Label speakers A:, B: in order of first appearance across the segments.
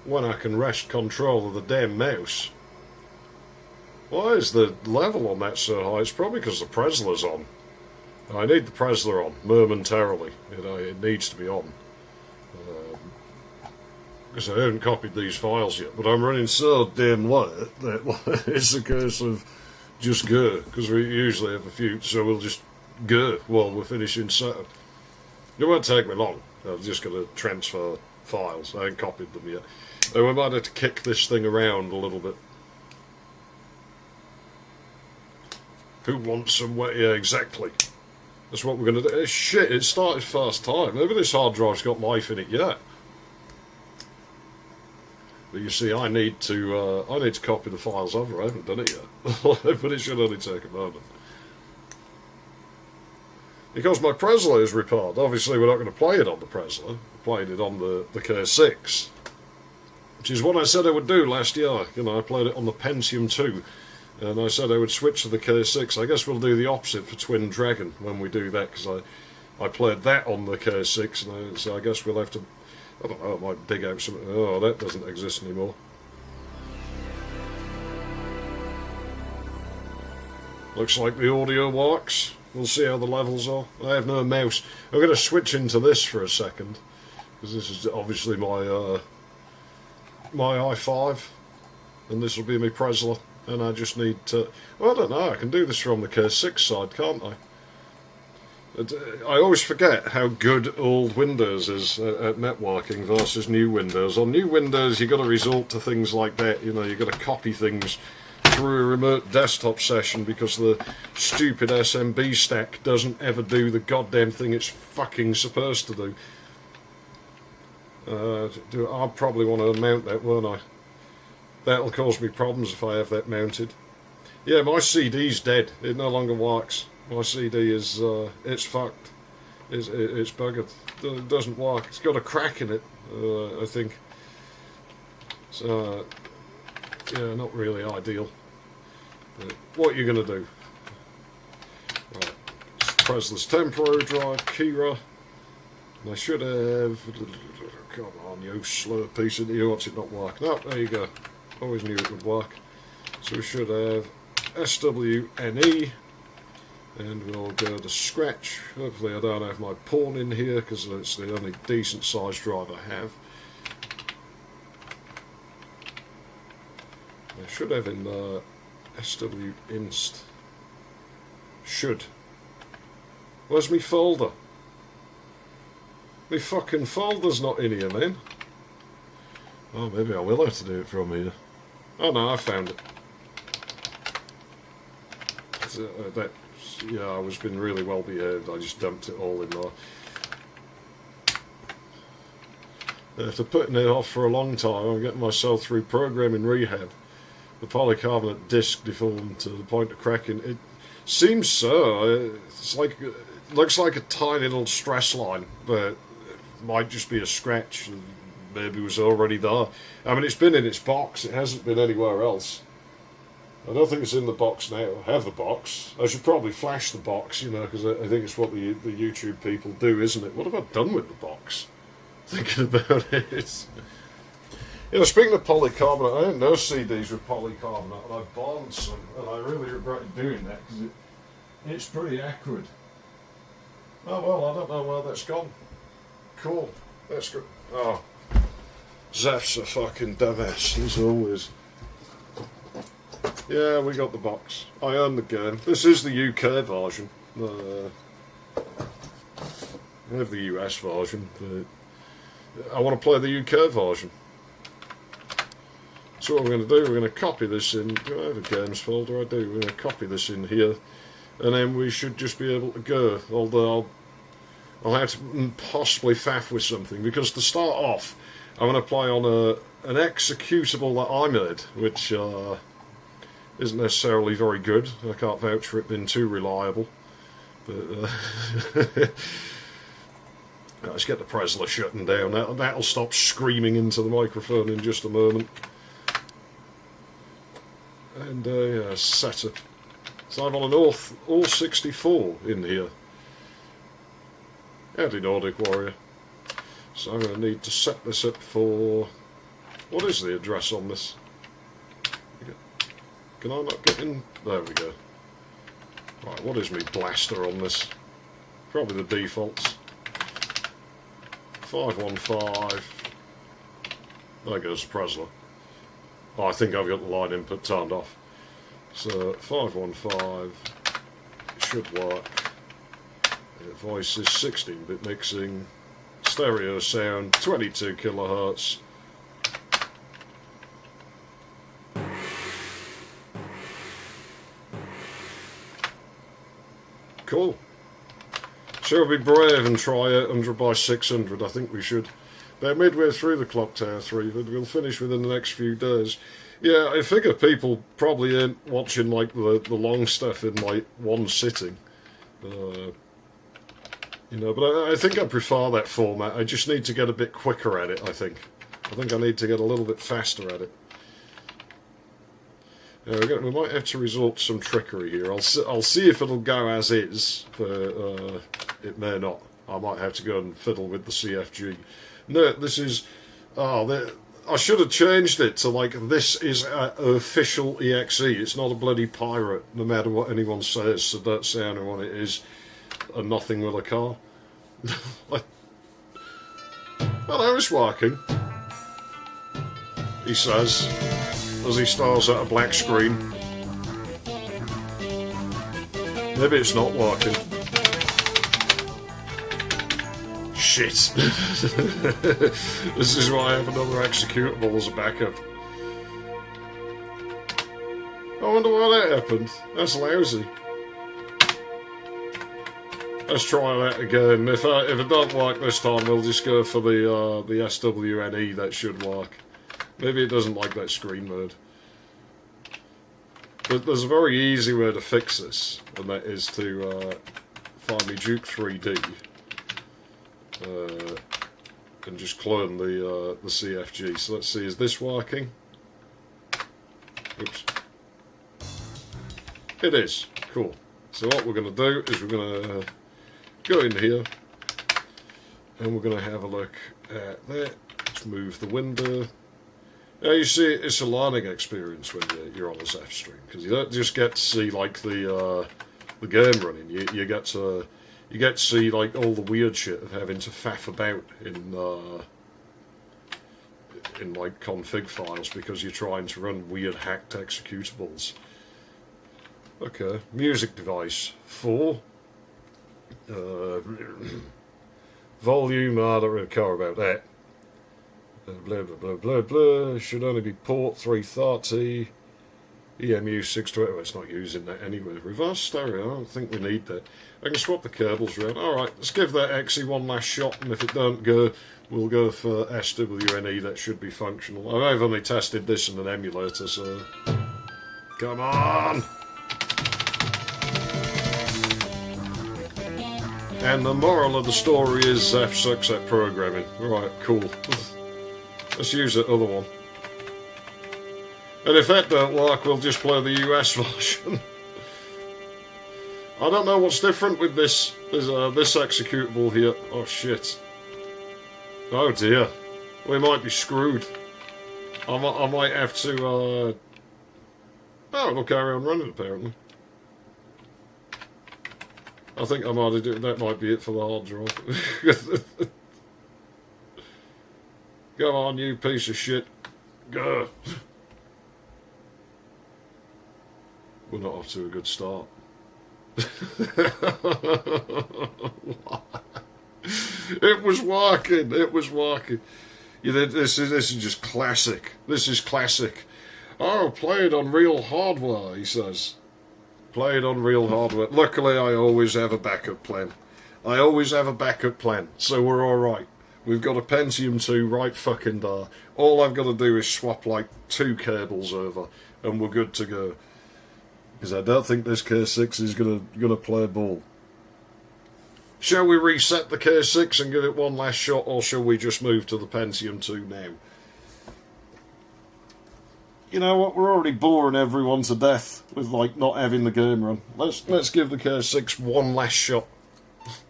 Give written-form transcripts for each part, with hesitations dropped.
A: when I can wrest control of the damn mouse. Why is the level on that so high? It's probably because the Presler's on. I need the Presler on momentarily. It needs to be on. Because I haven't copied these files yet, but I'm running so damn late that it's a case of just go, because we usually have a few, so we'll just go while we're finishing setup. It won't take me long. I'm just going to transfer files. I haven't copied them yet. And we might have to kick this thing around a little bit. Who wants some way? Yeah, exactly. That's what we're going to do. Shit, it started first time. Maybe this hard drive's got life in it yet. But you see, I need to copy the files over. I haven't done it yet, but it should only take a moment. Because my Presler is repaired. Obviously, we're not going to play it on the Presler. We're playing it on the K6, which is what I said I would do last year. You know, I played it on the Pentium II, and I said I would switch to the K6. I guess we'll do the opposite for Twin Dragon when we do that, because I played that on the K6, and so I guess we'll have to. I don't know, I might dig out some... Oh, that doesn't exist anymore. Looks like the audio works. We'll see how the levels are. I have no mouse. I'm going to switch into this for a second, because this is obviously my my i5, and this will be my Presler, and I just need to... Well, I don't know, I can do this from the K6 side, can't I? I always forget how good old Windows is at networking versus new Windows. On new Windows, you've got to resort to things like that. You know, you've got to copy things through a remote desktop session because the stupid SMB stack doesn't ever do the goddamn thing it's fucking supposed to do. I'll probably want to mount that, won't I? That'll cause me problems if I have that mounted. Yeah, my CD's dead. It no longer works. My CD is, it's fucked. It's buggered. It doesn't work. It's got a crack in it, I think. So, yeah, not really ideal. But what are you going to do? Right. Presler's temporary drive, Kira. And I should have... Come on, you slow piece of... You what's it not work? No, there you go. Always knew it would work. So we should have SWNE. And we'll go to scratch. Hopefully I don't have my pawn in here, because it's the only decent sized drive I have. I should have in SWinst. Should. Where's me folder? Me fucking folder's not in here, man. Oh, maybe I will have to do it from here. Oh no, I found it. Yeah, I was been really well behaved. I just dumped it all in there. After putting it off for a long time, I'm getting myself through programming rehab. The polycarbonate disc deformed to the point of cracking. It seems so. It's like, it looks like a tiny little stress line, but it might just be a scratch. Maybe it was already there. I mean, it's been in its box. It hasn't been anywhere else. I don't think it's in the box now. I have the box. I should probably flash the box, you know, because I think it's what the YouTube people do, isn't it? What have I done with the box? Thinking about it. You know, speaking of polycarbonate, I didn't know CDs with polycarbonate, and I bonded some, and I really regret doing that, because it's pretty accurate. Oh well, I don't know where that's gone. Cool. That's good. Oh. Zeff's a fucking dumbass, as always. Yeah, we got the box. I own the game. This is the UK version. I have the US version, but I want to play the UK version. So what we're going to do, we're going to copy this in. Do I have a games folder? I do. We're going to copy this in here, and then we should just be able to go. Although I'll have to possibly faff with something, because to start off, I'm going to play on an executable that I made, which isn't necessarily very good. I can't vouch for it being too reliable. But let's get the Presler shutting down. That'll stop screaming into the microphone in just a moment. And yeah, setup. So I'm on an all 64 in here. Howdy Nordic Warrior. So I'm going to need to set this up for What is the address on this? Can I not get in? There we go. Right, what is my blaster on this? Probably the defaults. 515. There goes Presler. Oh, I think I've got the line input turned off. So 515 should work. Voices, 16-bit mixing, stereo sound, 22 kilohertz. Cool. Shall we be brave and try 800 by 600? I think we should. They're midway through the Clock Tower 3, but we'll finish within the next few days. Yeah, I figure people probably ain't watching like the long stuff in like one sitting. You know, but I think I prefer that format. I just need to get a bit quicker at it, I think. I think I need to get a little bit faster at it. Yeah, we might have to resort to some trickery here. I'll see if it'll go as is, but it may not. I might have to go and fiddle with the CFG. No, this is... Oh, I should have changed it to, like, this is an official EXE. It's not a bloody pirate, no matter what anyone says, so don't say anyone it is. And nothing with a car. Like, hello, it's working. He says, as he stars at a black screen. Maybe it's not working. Shit. This is why I have another executable as a backup. I wonder why that happened. That's lousy. Let's try that again. If it don't work this time, we'll just go for the SWNE. That should work. Maybe it doesn't like that screen mode. But there's a very easy way to fix this, and that is to find me Duke 3D and just clone the CFG. So let's see, is this working? Oops. It is. Cool. So what we're going to do is we're going to go in here and we're going to have a look at that. Let's move the window. Now you see, it's a learning experience when you're on a ZeFF stream, because you don't just get to see like the game running. You get to see like all the weird shit of having to faff about in like config files because you're trying to run weird hacked executables. Okay, music device 4. Volume, I don't really care about that. Blah blah blah blah blah. Should only be port 330. EMU 620. Well, it's not using that anyway. Reverse stereo. I don't think we need that. I can swap the cables around. Alright, let's give that XE one last shot, and if it don't go, we'll go for SWNE. That should be functional. I've only tested this in an emulator, so... Come on! And the moral of the story is ZeFF sucks at programming. Alright, cool. Let's use that other one. And if that don't work, we'll just play the US version. I don't know what's different with this executable here. Oh shit. Oh dear. We might be screwed. I might have to... Oh, it'll carry on running apparently. I think I might have that might be it for the hard drive. Go on, you piece of shit. Go. We're not off to a good start. It was working. It was working. This is just classic. This is classic. Oh, play it on real hardware, he says. Play it on real hardware. Luckily, I always have a backup plan. I always have a backup plan, so we're alright. We've got a Pentium II right fucking there. All I've got to do is swap like 2 cables over, and we're good to go. Because I don't think this K6 is gonna play ball. Shall we reset the K6 and give it one last shot, or shall we just move to the Pentium II now? You know what? We're already boring everyone to death with like not having the game run. Let's give the K6 one last shot.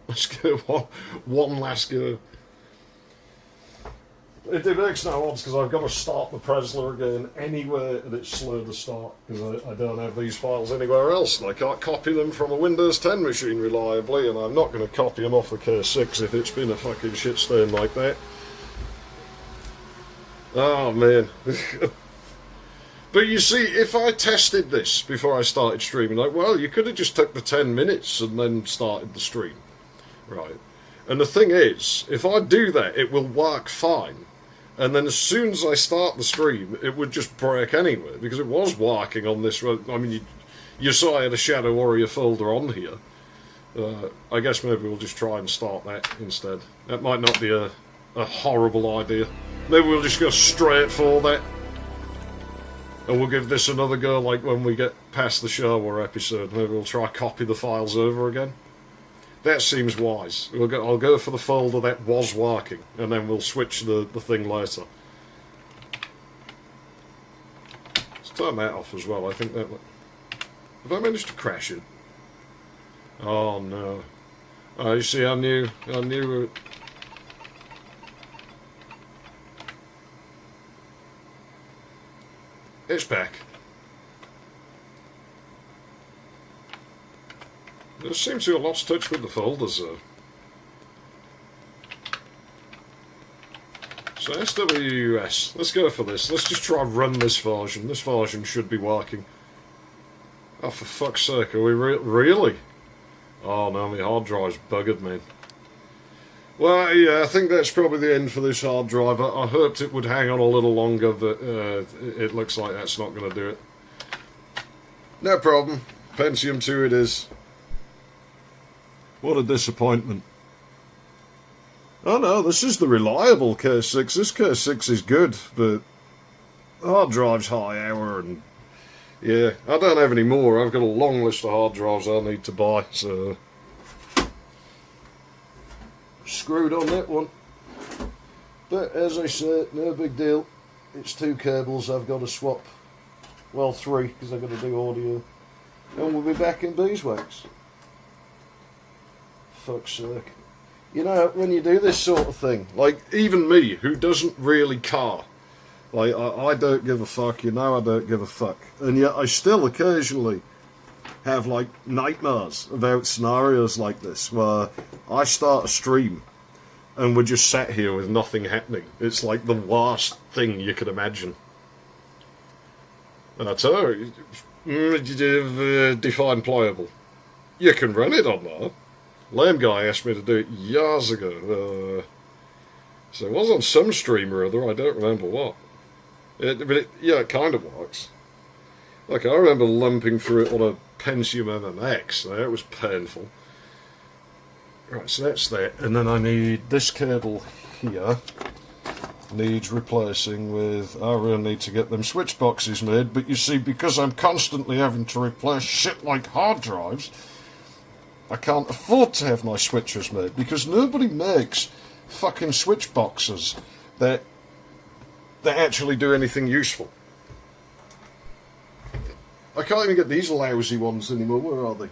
A: Let's go one last go. It makes no odds because I've got to start the Presler again anywhere and it's slow to start because I don't have these files anywhere else and I can't copy them from a Windows 10 machine reliably, and I'm not going to copy them off the K6 if it's been a fucking shitstorm like that. Oh man. But you see, if I tested this before I started streaming, like, well, you could have just took the 10 minutes and then started the stream, right? And the thing is, if I do that, it will work fine. And then as soon as I start the stream, it would just break anyway, because it was working on this. I mean, you saw I had a Shadow Warrior folder on here. I guess maybe we'll just try and start that instead. That might not be a horrible idea. Maybe we'll just go straight for that. And we'll give this another go, like when we get past the shower episode. Maybe we'll try copy the files over again. That seems wise. I'll go for the folder that was working, and then we'll switch the thing later. Let's turn that off as well. I think that... Have I managed to crash it? Oh no. Oh, you see, I knew it... It's back. It seems to have lost touch with the folders though. So SWS, let's go for this. Let's just try and run this version. This version should be working. Oh, for fuck's sake, are we really? Oh no, my hard drive's buggered, man. Well, yeah, I think that's probably the end for this hard drive. I hoped it would hang on a little longer, but it looks like that's not going to do it. No problem. Pentium II it is. What a disappointment. Oh no, this is the reliable K6. This K6 is good, but the hard drive's high hour, and yeah, I don't have any more. I've got a long list of hard drives I need to buy, so... Screwed on that one. But as I said, no big deal. It's 2 cables I've got to swap. Well, 3, because I've got to do audio. And we'll be back in beeswax. Fuck's sake. You know, when you do this sort of thing, like even me, who doesn't really care, like I don't give a fuck, you know I don't give a fuck. And yet I still occasionally have like nightmares about scenarios like this where I start a stream and we're just sat here with nothing happening. It's like the worst thing you could imagine. And I tell you, define playable. You can run it on there. Lame guy asked me to do it years ago. So it was on some stream or other, I don't remember what. Yeah, it kind of works. Like, I remember lumping through it on a Pentium MMX, that was painful. Right, so that's that, and then I need this cable here, needs replacing with, I really need to get them switch boxes made, but you see, because I'm constantly having to replace shit like hard drives, I can't afford to have my switches made, because nobody makes fucking switch boxes that actually do anything useful. I can't even get these lousy ones anymore. Where are they?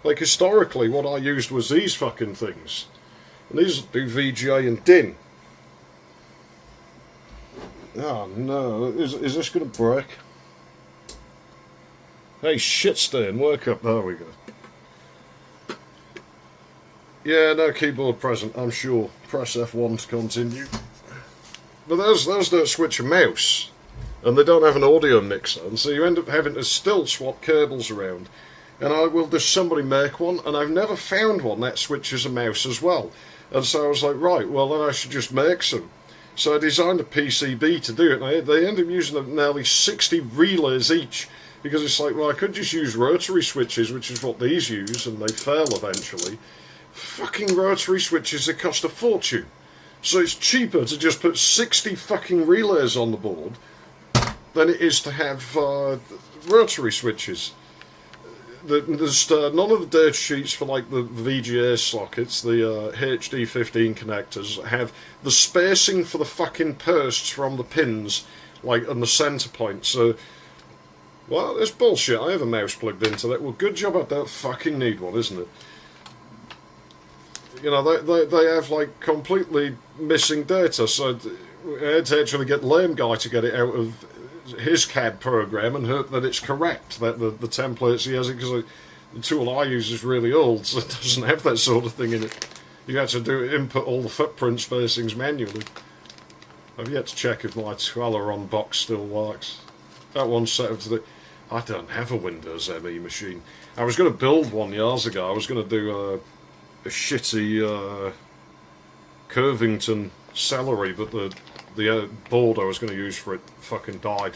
A: Like, historically, what I used was these fucking things. And these do VGA and DIN. Oh, no. Is this going to break? Hey, shitstain, work up. There we go. Yeah, no keyboard present, I'm sure. Press F1 to continue. But those don't switch a mouse. And they don't have an audio mixer, and so you end up having to still swap cables around. And I will just somebody make one, and I've never found one that switches a mouse as well. And so I was like, right, well then I should just make some. So I designed a PCB to do it, and they end up using nearly 60 relays each, because it's like, well, I could just use rotary switches, which is what these use, and they fail eventually. Fucking rotary switches, they cost a fortune. So it's cheaper to just put 60 fucking relays on the board than it is to have rotary switches. There's none of the data sheets for like the VGA sockets, the HD15 connectors, have the spacing for the fucking posts from the pins, like, and the centre point. So, well, it's bullshit. I have a mouse plugged into that. Well, good job I don't fucking need one, isn't it? you know, they have like completely missing data, so I had to actually get Lame Guy to get it out of his CAD program and hope that it's correct, that the templates he has it, because the tool I use is really old, so it doesn't have that sort of thing in it. You have to input all the footprint spacings manually. I've yet to check if my Tweleron box still works. That one's set up to the... I don't have a Windows ME machine. I was going to build one years ago. I was going to do a shitty Curvington celery, but the board I was going to use for it fucking died.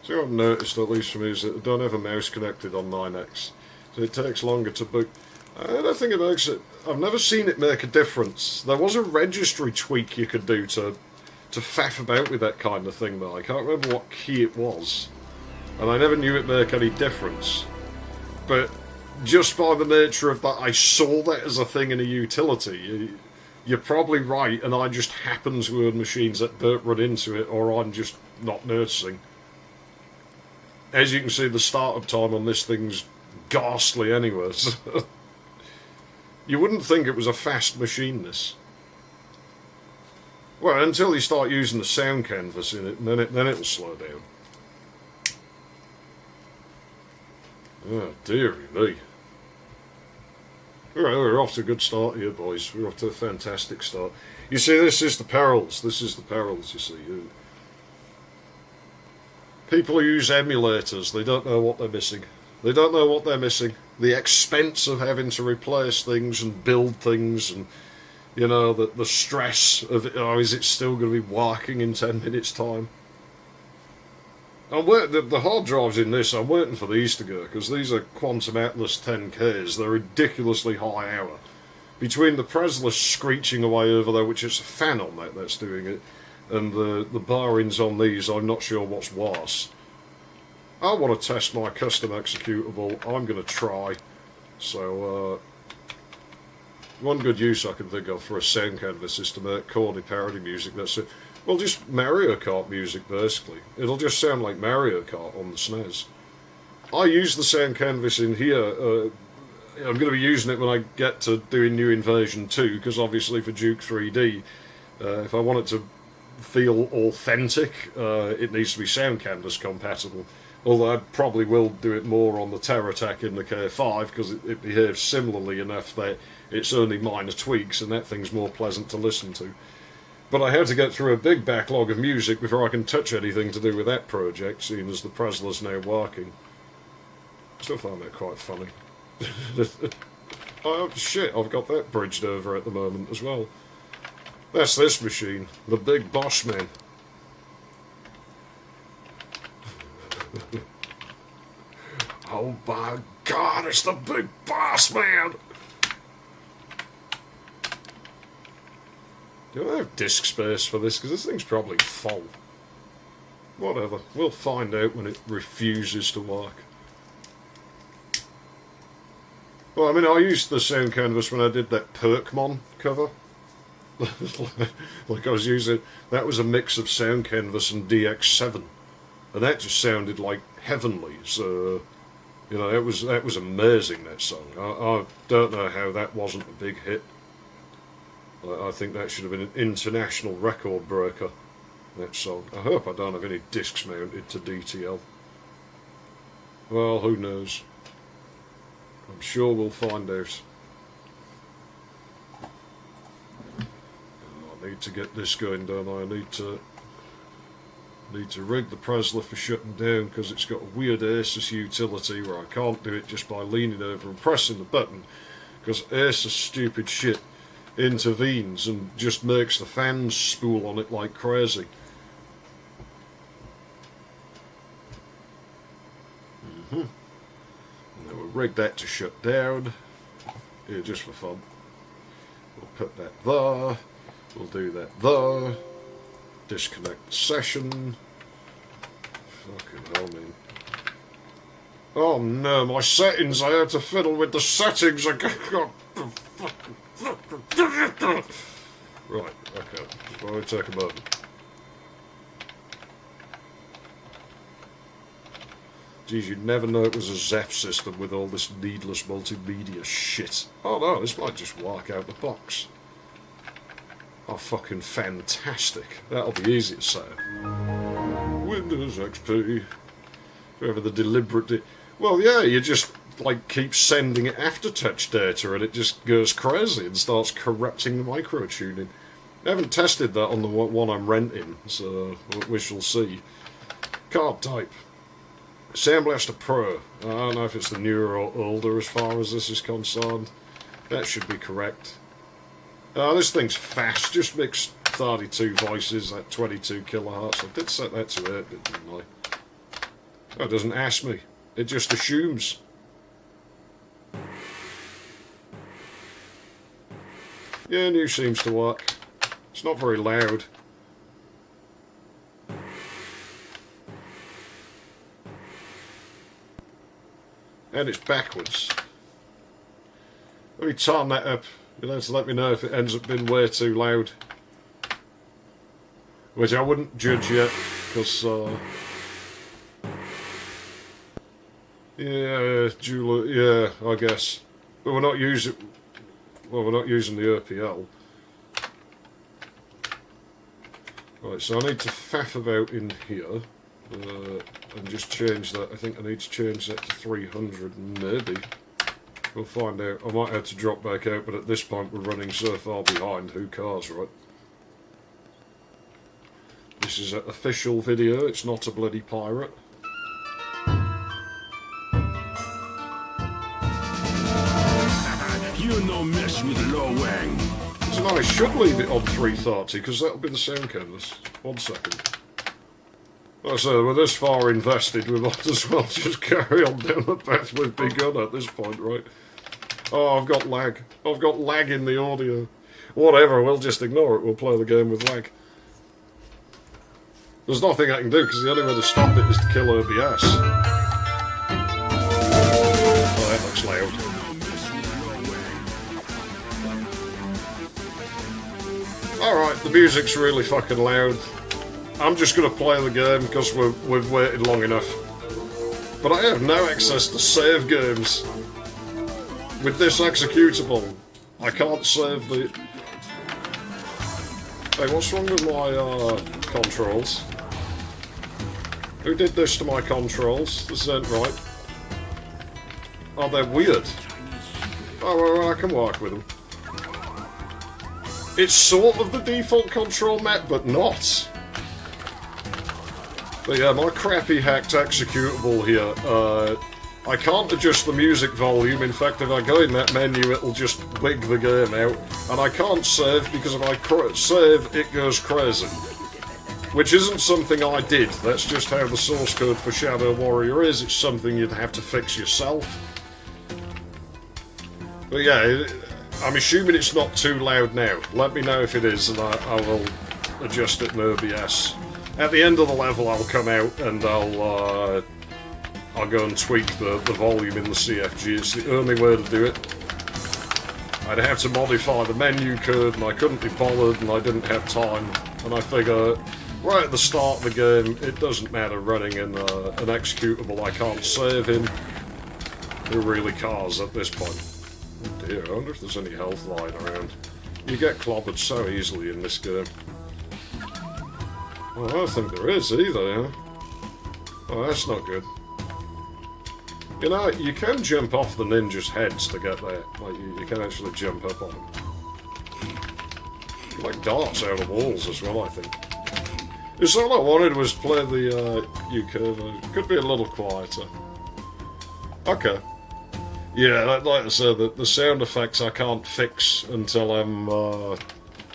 A: So what I've noticed, at least for me, is that I don't have a mouse connected on 9X. So it takes longer to boot. I don't think it makes it... I've never seen it make a difference. There was a registry tweak you could do to faff about with that kind of thing, though. I can't remember what key it was. And I never knew it make any difference. But just by the nature of that, I saw that as a thing in a utility. You're probably right, and I just happen to own machines that don't run into it, or I'm just not noticing. As you can see, the startup time on this thing's ghastly anyways. You wouldn't think it was a fast machine, this. Well, until you start using the sound canvas in it, and then it'll slow down. Oh, dearie me. Alright, we're off to a good start here, boys. We're off to a fantastic start. You see, this is the perils. This is the perils, you see. People who use emulators, they don't know what they're missing. They don't know what they're missing. The expense of having to replace things and build things, and, you know, the stress of, oh, is it still going to be working in 10 minutes' time? The hard drives in this, I'm waiting for these to go, because these are Quantum Atlas 10Ks. They're ridiculously high hour. Between the Presless screeching away over there, which is a fan on that's doing it, and the barrings on these, I'm not sure what's worse. I want to test my custom executable. I'm going to try. So, one good use I can think of for a sound canvas is to make corny parody music. That's it. Well, just Mario Kart music, basically. It'll just sound like Mario Kart on the SNES. I use the sound canvas in here. I'm going to be using it when I get to doing New Invasion 2, because obviously for Duke 3D, if I want it to feel authentic, it needs to be sound canvas compatible. Although I probably will do it more on the TerraTech in the K5, because it behaves similarly enough that it's only minor tweaks, and that thing's more pleasant to listen to. But I had to get through a big backlog of music before I can touch anything to do with that project, seeing as the Presla's now working. Still find that quite funny. Oh shit, I've got that bridged over at the moment as well. That's this machine, the big Bossman. Oh my god, it's the big Bossman! Do I have disk space for this? Because this thing's probably full. Whatever, we'll find out when it refuses to work. Well, I mean, I used the sound canvas when I did that Perkmon cover. Like I was using, that was a mix of sound canvas and DX7. And that just sounded like heavenly, so, you know, that was amazing, that song. I don't know how that wasn't a big hit. I think that should have been an international record breaker, that song. I hope I don't have any discs mounted to DTL. Well, who knows? I'm sure we'll find out. I need to get this going, don't I? I need to rig the Presla for shutting down, because it's got a weird Asus utility where I can't do it just by leaning over and pressing the button, because Asus stupid shit intervenes and just makes the fans spool on it like crazy. Now we'll rig that to shut down, here just for fun. We'll put that there, we'll do that there. Disconnect the session. Fucking hell, man. Oh no, my settings, I had to fiddle with the settings again. Right, okay. I'll take a moment. Geez, you'd never know it was a XeFF system with all this needless multimedia shit. Oh no, this might just work out the box. Oh, fucking fantastic. That'll be easy to say. Windows XP. Whoever the deliberate... Well, yeah, you just, like, keep sending it aftertouch data and it just goes crazy and starts corrupting the micro-tuning. I haven't tested that on the one I'm renting, so we shall see. Card type. Sandblaster Pro. I don't know if it's the newer or older as far as this is concerned. That should be correct. This thing's fast, just mixed 32 voices at 22 kilohertz. I did set that to 8-bit, didn't I? Oh, it doesn't ask me. It just assumes. Yeah, new seems to work. It's not very loud. And it's backwards. Let me turn that up. You'll have to let me know if it ends up being way too loud. Which I wouldn't judge yet, because yeah, yeah, I guess. But we're not using... Well, we're not using the OPL. Right, so I need to faff about in here. And just change that. I think I need to change that to 300, maybe. We'll find out. I might have to drop back out, but at this point we're running so far behind. Who cares, right? This is an official video. It's not a bloody pirate.
B: You no mess with Lo Wang.
A: So now I should leave it on 330 because that'll be the sound canvas. 1 second. Like I say, we're this far invested, we might as well just carry on down the path we've begun at this point, right? Oh, I've got lag. I've got lag in the audio. Whatever, we'll just ignore it. We'll play the game with lag. There's nothing I can do because the only way to stop it is to kill OBS. Oh, that looks loud. Alright, the music's really fucking loud. I'm just going to play the game because we've waited long enough. But I have no access to save games. With this executable, I can't save the... Hey, what's wrong with my controls? Who did this to my controls? This isn't right. Oh, they're weird. Oh, well, I can work with them. It's sort of the default control map, but not. But yeah, my crappy hacked executable here, I can't adjust the music volume. In fact, if I go in that menu, it'll just wig the game out. And I can't save, because if I save, it goes crazy. Which isn't something I did. That's just how the source code for Shadow Warrior is. It's something you'd have to fix yourself. But yeah, I'm assuming it's not too loud now. Let me know if it is, and I will adjust it in OBS. At the end of the level, I'll come out and I'll go and tweak the volume in the CFG. It's the only way to do it. I'd have to modify the menu code, and I couldn't be bothered, and I didn't have time. And I figure, right at the start of the game, it doesn't matter running in an executable I can't save in. Who really cares at this point? Oh dear, I wonder if there's any health lying around. You get clobbered so easily in this game. Well, I don't think there is either, huh? Oh, that's not good. You know, you can jump off the ninjas' heads to get there. Like, you can actually jump up on them. Like darts out of walls as well, I think. Just all I wanted was play the U-curve. It could be a little quieter. Okay. Yeah, like I said, the sound effects I can't fix until I'm...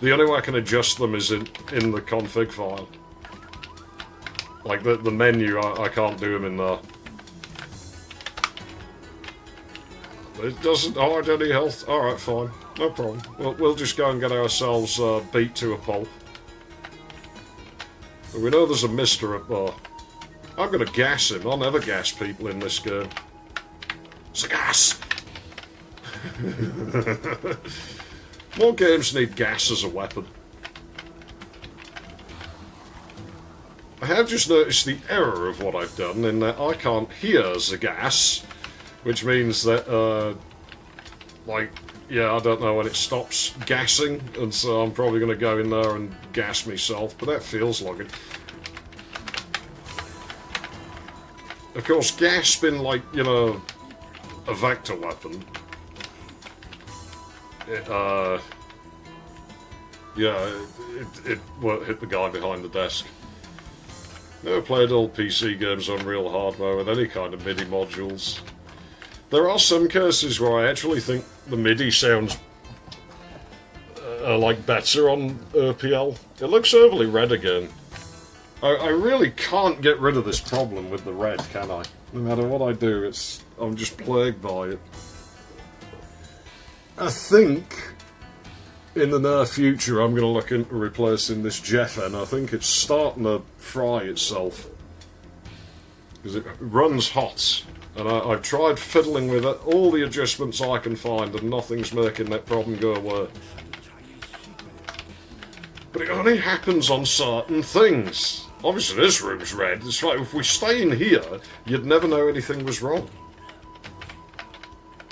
A: the only way I can adjust them is in the config file. Like, the menu, I can't do them in there. It doesn't hide any health. Alright, fine. No problem. We'll just go and get ourselves beat to a pulp. But we know there's a mister up there. I'm gonna gas him. I'll never gas people in this game. It's a gas! More games need gas as a weapon. I have just noticed the error of what I've done in that I can't hear the gas, which means that, like, yeah, I don't know when it stops gassing, and so I'm probably going to go in there and gas myself, but that feels like it. Of course, gas being like, you know, a vector weapon, it won't hit the guy behind the desk. Never played old PC games on real hardware with any kind of MIDI modules. There are some cases where I actually think the MIDI sounds like better on RPL. It looks overly red again. I really can't get rid of this problem with the red, can I? No matter what I do, I'm just plagued by it. I think in the near future I'm going to look into replacing this XeFF. I think it's starting to fry itself. Because it runs hot. And I've tried fiddling with it, all the adjustments I can find, and nothing's making that problem go away. But it only happens on certain things. Obviously this room's red. It's like if we stay in here, you'd never know anything was wrong.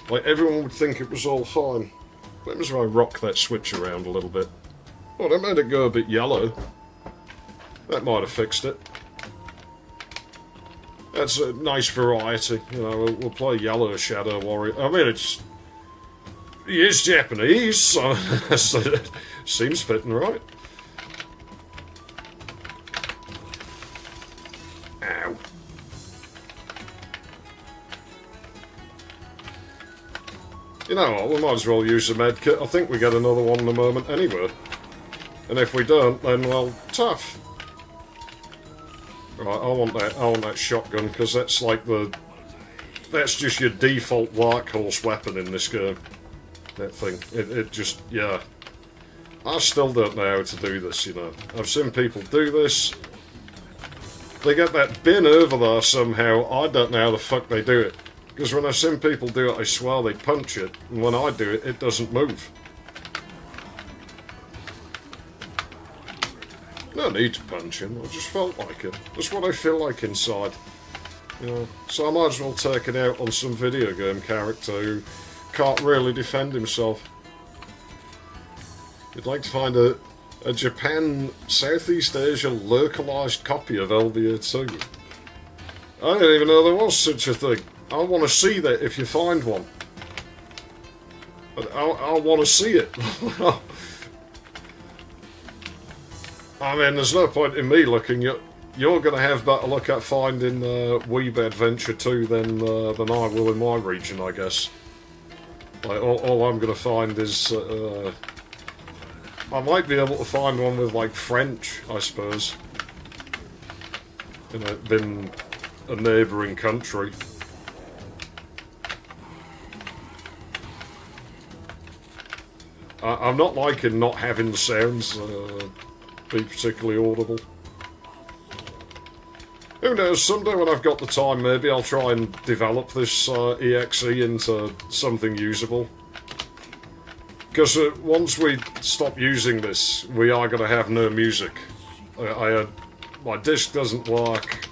A: Like everyone would think it was all fine. Let me try rock that switch around a little bit. Oh, that made it go a bit yellow. That might have fixed it. That's a nice variety. You know, we'll play Yellow Shadow Warrior. I mean, he is Japanese, so it seems fitting right. Ow. You know what, we might as well use the medkit. I think we get another one in a moment anyway. And if we don't, then, well, tough. Right, I want that shotgun, because that's like that's just your default workhorse weapon in this game. That thing. It just, yeah. I still don't know how to do this, you know. I've seen people do this. They get that bin over there somehow. I don't know how the fuck they do it. Because when I've seen people do it, I swear they punch it. And when I do it, it doesn't move. No need to punch him, I just felt like it. That's what I feel like inside. You know, so I might as well take it out on some video game character who can't really defend himself. You'd like to find a Japan, Southeast Asia localised copy of LBA2. I didn't even know there was such a thing. I want to see that if you find one. I want to see it. I mean, there's no point in me looking. You're going to have better luck at finding Weeb Adventure 2 than I will in my region, I guess. Like, all I'm going to find is... I might be able to find one with, like, French, I suppose. You know, in a neighbouring country. I'm not liking not having the sounds be particularly audible. Who knows, someday when I've got the time, maybe I'll try and develop this EXE into something usable. Because once we stop using this, we are going to have no music. My disc doesn't work.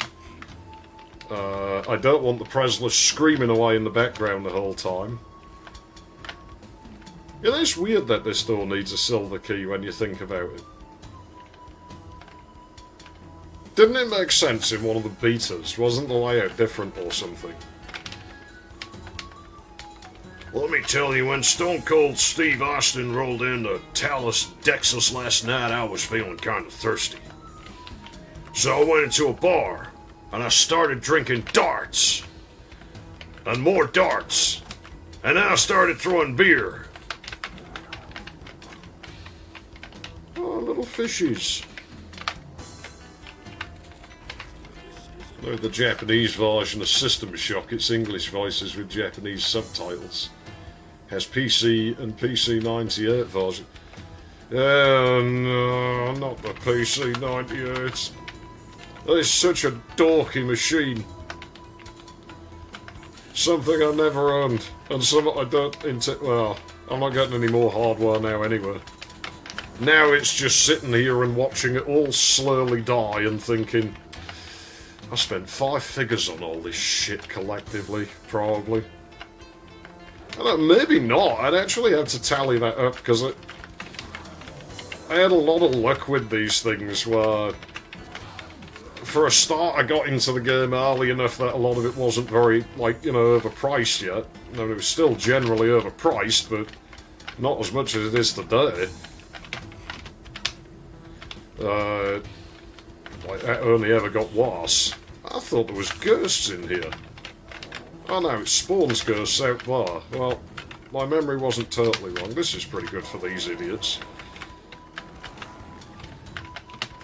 A: I don't want the Presler screaming away in the background the whole time. Yeah, it's weird that this door needs a silver key when you think about it. Didn't it make sense in one of the betas? Wasn't the layout different or something?
B: Let me tell you, when Stone Cold Steve Austin rolled into Talus Dexus last night, I was feeling kind of thirsty. So I went into a bar, and I started drinking darts. And more darts. And then I started throwing beer.
A: Oh, little fishies. No, the Japanese version of System Shock, it's English voices with Japanese subtitles. Has PC and PC98 version. No, not the PC98. That is such a dorky machine. Something I never owned, and something I don't well, I'm not getting any more hardware now anyway. Now it's just sitting here and watching it all slowly die and thinking, I spent 5 figures on all this shit collectively, probably. I don't know, maybe not. I'd actually have to tally that up, because I had a lot of luck with these things where, for a start, I got into the game early enough that a lot of it wasn't very, like, you know, overpriced yet. I mean, it was still generally overpriced, but not as much as it is today. Like, that only ever got worse. I thought there was ghosts in here. Oh no, it spawns ghosts out there. Well, my memory wasn't totally wrong. This is pretty good for these idiots.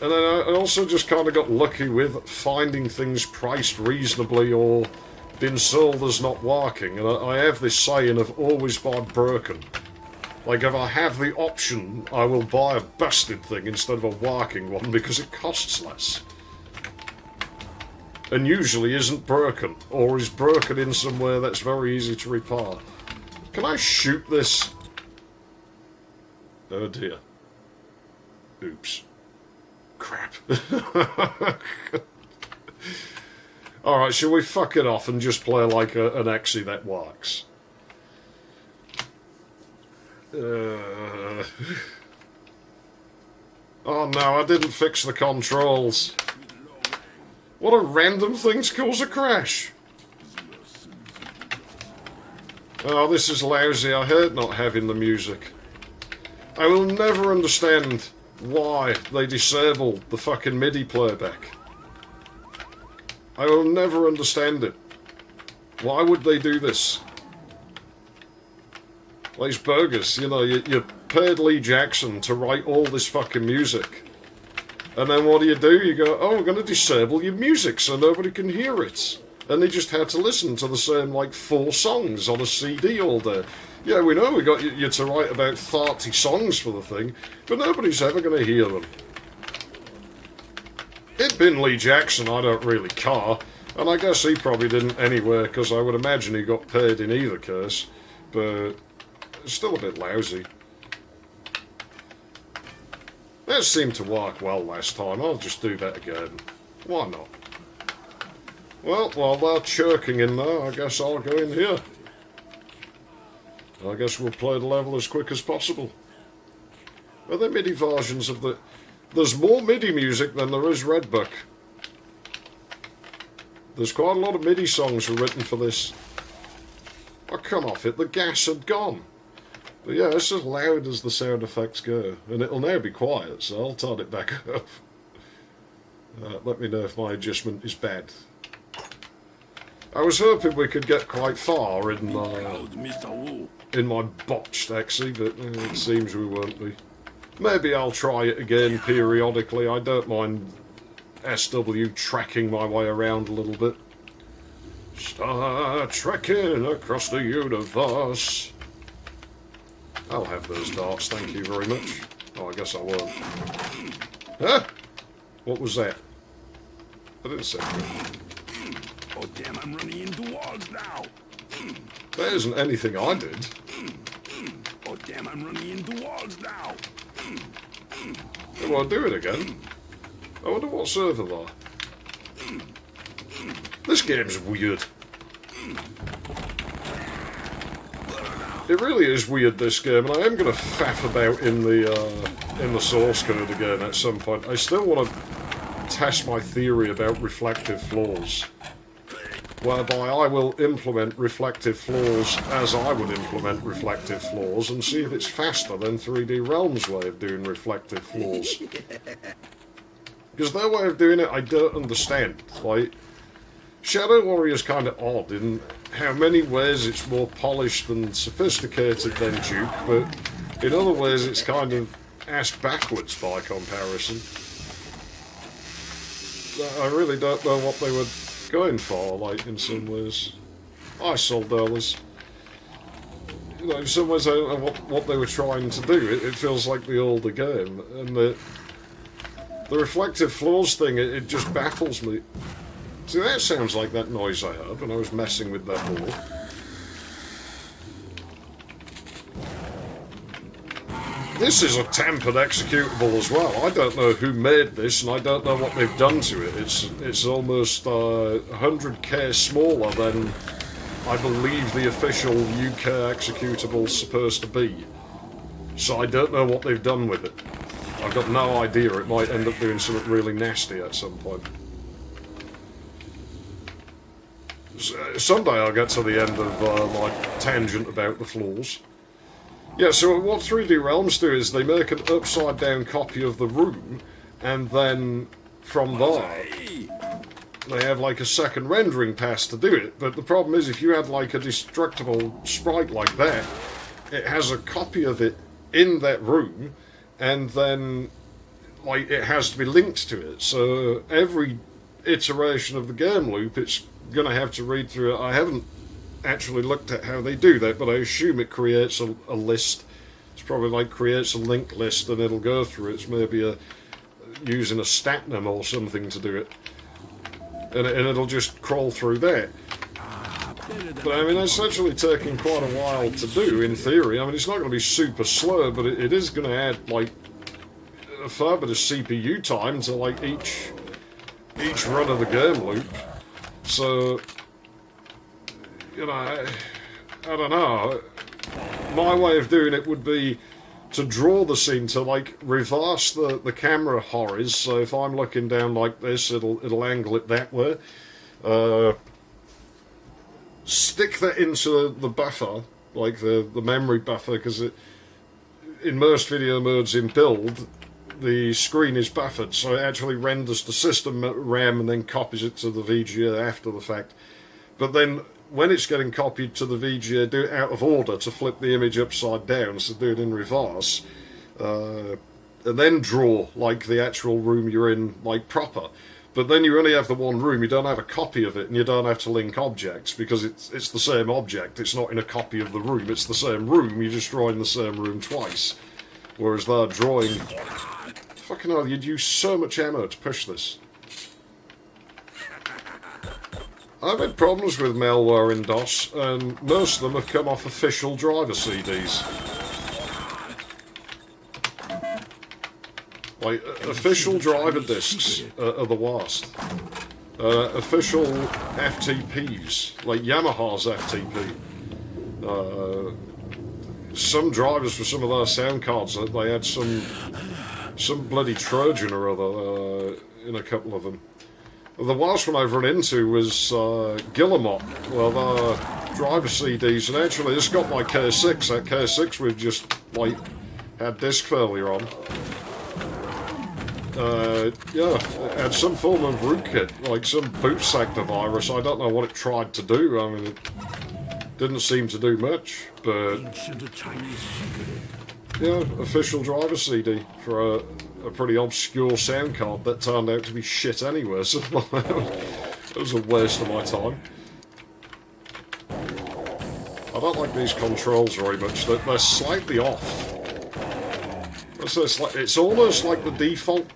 A: And then I also just kind of got lucky with finding things priced reasonably or been sold as not working. And I have this saying of always buy broken. Like, if I have the option, I will buy a busted thing instead of a working one because it costs less. And usually isn't broken, or is broken in somewhere that's very easy to repair. Can I shoot this? Oh dear. Oops. Crap. Alright, shall we fuck it off and just play like an XE that works? Oh no, I didn't fix the controls. What a random thing to cause a crash. Oh, this is lousy. I hate not having the music. I will never understand why they disabled the fucking MIDI playback. I will never understand it. Why would they do this? Well, it's bogus, you know, you paid Lee Jackson to write all this fucking music. And then what do? You go, oh, we're going to disable your music so nobody can hear it. And they just had to listen to the same, like, 4 songs on a CD all day. Yeah, we know we got you to write about 30 songs for the thing, but nobody's ever going to hear them. It'd been Lee Jackson, I don't really care. And I guess he probably didn't anyway, because I would imagine he got paid in either case. But it's still a bit lousy. That seemed to work well last time. I'll just do that again. Why not? Well, while they're chirking in there, I guess I'll go in here. I guess we'll play the level as quick as possible. Are there MIDI versions of the... There's more MIDI music than there is Redbook. There's quite a lot of MIDI songs written for this. Oh, come off it. The gas had gone. But yeah, it's as loud as the sound effects go. And it'll now be quiet, so I'll turn it back up. Let me know if my adjustment is bad. I was hoping we could get quite far in my botched XE, but it seems we won't be. Maybe I'll try it again periodically. I don't mind SW trekking my way around a little bit. Start trekking across the universe. I'll have those darts, thank you very much. Oh, I guess I won't. Huh? What was that? I didn't say that.
C: Oh damn, I'm running into walls now.
A: That isn't anything I did.
C: Oh damn, I'm running into walls now.
A: Well, I'll do it again. I wonder what's over there. This game's weird. It really is weird, this game, and I am going to faff about in the source code again at some point. I still want to test my theory about reflective floors, whereby I will implement reflective floors as I would implement reflective floors and see if it's faster than 3D Realm's way of doing reflective floors. Because their way of doing it I don't understand. Like, Shadow Warrior's kind of odd in how many ways it's more polished and sophisticated than Duke, but in other ways it's kind of ass backwards by comparison. I really don't know what they were going for, like, in some ways. I sold dollars. You know, in some ways I don't know what they were trying to do. It feels like the older game, and the reflective floors thing, it just baffles me. See, that sounds like that noise I heard when I was messing with that ball. this is a tampered executable as well. I don't know who made this, and I don't know what they've done to it. It's almost 100k smaller than I believe the official UK executable's supposed to be. So I don't know what they've done with it. I've got no idea. It might end up doing something really nasty at some point. Someday I'll get to the end of my tangent about the flaws. Yeah, so what 3D Realms do is they make an upside down copy of the room, and then from there they have like a second rendering pass to do it. But the problem is, if you had like a destructible sprite like that, it has a copy of it in that room, and then like it has to be linked to it. So every iteration of the game loop, it's gonna have to read through it. I haven't actually looked at how they do that, but I assume it creates a list. It's probably like creates a linked list and it'll go through it. It's maybe using a statnum or something to do it, and it'll just crawl through there. But I mean, it's actually taking quite a while to do in theory. I mean, it's not going to be super slow, but it is going to add like a fair bit of CPU time to like each run of the game loop. So, you know, I don't know. My way of doing it would be to draw the scene, to like reverse the camera horrors. So if I'm looking down like this, it'll angle it that way. Stick that into the buffer, like the memory buffer, because in most video modes in build, the screen is buffered, so it actually renders the system RAM and then copies it to the VGA after the fact. But then when it's getting copied to the VGA, do it out of order to flip the image upside down, so do it in reverse, and then draw like the actual room you're in, like proper. But then you only have the one room, you don't have a copy of it, and you don't have to link objects, because it's the same object. It's not in a copy of the room, it's the same room, you're just drawing the same room twice. Whereas they're drawing... Fucking hell, you'd use so much ammo to push this. I've had problems with malware in DOS, and most of them have come off official driver CDs. Like, official driver discs are the worst. Official FTPs, like Yamaha's FTP. Some drivers for some of their sound cards, they had some bloody Trojan or other in a couple of them. The worst one I've run into was Guillemot. Well, the driver CDs, and actually this got my K6. That K6 we've just like had disk failure on. Yeah, it had some form of rootkit, like some boot sector virus. I don't know what it tried to do. I mean, it didn't seem to do much, but yeah, official driver CD for a pretty obscure sound card that turned out to be shit anyway, so it was a waste of my time. I don't like these controls very much. They're slightly off. It's almost like the default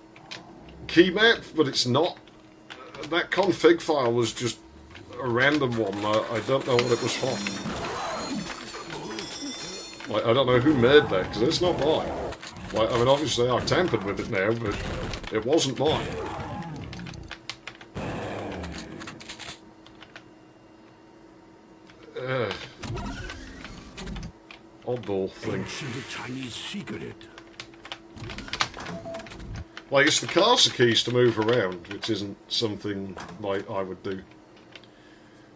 A: key map, but it's not. That config file was just a random one. I don't know what it was for. Like, I don't know who made that, because it's not mine. Like, I mean, obviously I tampered with it now, but it wasn't mine. Oddball thing. Like, it's the cursor keys to move around, which isn't something like I would do.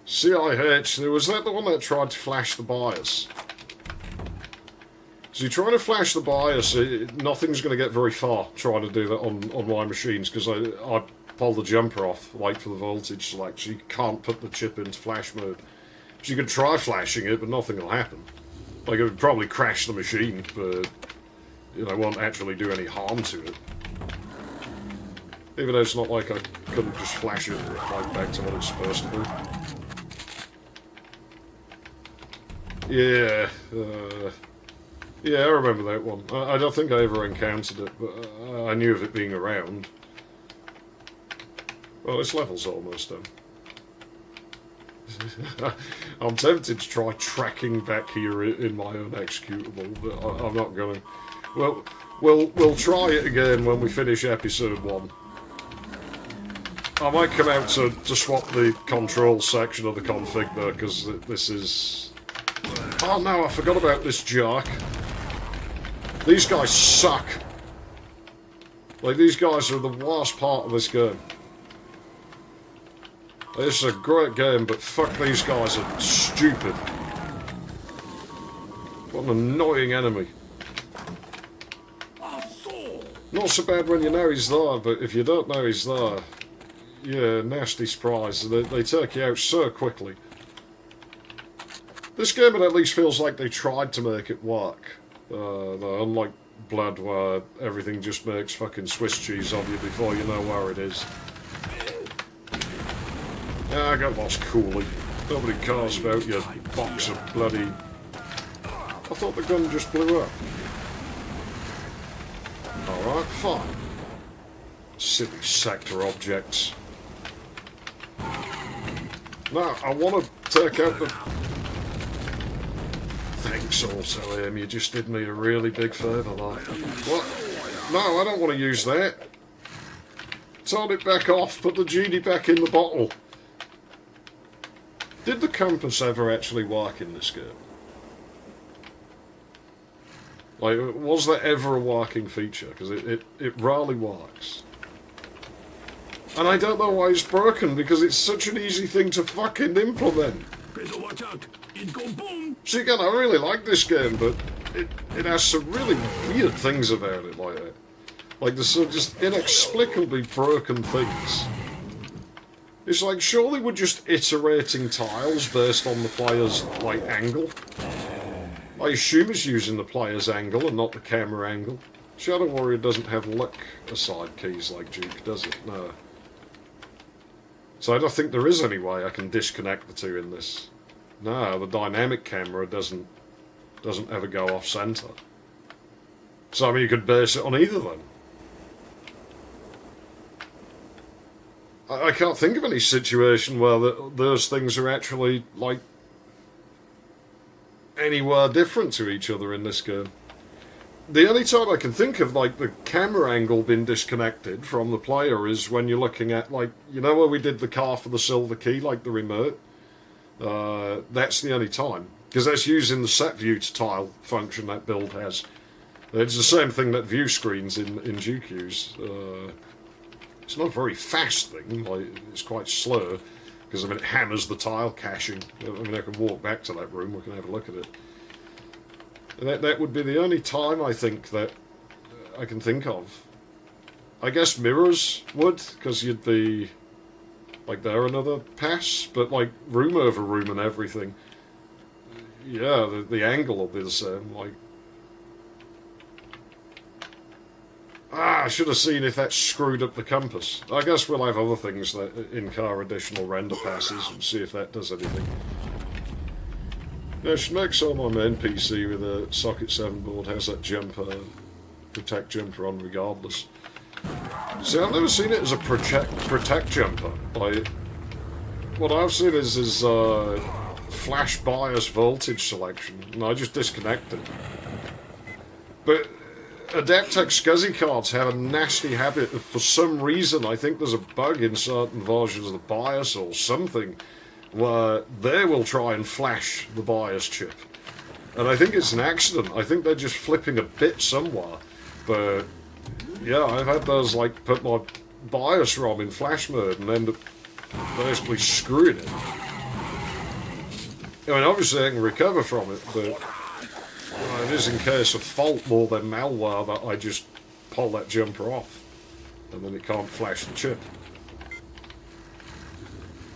A: CIH, was that the one that tried to flash the BIOS? So you're trying to flash the BIOS, nothing's going to get very far trying to do that on my machines, because I pull the jumper off, like for the voltage select, so you can't put the chip into flash mode. So you could try flashing it, but nothing will happen. Like, it would probably crash the machine, but, you know, it won't actually do any harm to it. Even though it's not like I couldn't just flash it right back to what it's supposed to do. Yeah, yeah, I remember that one. I don't think I ever encountered it, but I knew of it being around. Well, this level's almost done. I'm tempted to try tracking back here in my own executable, but I'm not going to. Well, we'll try it again when we finish episode 1. I might come out to swap the control section of the config though, because this is... Oh no, I forgot about this jerk. These guys suck. Like, these guys are the worst part of this game. This is a great game, but fuck, these guys are stupid. What an annoying enemy. Not so bad when you know he's there, but if you don't know he's there, yeah, nasty surprise. They take you out so quickly. This game, at least, feels like they tried to make it work. Unlike Blood, where everything just makes fucking Swiss cheese of you before you know where it is. Yeah, I got lost coolly. Nobody cares about your box of bloody... I thought the gun just blew up. Alright, fine. Silly sector objects. Now, I want to take out the... Thanks also, Em, you just did me a really big favour there. What? No, I don't want to use that. Turn it back off, put the genie back in the bottle. Did the compass ever actually work in this game? Like, was there ever a working feature? Because it rarely works. And I don't know why it's broken, because it's such an easy thing to fucking implement.
C: Better watch out. It go boom.
A: See, again, I really like this game, but it has some really weird things about it like that. Like, there's some just inexplicably broken things. It's like, surely we're just iterating tiles based on the player's, like, angle. I assume it's using the player's angle and not the camera angle. Shadow Warrior doesn't have look aside keys like Duke, does it? No. So I don't think there is any way I can disconnect the two in this. No, the dynamic camera doesn't ever go off center. So I mean, you could base it on either then. I can't think of any situation where those things are actually, like, anywhere different to each other in this game. The only time I can think of, like, the camera angle being disconnected from the player is when you're looking at, like, you know where we did the car for the silver key, like the remote? That's the only time. Because that's using the set view to tile function that build has. It's the same thing that view screens in Duke use. It's not a very fast thing, like, it's quite slow, because I mean, it hammers the tile caching. I mean, I can walk back to that room, we can have a look at it. And that would be the only time, I think, that I can think of. I guess mirrors would, because you'd be, like, there another pass, but, like, room over room and everything. Yeah, the angle will be the same, like... I should have seen if that screwed up the compass. I guess we'll have other things that in-car additional render passes and see if that does anything. Yeah, I should make sure my main PC with a socket 7 board has that jumper, protect jumper on regardless. See, I've never seen it as a protect jumper. Like, what I've seen is flash bias voltage selection, and I just disconnect it. But Adaptec SCSI cards have a nasty habit of, for some reason, I think there's a bug in certain versions of the BIOS or something, where they will try and flash the BIOS chip. And I think it's an accident. I think they're just flipping a bit somewhere. But, yeah, I've had those, like, put my BIOS ROM in flash mode and end up basically screwing it. I mean, obviously I can recover from it, but... it is in case of fault more than malware that I just pull that jumper off and then it can't flash the chip.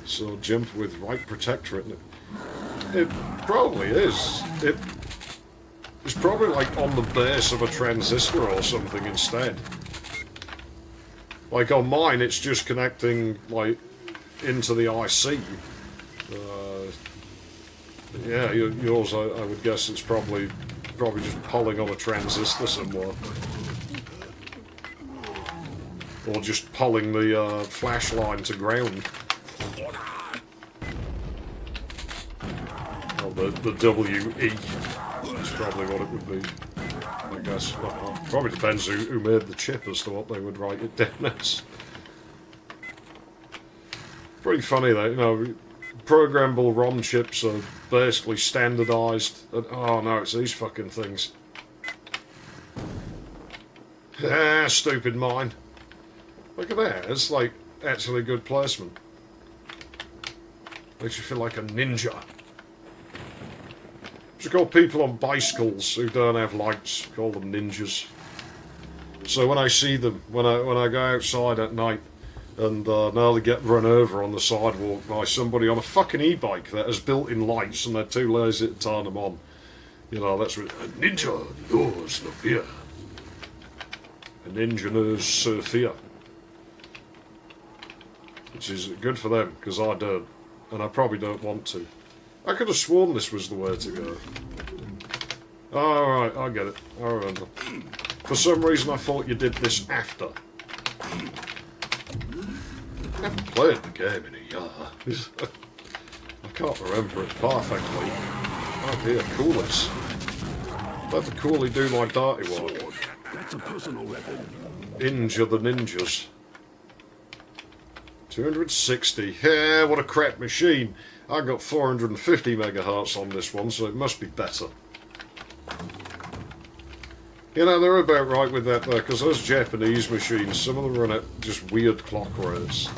A: So jumper with right protector in it. It probably is. It's probably like on the base of a transistor or something instead. Like on mine it's just connecting like into the IC. Yeah, yours I would guess it's probably just pulling on a transistor somewhere. Or just pulling the flash line to ground. Or the WE is probably what it would be. I guess. Well, probably depends who made the chip as to what they would write it down as. Pretty funny though, you know, programmable ROM chips are basically standardised. Oh no, it's these fucking things. Ah, stupid mine. Look at that, it's like actually good placement. Makes you feel like a ninja. Just call people on bicycles who don't have lights, call them ninjas. So when I see them, when I go outside at night, and now they get run over on the sidewalk by somebody on a fucking e-bike that has built-in lights and they're too lazy to turn them on. You know, that's what... A ninja knows the fear. A ninja knows fear. Which is good for them, because I don't. And I probably don't want to. I could have sworn this was the way to go. Oh, right, I get it. I remember. For some reason I thought you did this after. I haven't played the game in a year. I can't remember it perfectly. Oh dear, coolies. Let the coolie do my dirty work.
C: That's a personal weapon.
A: Injure the ninjas. 260. Yeah, what a crap machine. I got 450 megahertz on this one, so it must be better. You know, they're about right with that though, because those Japanese machines, some of them run at just weird clock rates.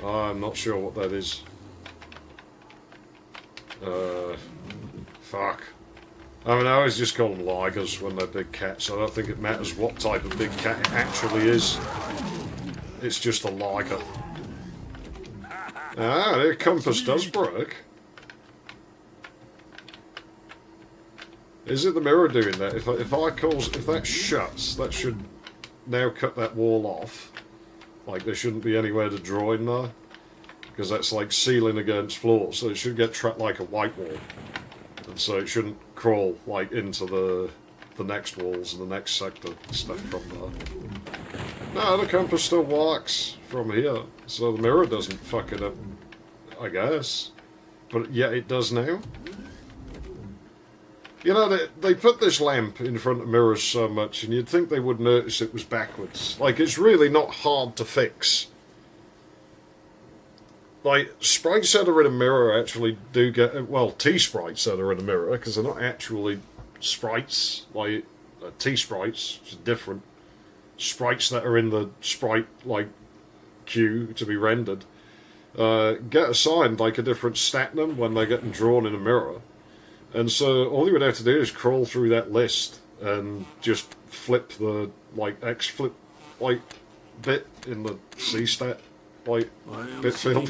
A: I'm not sure what that is. Fuck. I mean, I always just call them ligers when they're big cats. I don't think it matters what type of big cat it actually is. It's just a liger. Ah, the compass does break. Is it the mirror doing that? If that shuts, that should now cut that wall off. Like there shouldn't be anywhere to draw in there, because that's like ceiling against floor, so it should get trapped like a white wall, and so it shouldn't crawl like into the next walls and the next sector stuff from there. No, the compass still works from here, so the mirror doesn't fuck it up, I guess. But yeah, it does now. You know, they put this lamp in front of mirrors so much, and you'd think they would notice it was backwards. Like, it's really not hard to fix. Like, sprites that are in a mirror actually do get... Well, T-sprites that are in a mirror, because they're not actually sprites. Like, T-sprites, which is different. Sprites that are in the sprite, like, queue to be rendered, get assigned, like, a different stat number when they're getting drawn in a mirror. And so all you would have to do is crawl through that list and just flip the, like, X-flip, like, bit in the C-stat, like, bit field.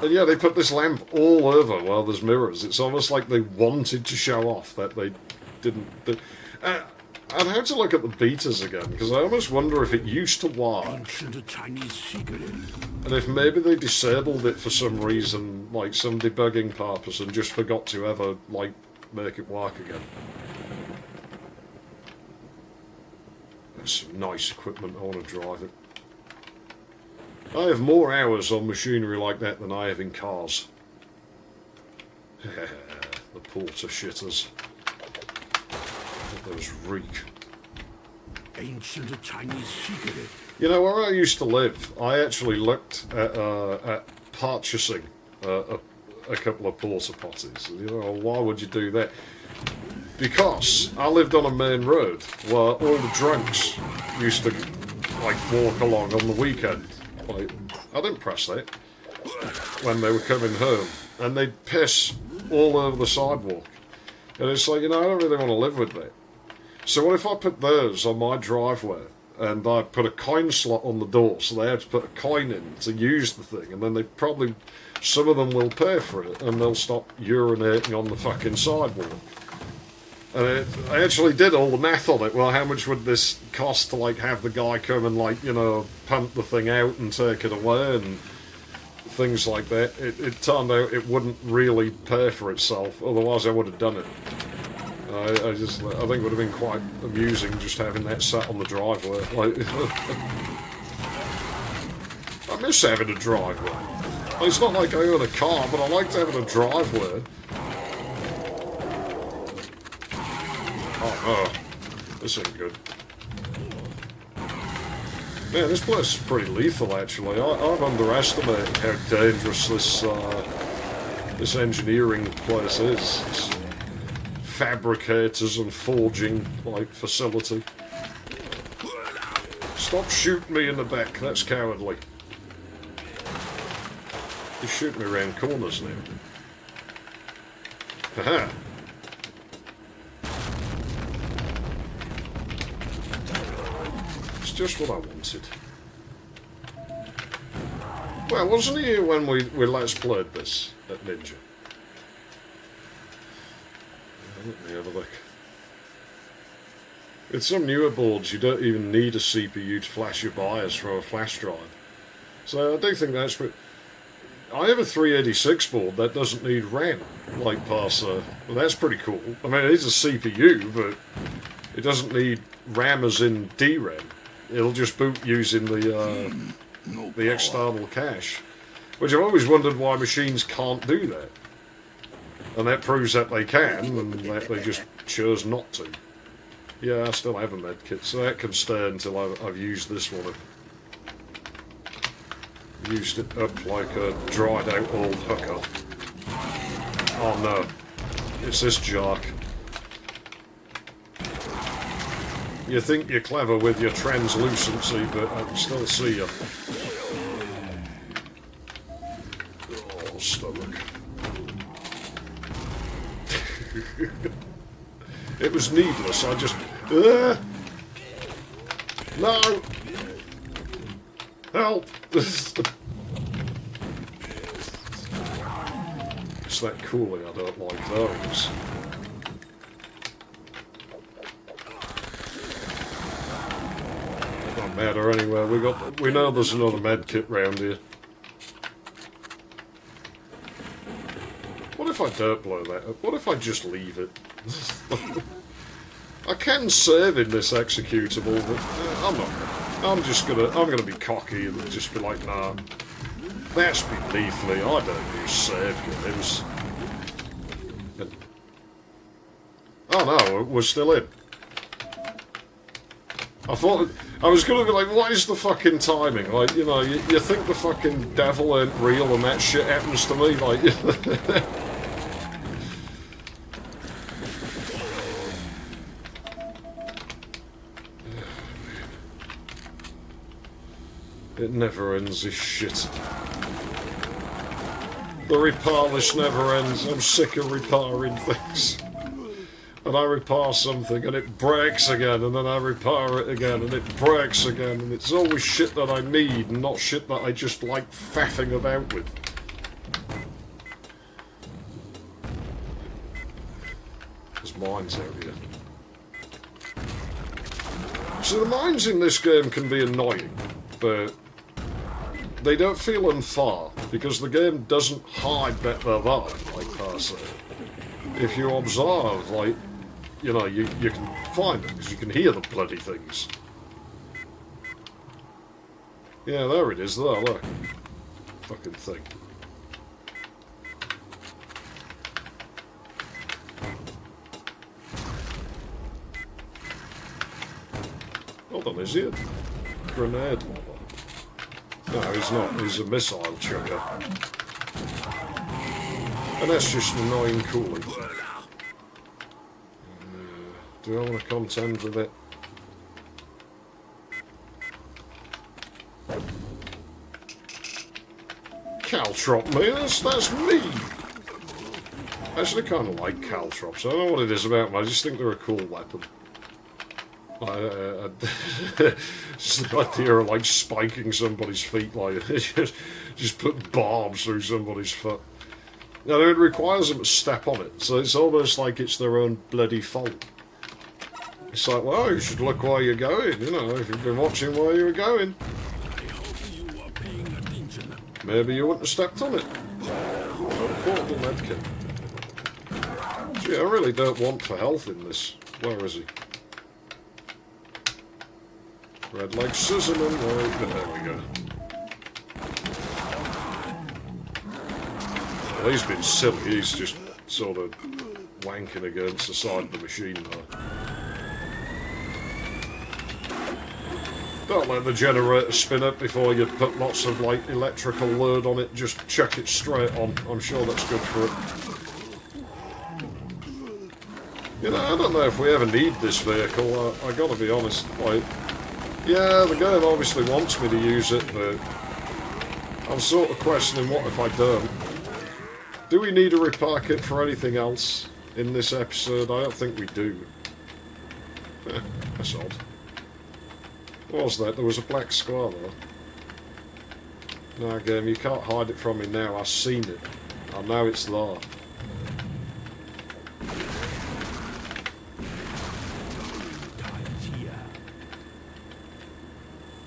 A: And yeah, they put this lamp all over while there's mirrors. It's almost like they wanted to show off that they didn't... I'd have to look at the betas again, because I almost wonder if it used to work. And if maybe they disabled it for some reason, like some debugging purpose, and just forgot to ever, like, make it work again. That's some nice equipment, I want to drive it. I have more hours on machinery like that than I have in cars. The porter shitters. Those reek.
C: Ancient Chinese secret.
A: You know, where I used to live, I actually looked at purchasing a couple of porta potties. You know, why would you do that? Because I lived on a main road where all the drunks used to, like, walk along on the weekend. Like, I didn't press that when they were coming home, and they'd piss all over the sidewalk. And it's like, you know, I don't really want to live with that. So what if I put those on my driveway, and I put a coin slot on the door, so they have to put a coin in to use the thing, and then they probably, some of them will pay for it, and they'll stop urinating on the fucking sidewalk. And I actually did all the math on it. Well, how much would this cost to, like, have the guy come and, like, you know, pump the thing out and take it away and things like that. It turned out it wouldn't really pay for itself, otherwise I would have done it. I think it would have been quite amusing just having that sat on the driveway. Like, I miss having a driveway. It's not like I own a car, but I like having a driveway. Oh, this ain't good. Man, this place is pretty lethal, actually. I've underestimated how dangerous this engineering place is. This fabricators and forging, like, facility. Stop shooting me in the back, that's cowardly. You shoot me around corners now. Haha. It's just what I wanted. Well, wasn't he here when we last played this at Ninja? Let me have a look. With some newer boards, you don't even need a CPU to flash your BIOS from a flash drive. So I do think that's... I have a 386 board that doesn't need RAM, like Parser. Well, that's pretty cool. I mean, it is a CPU, but it doesn't need RAM as in DRAM. It'll just boot using the external cache. Which I've always wondered why machines can't do that. And that proves that they can, and that they just chose not to. Yeah, I still have a medkit, so that can stay until I've used this one. I've used it up like a dried out old hooker. Oh no, it's this jerk. You think you're clever with your translucency, but I can still see you. Oh, stomach. It was needless, I just... No! Help! It's that cooling, I don't like those. It don't matter anyway, we know there's another medkit round here. What if I don't blow that up? What if I just leave it? I can save in this executable, but I'm not. I'm gonna be cocky and just be like, nah, that's beneathly. I don't use save games. Oh no, we're still in. I thought I was gonna be like, what is the fucking timing? Like, you know, you think the fucking devil ain't real and that shit happens to me, like. It never ends, this shit. The repair list never ends. I'm sick of repairing things. And I repair something and it breaks again, and then I repair it again and it breaks again, and it's always shit that I need and not shit that I just like faffing about with. There's mines out here. So the mines in this game can be annoying, but they don't feel unfair, because the game doesn't hide that they're there, like Parser. If you observe, like, you know, you can find them, because you can hear the bloody things. Yeah, there it is, there, look. Fucking thing. Hold on, is he a grenade? No, he's not. He's a missile chucker. And that's just annoying cooling. Do I want to contend with it? Caltrop me, that's me! I actually kind of like caltrops. I don't know what it is about them, I just think they're a cool weapon. Just the idea of like spiking somebody's feet, like just put barbs through somebody's foot. Now it requires them to step on it, so it's almost like it's their own bloody fault. It's like, well, you should look where you're going, you know, if you've been watching where you were going. Maybe you wouldn't have stepped on it. Portable medkit. Gee, I really don't want for health in this. Where is he? Red like scissorman, right, there we go. he's been silly. He's just sort of wanking against the side of the machine there. Don't let the generator spin up before you put lots of like electrical load on it. Just chuck it straight on. I'm sure that's good for it. You know, I don't know if we ever need this vehicle. I gotta be honest. Like, yeah, the game obviously wants me to use it, but I'm sort of questioning what if I don't. Do we need a repair kit for anything else in this episode? I don't think we do. That's odd. What was that? There was a black square there. No, game, you can't hide it from me now. I've seen it. I know it's there.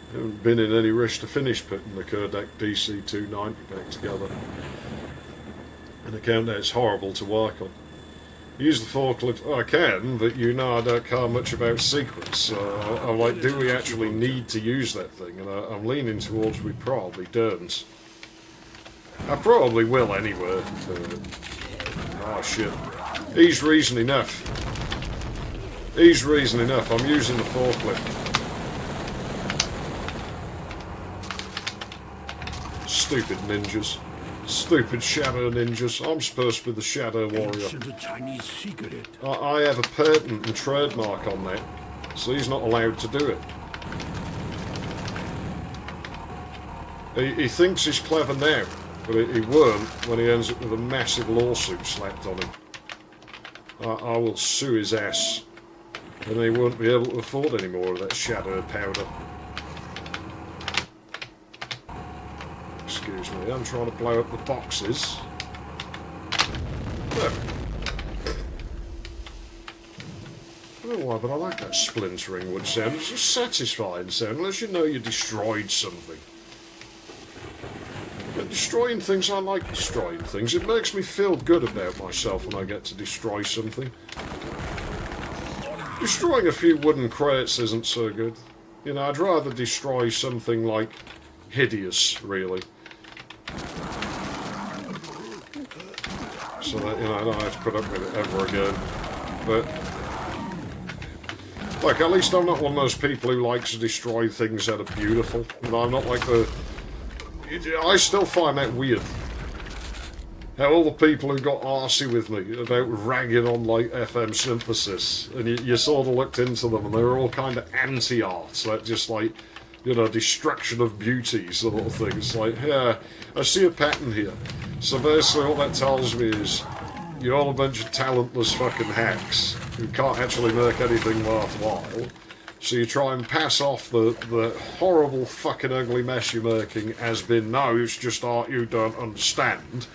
A: I haven't been in any rush to finish putting the Chaintech DC290 back together. And I count that it's horrible to work on. Use the forklift. Oh, I can, but you know I don't care much about secrets. So I'm like, do we actually need to use that thing? And I'm leaning towards we probably don't. I probably will anyway. Oh shit. He's reason enough. He's reason enough. I'm using the forklift. Stupid ninjas. Stupid shadow ninjas. I'm supposed to be the shadow warrior. I have a patent and trademark on that, so he's not allowed to do it. He thinks he's clever now, but he won't when he ends up with a massive lawsuit slapped on him. I will sue his ass, and he won't be able to afford any more of that shadow powder. Excuse me, I'm trying to blow up the boxes. There. I don't know why, but I like that splintering wood sound. It's a satisfying sound, unless you know you destroyed something. But destroying things, I like destroying things. It makes me feel good about myself when I get to destroy something. Destroying a few wooden crates isn't so good. You know, I'd rather destroy something like hideous, really. So that, you know, I don't have to put up with it ever again. But, like, at least I'm not one of those people who likes to destroy things that are beautiful. You know, I'm not like the... I still find that weird. How all the people who got arsey with me about ragging on, like, FM synthesis, and you sort of looked into them, and they were all kind of anti-art, so that just, like, you know, destruction of beauty sort of thing. It's like, yeah, I see a pattern here. So basically what that tells me is you're all a bunch of talentless fucking hacks who can't actually make anything worthwhile. So you try and pass off the horrible fucking ugly mess you're making as being, no, it's just art you don't understand.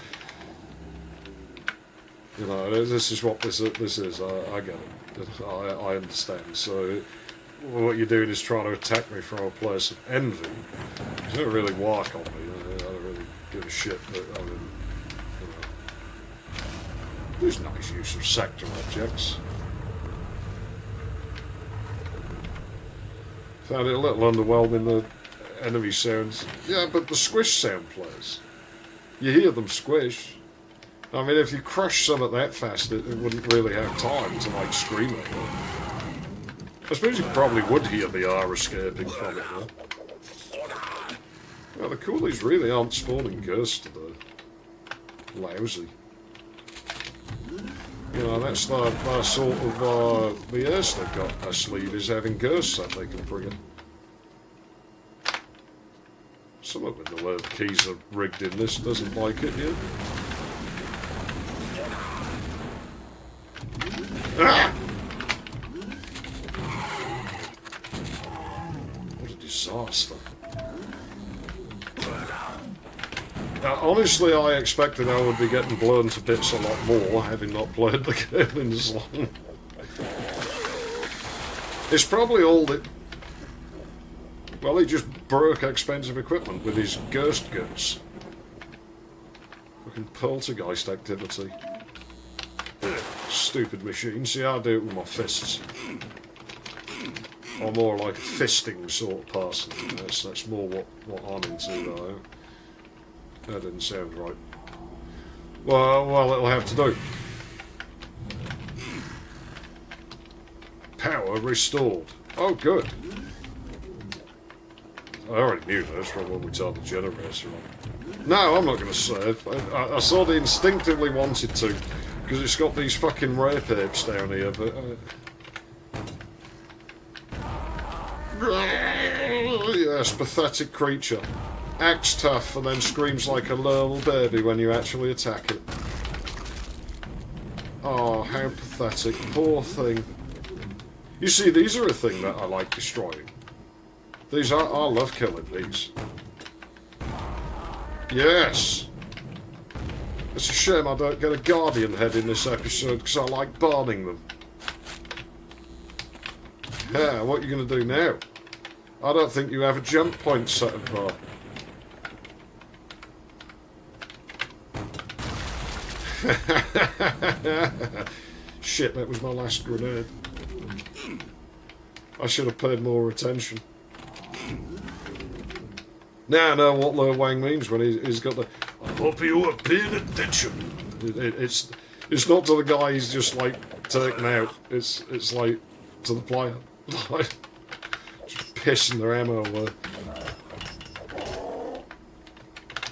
A: You know, this is what this is. I get it. I understand. So what you're doing is trying to attack me from a place of envy. It doesn't really work on me. I don't really give a shit. But I mean, you know, there's nice use of sector objects. Found it a little underwhelming, the enemy sounds. Yeah, but the squish sound plays. You hear them squish. I mean, if you crush something that fast, it wouldn't really have time to, like, scream at it. I suppose you probably would hear the R escaping from it, though. Well, the coolies really aren't spawning ghosts today. Lousy. You know, that's their sort of, the ace they've got their sleeve is having ghosts that they can bring in. Some of the way the keys are rigged in this doesn't like it yet. Ah! What a disaster. Honestly, I expected I would be getting blown to bits a lot more, having not played the game in this long. It's probably all that... Well, he just broke expensive equipment with his ghost guns. Fucking poltergeist activity. Stupid machine. See, I do it with my fists. I'm more like a fisting sort of person. That's more what I'm into, though. That didn't sound right. Well, it'll have to do. Power restored. Oh, good. I already knew this from when we turned the generator on. No, I'm not going to save. I sort of instinctively wanted to, because it's got these fucking rape apes down here, but... yes, pathetic creature. Acts tough and then screams like a little baby when you actually attack it. Oh, how pathetic. Poor thing. You see, these are a thing that I like destroying. These are... I love killing these. Yes! It's a shame I don't get a Guardian head in this episode because I like burning them. Yeah, what are you going to do now? I don't think you have a jump point set up there. Shit, that was my last grenade. I should have paid more attention. Now I know what Lo Wang means when he's got the...
B: I hope you were paying attention.
A: It's not to the guy he's just like taking out. It's like to the player. Like, just pissing their ammo away.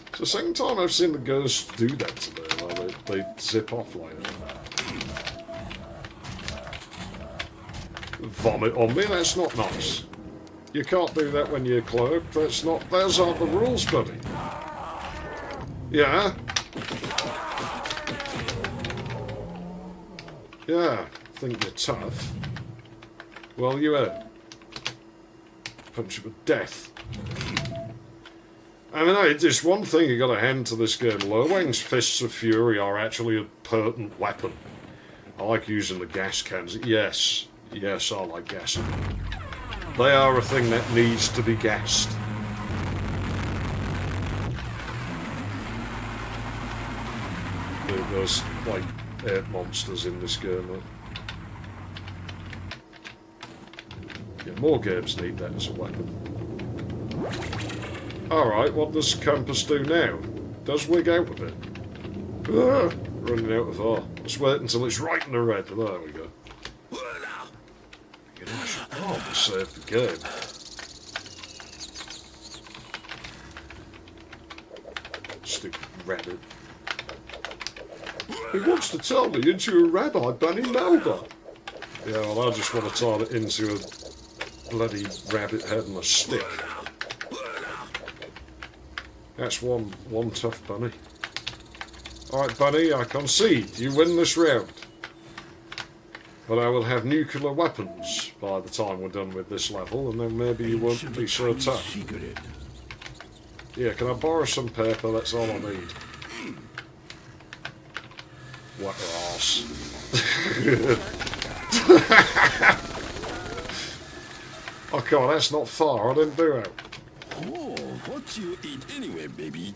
A: It's the second time I've seen the ghosts do that today. Like they zip off like that. Vomit on me, that's not nice. You can't do that when you're cloaked. Those aren't the rules, buddy. Yeah? Yeah, think you're tough. Well, you punch him with death. I mean, it's one thing you got to hand to this game. Lo Wang's Fists of Fury are actually a potent weapon. I like using the gas cans. Yes, I like gassing. They are a thing that needs to be gassed. There's like air monsters in this game. Yeah, more games need that as a weapon. Alright, what does compass do now? Does wig out a bit. Running out of air. Let's wait until it's right in the red. There we go. I should probably save the game. Stupid rabbit. He wants to turn me into a rabbi bunny Melba. Yeah, well, I just want to turn it into a bloody rabbit head and a stick. That's one tough bunny. Alright, bunny, I concede. You win this round. But I will have nuclear weapons by the time we're done with this level, and then maybe you won't be so tough. Yeah, can I borrow some paper? That's all I need. What ass. Oh god, that's not far. I didn't do that.
C: Oh, what you eat anyway, baby?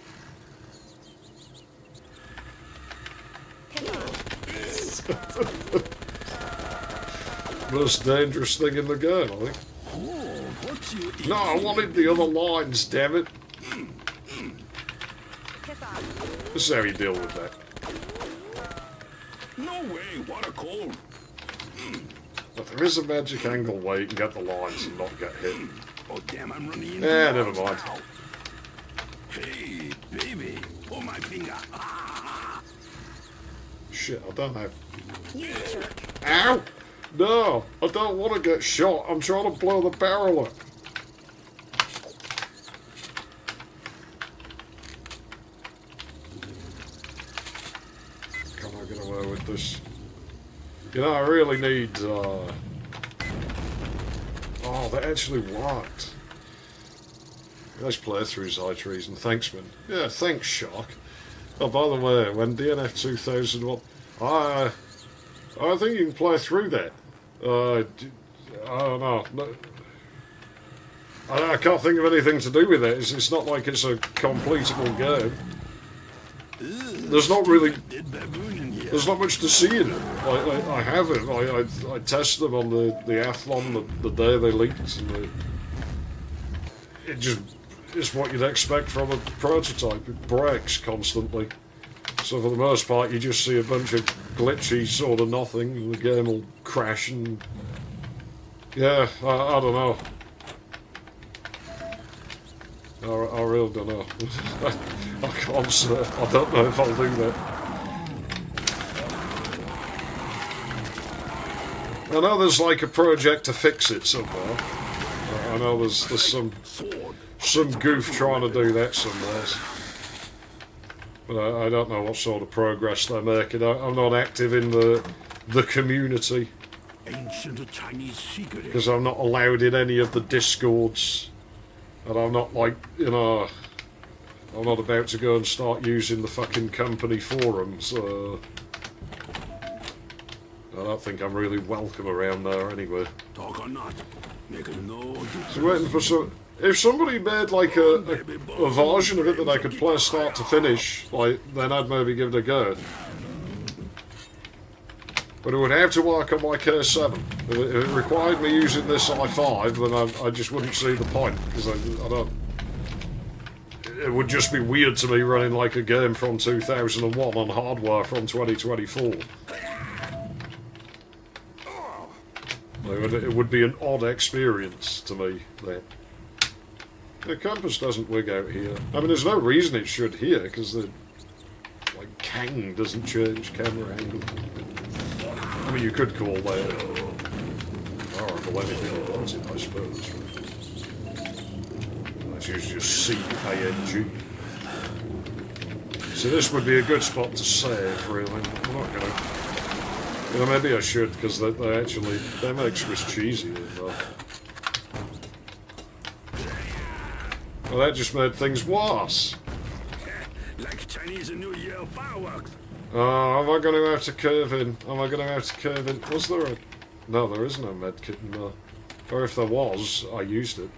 A: Most dangerous thing in the game, I think.
C: Oh, what you eat?
A: No, I wanted the other lines, damn it. This is how you deal with that.
C: No way, what a cold.
A: But there is a magic angle way you can get the lines and not get hit.
C: Oh, damn, I'm running into
A: Never mind.
C: now. Hey, baby, pull my finger. Ah.
A: Shit, I don't have... Ow! No, I don't want to get shot. I'm trying to blow the barrel up. Can I get away with this? You know, I really need... Oh, that actually worked. Nice playthroughs, High Treason. Thanks, man. Yeah, thanks, Shark. Oh, by the way, when DNF 2001... I think you can play through that. I don't know. No, I can't think of anything to do with it. It's not like it's a completable game. There's not really... There's not much to see in it. I have it. I tested them on the Athlon the day they leaked. And it's what you'd expect from a prototype. It breaks constantly. So for the most part, you just see a bunch of glitchy sort of nothing, and the game will crash, and yeah, I don't know. I really don't know. I can't say. I don't know if I'll do that. I know there's like a project to fix it somewhere. I know there's some goof trying to do that somewhere. But I don't know what sort of progress they're making. I'm not active in the community.
C: Ancient Chinese secret.
A: Because I'm not allowed in any of the discords. And I'm not like, you know, I'm not about to go and start using the fucking company forums. I don't think I'm really welcome around there anyway.
C: Talk or not, make no difference.
A: So waiting for some... If somebody made like a version of it that I could play start to finish, like, then I'd maybe give it a go. But it would have to work on my K7. If it required me using this i5, then I just wouldn't see the point, because I don't... It would just be weird to me running like a game from 2001 on hardware from 2024. It would be an odd experience to me. That the compass doesn't wig out here. I mean, there's no reason it should here, because the Kang doesn't change camera angle. I mean, you could call that horrible anything you wanted, I suppose. That's usually just C-A-N-G. So this would be a good spot to save, really. I'm not going to... You know, maybe I should, because they make Swiss cheese here, though. Well, that just made things worse.
C: Like Chinese New Year fireworks.
A: Oh, am I going to have to curve in? Am I going to have to curve in? Was there a... No, there is no medkit in there. Or if there was, I used it.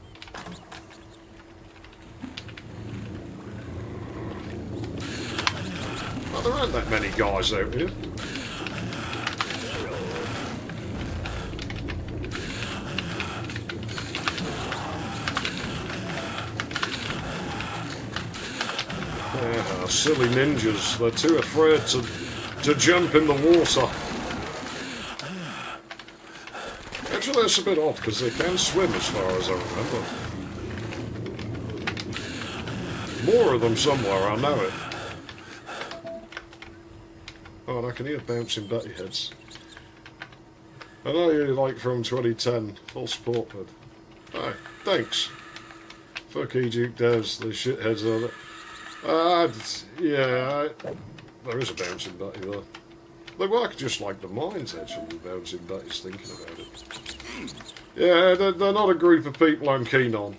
A: Oh, there aren't that many guys out here. Yeah, silly ninjas. They're too afraid to jump in the water. Actually, that's a bit odd, because they can swim as far as I remember. More of them somewhere, I know it. Oh, and I can hear bouncing Betty heads. I know you like from 2010, full support, bud. Alright, thanks. Fuck E-Duke devs, the shitheads on it. Yeah, there is a bouncing Betty there. They work just like the mines, actually, the bouncing Betty's thinking about it. Yeah, they're not a group of people I'm keen on.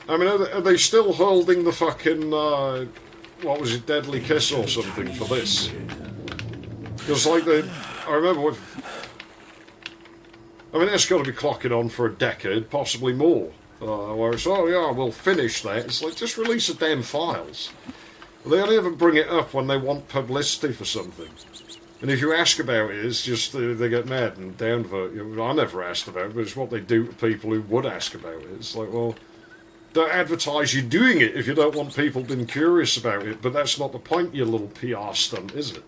A: I mean, are they still holding the fucking, what was it, Deadly Kiss or something for this? Because, like, I remember with... I mean, that's got to be clocking on for a decade, possibly more. Where it's, oh yeah, we'll finish that. It's like, just release the damn files. They only ever bring it up when they want publicity for something. And if you ask about it, it's just they get mad and downvote you. I never asked about it, but it's what they do to people who would ask about it. It's like, well, don't advertise you're doing it if you don't want people being curious about it, but that's not the point, you little PR stunt, is it?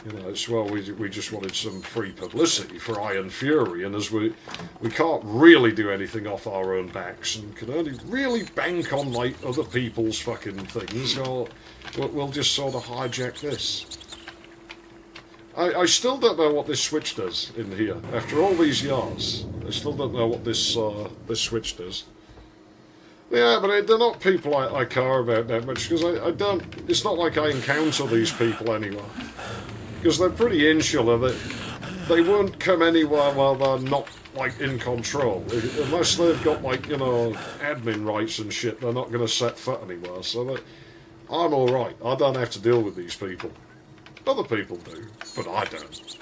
A: You know, it's, well, we just wanted some free publicity for Iron Fury, and as we can't really do anything off our own backs, and can only really bank on, like, other people's fucking things, or we'll just sort of hijack this. I still don't know what this switch does in here. After all these years, I still don't know what this switch does. Yeah, but they're not people I care about that much, because I don't... It's not like I encounter these people anywhere. Because they're pretty insular. They won't come anywhere while they're not, like, in control. Unless they've got, like, you know, admin rights and shit, they're not going to set foot anywhere. So I'm alright. I don't have to deal with these people. Other people do, but I don't.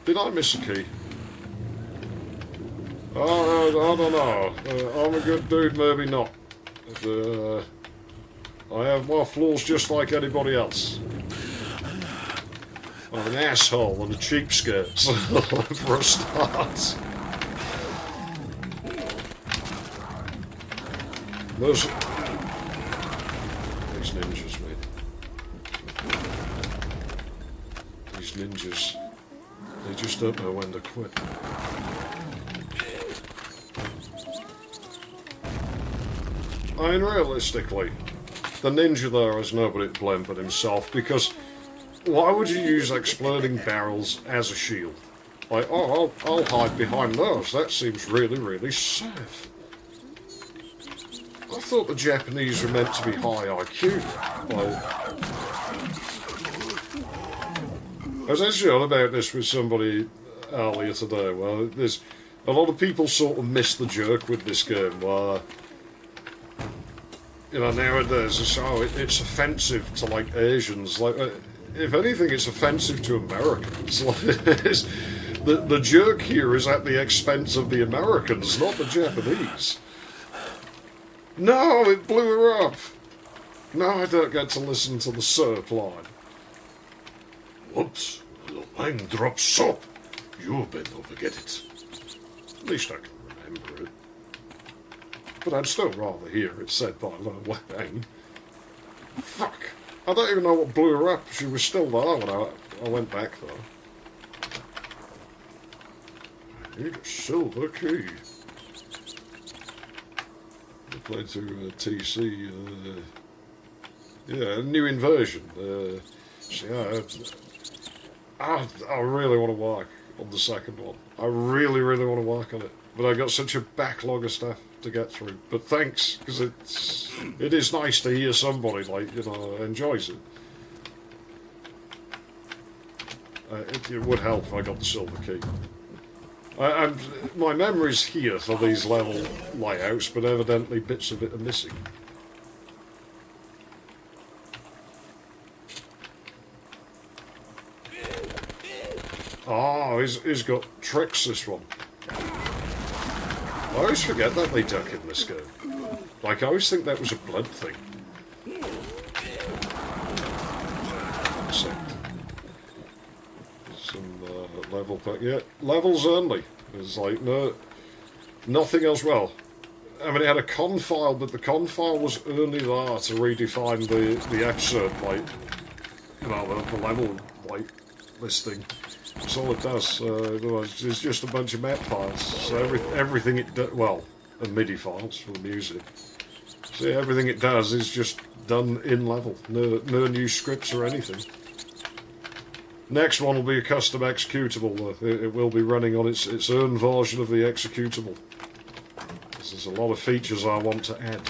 A: Did I miss a key? I don't know. I'm a good dude, maybe not. But, I have my flaws just like anybody else. I'm an asshole and a cheapskate, for a start. These ninjas, mate. These ninjas, they just don't know when to quit. I mean, realistically, the ninja there has nobody to blame but himself, because why would you use exploding barrels as a shield? Like, oh, I'll hide behind those. That seems really, really safe. I thought the Japanese were meant to be high IQ. I was actually on about this with somebody earlier today. Well, there's a lot of people sort of miss the joke with this game, where, you know, nowadays it's offensive to, like, Asians. Like, if anything, it's offensive to Americans. Like, the joke here is at the expense of the Americans, not the Japanese. No, it blew her up. No, I don't get to listen to the Serp line.
B: Whoops, the line dropped soap. You better forget it.
A: At least I can remember it. But I'd still rather hear it said by Lil Wayne. Fuck. I don't even know what blew her up. She was still there when I went back, though. I need a silver key. I played through TC. Yeah, a new inversion. So yeah, I really want to work on the second one. I really, really want to work on it. But I got such a backlog of stuff to get through. But thanks, because it is nice to hear somebody, like, you know, enjoys it. It would help if I got the silver key. My memory's here for these level layouts, but evidently bits of it are missing. Oh, he's got tricks, this one. I always forget that they duck in this game. Like, I always think that was a blood thing. Some level pack. Yeah, levels only. It's like, no, nothing else. Well, I mean, it had a con file, but the con file was only there to redefine the episode, like, you know, the level, like, listing. That's all it does. It's just a bunch of map files. So everything it does, well, and MIDI files for the music. So yeah, everything it does is just done in level. No new scripts or anything. Next one will be a custom executable. It will be running on its own version of the executable. There's a lot of features I want to add.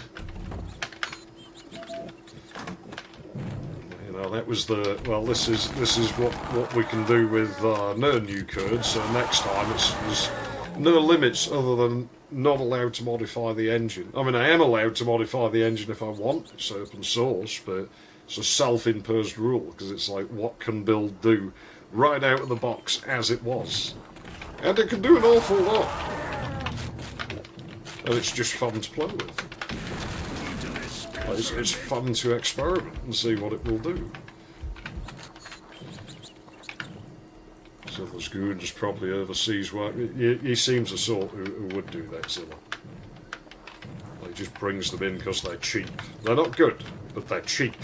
A: That was the, well, this is what we can do with no new code. So next time there's no limits other than not allowed to modify the engine. I mean, I am allowed to modify the engine if I want. It's open source, but it's a self-imposed rule, because it's like, what can build do right out of the box as it was, and it can do an awful lot, and it's just fun to play with. It's fun to experiment and see what it will do. So there's goons probably overseas work. He seems the sort who would do that, Zilla. He just brings them in because they're cheap. They're not good, but they're cheap.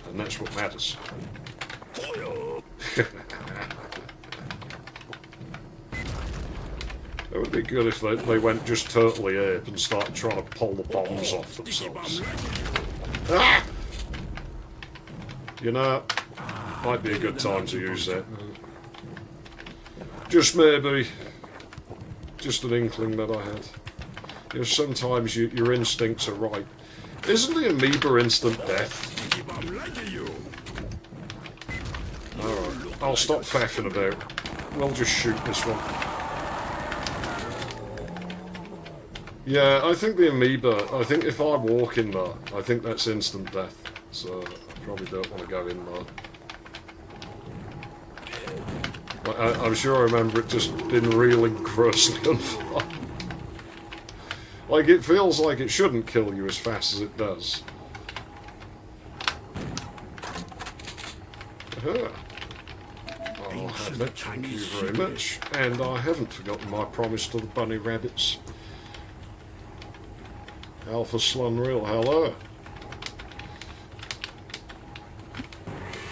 A: And that's what matters. It would be good if they went just totally ape and started trying to pull the bombs off themselves. Ah! You know, might be a good time to use that. Just maybe. Just an inkling that I had. You know, sometimes your instincts are right. Isn't the amoeba instant death? Alright, I'll stop faffing about. We'll just shoot this one. Yeah, I think the amoeba, I think if I walk in there, I think that's instant death. So I probably don't want to go in there. I'm sure I remember it just being really grossly on fire. Like, it feels like it shouldn't kill you as fast as it does. I'll have that, thank you very much. And I haven't forgotten my promise to the bunny rabbits. Alpha Slunreal, hello.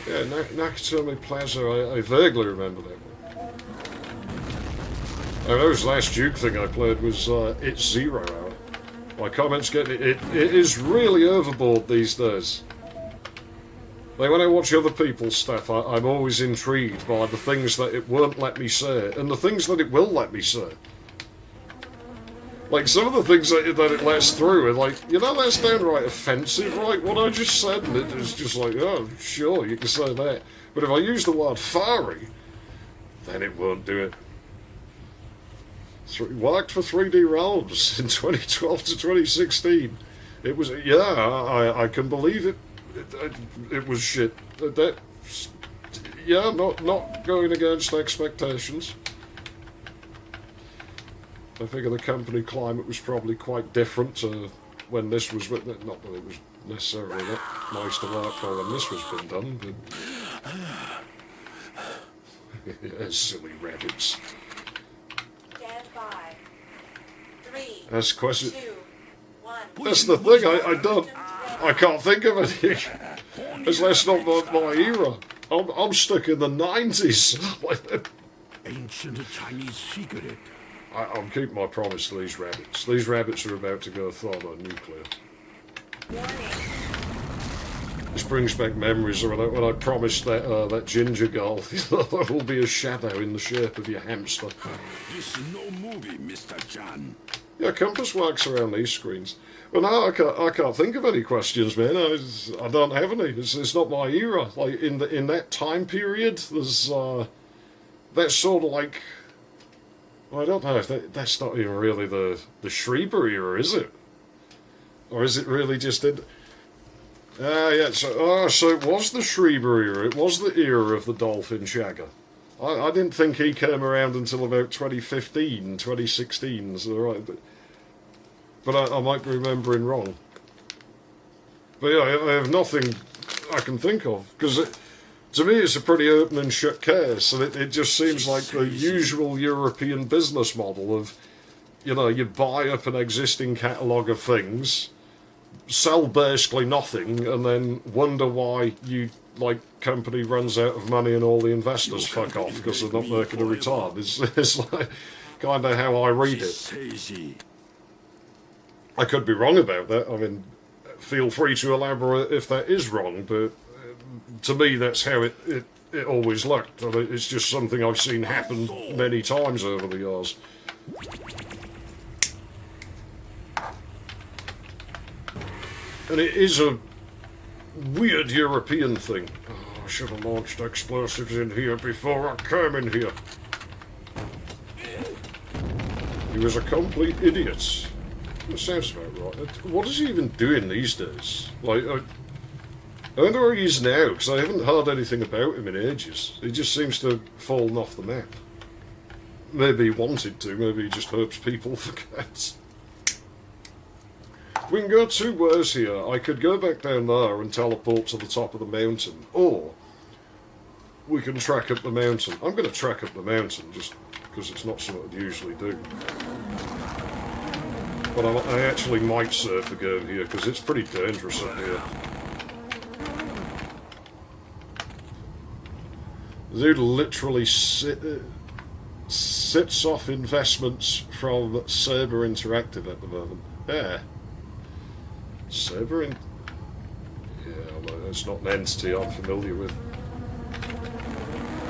A: Yeah, Nakatomi Plaza, I vaguely remember that one. Oh, that was the last Duke thing I played was It's 0 Hour. My comments get it is really overboard these days. Like when I watch other people's stuff, I'm always intrigued by the things that it won't let me say, and the things that it will let me say. Like, some of the things that it lets through are like, you know, that's downright offensive, right? What I just said, and it is just like, oh, sure, you can say that. But if I use the word fiery, then it won't do it. Worked for 3D Realms in 2012 to 2016. It was, yeah, I can believe it. It was shit. That, yeah, not going against expectations. I figure the company climate was probably quite different to when this was written. Not that it was necessarily that nice to work for when this was been done, but yeah, silly rabbits.
D: Stand by. 3,
A: That's the question.
D: 2, 1.
A: That's the thing. I can't think of it. That's not my era. I'm stuck in the 90s.
C: Ancient Chinese secret.
A: I'll keep my promise to these rabbits. These rabbits are about to go thermonuclear.
D: Warning.
A: This brings back memories of when I promised that ginger girl there will be a shadow in the shape of your hamster.
C: This is no movie, Mr. Chan.
A: Yeah, Compass works around these screens. Well, no, I can't think of any questions, man. I don't have any. It's not my era. Like in that time period, there's that's sort of like. Well, I don't know if that's not even really the Schreiber era, is it? Or is it really just in... yeah, so it was the Schreiber era. It was the era of the Dolphin Shagger. I didn't think he came around until about 2015, 2016, so right, but I might be remembering wrong. But yeah, I have nothing I can think of, because to me, it's a pretty open and shut case, and it just seems like the usual European business model of, you know, you buy up an existing catalogue of things, sell basically nothing, and then wonder why you, like, company runs out of money and all the investors fuck off because they're not making a return. It's like kind of how I read it. I could be wrong about that. I mean, feel free to elaborate if that is wrong, but to me, that's how it always looked. I mean, it's just something I've seen happen many times over the years. And it is a weird European thing. Oh, I should have launched explosives in here before I came in here. He was a complete idiot. That sounds about right. What is he even doing these days? Like, I wonder where he is now, because I haven't heard anything about him in ages. He just seems to have fallen off the map. Maybe he wanted to, maybe he just hopes people forget. We can go two ways here. I could go back down there and teleport to the top of the mountain, or we can track up the mountain. I'm going to track up the mountain, just because it's not something I'd usually do. But I actually might surf again here, because it's pretty dangerous up here. The dude literally sits off investments from Saber Interactive at the moment. Yeah. Saber in... Yeah, well, it's not an entity I'm familiar with.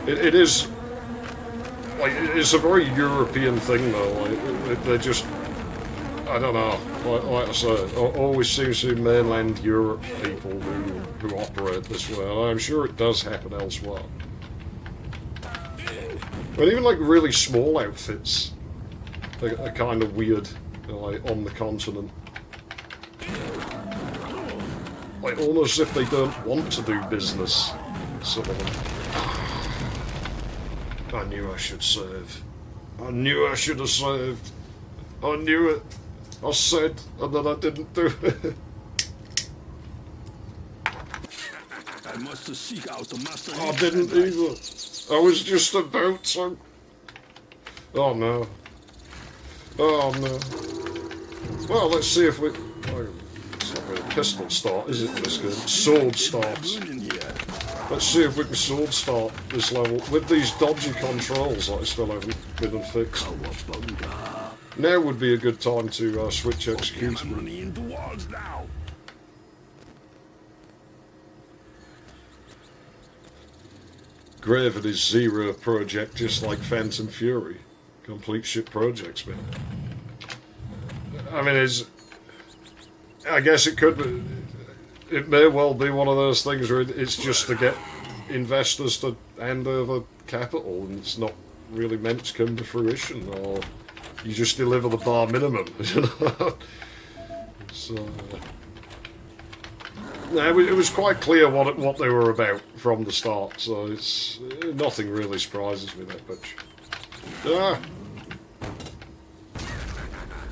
A: It is... Like, it's a very European thing, though. Like, they're just... I don't know. Like I say, it always seems to be mainland Europe people who operate this way. And I'm sure it does happen elsewhere. But even like really small outfits are kind of weird, you know, like on the continent. Like almost as if they don't want to do business, some of them. I knew I should save. I knew I should have saved. I knew it. I said, and then I didn't do it.
C: I must seek out the master.
A: I didn't either. I was just about to. Oh no. Oh no. Well, let's see if we... Oh, it's not really a pistol start, is it, in this game? Sword starts. Let's see if we can sword start this level with these dodgy controls that I still haven't been fixed. Now would be a good time to switch executable.
C: I'm running into walls now.
A: Grave is zero project, just like Phantom Fury. Complete shit projects, man. I mean, I guess it could be. It may well be one of those things where it's just to get investors to hand over capital, and it's not really meant to come to fruition, or you just deliver the bar minimum, you know. So, no, it was quite clear what they were about from the start. So it's nothing really surprises me that much. Ah.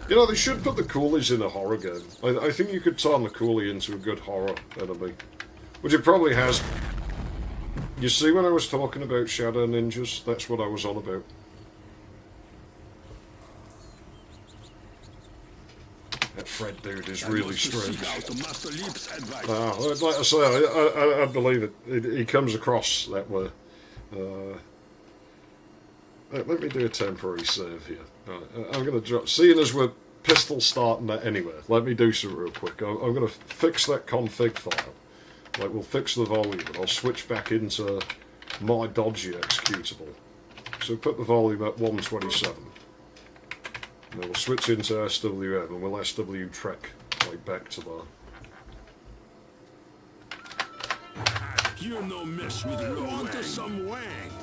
A: You know, they should put the coolies in a horror game. I think you could turn the coolie into a good horror enemy. Which it probably has. You see when I was talking about Shadow Ninjas? That's what I was on about. That Fred dude is really strange. Like I say, I believe it. He comes across that way. Let me do a temporary save here. Right, I'm going to drop. Seeing as we're pistol starting that anyway, let me do some real quick. I'm going to fix that config file. Like, we'll fix the volume, and I'll switch back into my dodgy executable. So put the volume at 127. And then we'll switch into SWM, and we'll SW trek like back to the.
C: You're no mess with her. On to some wang.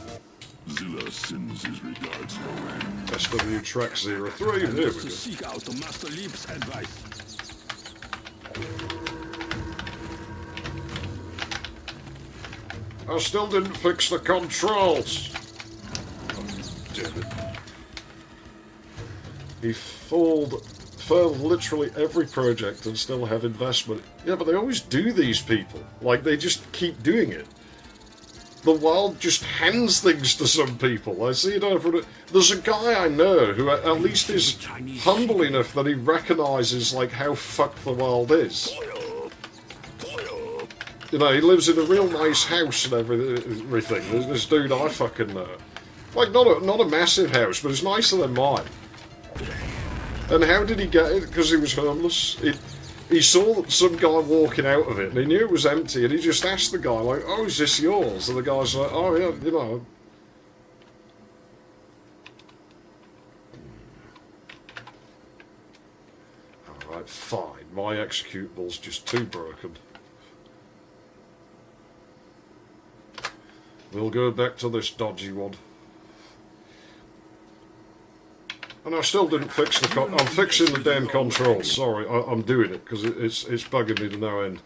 C: Zilla sends his regards your way.
A: SW track 03, there we go.
C: To seek out the Master Leep's advice.
A: I still didn't fix the controls. Oh, damn it. He failed literally every project and still have investment. Yeah, but they always do, these people. Like, they just keep doing it. The world just hands things to some people. I see it over. There's a guy I know who at least is humble enough that he recognises like how fucked the world is. You know, he lives in a real nice house and everything. There's this dude I fucking know. Like, not a massive house, but it's nicer than mine. And how did he get it? Because he was homeless. He saw some guy walking out of it, and he knew it was empty, and he just asked the guy, like, oh, is this yours? And the guy's like, oh, yeah, you know. Alright, fine. My executable's just too broken. We'll go back to this dodgy one. And I still didn't fix the I'm fixing the damn controls. Sorry, I'm doing it because it's bugging me to no end.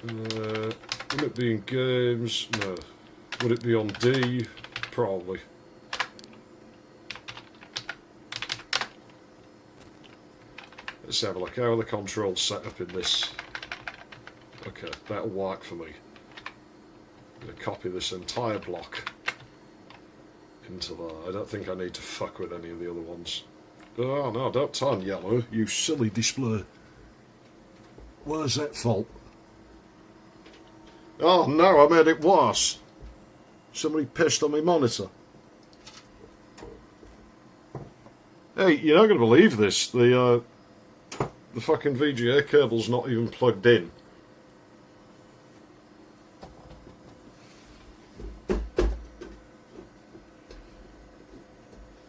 A: Would it be in games? No. Would it be on D? Probably. Let's have a look. How are the controls set up in this? Okay, that'll work for me. I'm going to copy this entire block into there. I don't think I need to fuck with any of the other ones. Oh no, don't turn yellow, you silly display. Where's that fault? Oh no, I made it worse. Somebody pissed on my monitor. Hey, you're not going to believe this. The fucking VGA cable's not even plugged in.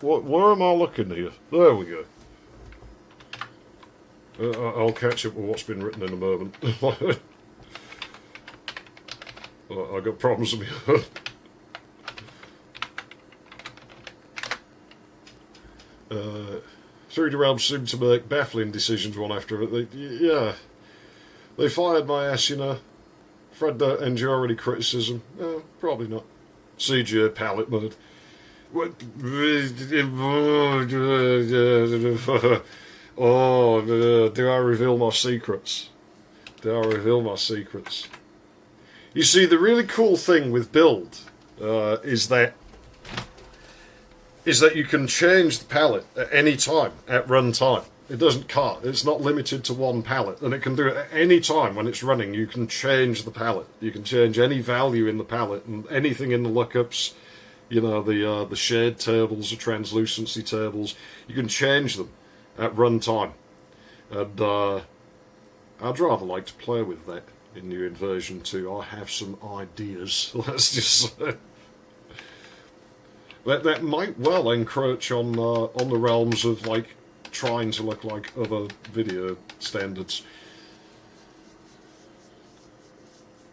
A: Where am I looking here? There we go. I'll catch up with what's been written in a moment. I've got problems with me. 3D Realms seem to make baffling decisions one after another. Yeah. They fired my ass, you know. Fred don't endure any criticism. Probably not. CGA palette mode. Oh, do I reveal my secrets? Do I reveal my secrets? You see, the really cool thing with build is that you can change the palette at any time at runtime. It doesn't cut. It's not limited to one pallet, and it can do it at any time when it's running. You can change the pallet. You can change any value in the pallet and anything in the lookups. You know, the shade tables, the translucency tables. You can change them at runtime, and I'd rather like to play with that in new version 2. I have some ideas. Let's just say. That might well encroach on the realms of like trying to look like other video standards.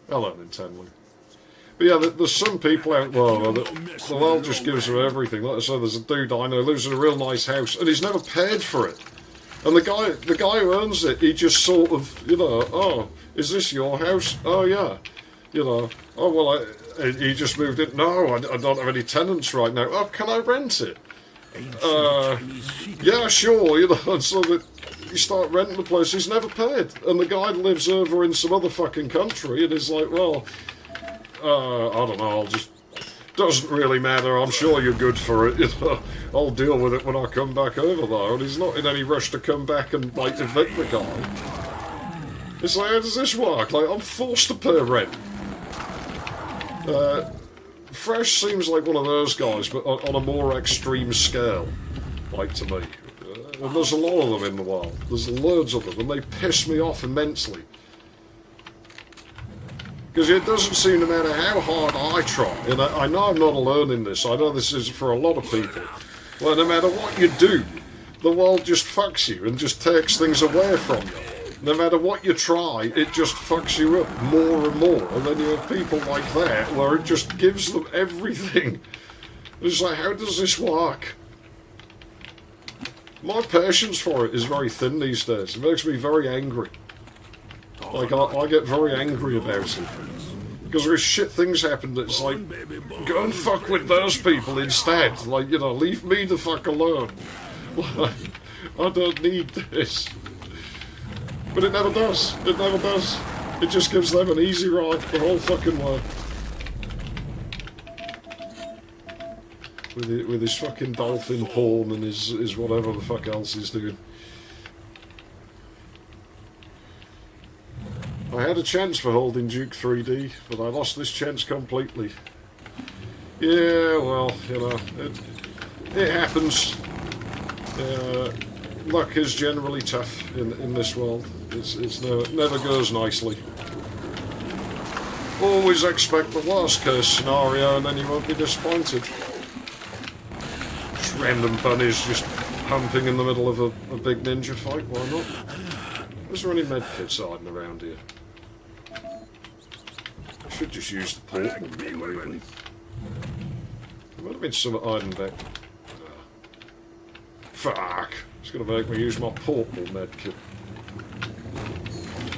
A: Hello, Nintendo. But yeah, there's some people out there that the world just gives them everything. Like I said, there's a dude I know who lives in a real nice house, and he's never paid for it. And the guy who owns it, he just sort of, you know, oh, is this your house? Oh yeah, you know. Oh well, he just moved in. No, I don't have any tenants right now. Oh, can I rent it? Yeah, sure, you know. And so that you start renting the place, he's never paid, and the guy lives over in some other fucking country, and he's like, well, I don't know. I'll just. Doesn't really matter, I'm sure you're good for it, you know. I'll deal with it when I come back over there, and he's not in any rush to come back and, like, evict the guy. It's like, how does this work? Like, I'm forced to pay rent. Fresh seems like one of those guys, but on a more extreme scale, like, to me. And there's a lot of them in the world. There's loads of them, and they piss me off immensely. Because it doesn't seem, no matter how hard I try, and I know I'm not alone in this, I know this is for a lot of people, well, no matter what you do, the world just fucks you and just takes things away from you. No matter what you try, it just fucks you up more and more, and then you have people like that, where it just gives them everything. It's like, how does this work? My patience for it is very thin these days. It makes me very angry. Like, I get very angry about it. Because there's shit things happen that's like, go and fuck with those people instead. Like, you know, leave me the fuck alone. Like, I don't need this. But it never does. It never does. It just gives them an easy ride the whole fucking way. With his fucking dolphin porn and his whatever the fuck else he's doing. I had a chance for holding Duke 3D, but I lost this chance completely. Yeah, well, you know, it happens. Luck is generally tough in this world. It never goes nicely. Always expect the worst case scenario, and then you won't be disappointed. Just random bunnies just humping in the middle of a big ninja fight. Why not? Is there any medkits hiding around here? I should just use the portable one, really. There might have been some hiding back. Fuck! It's going to make me use my portable medkit.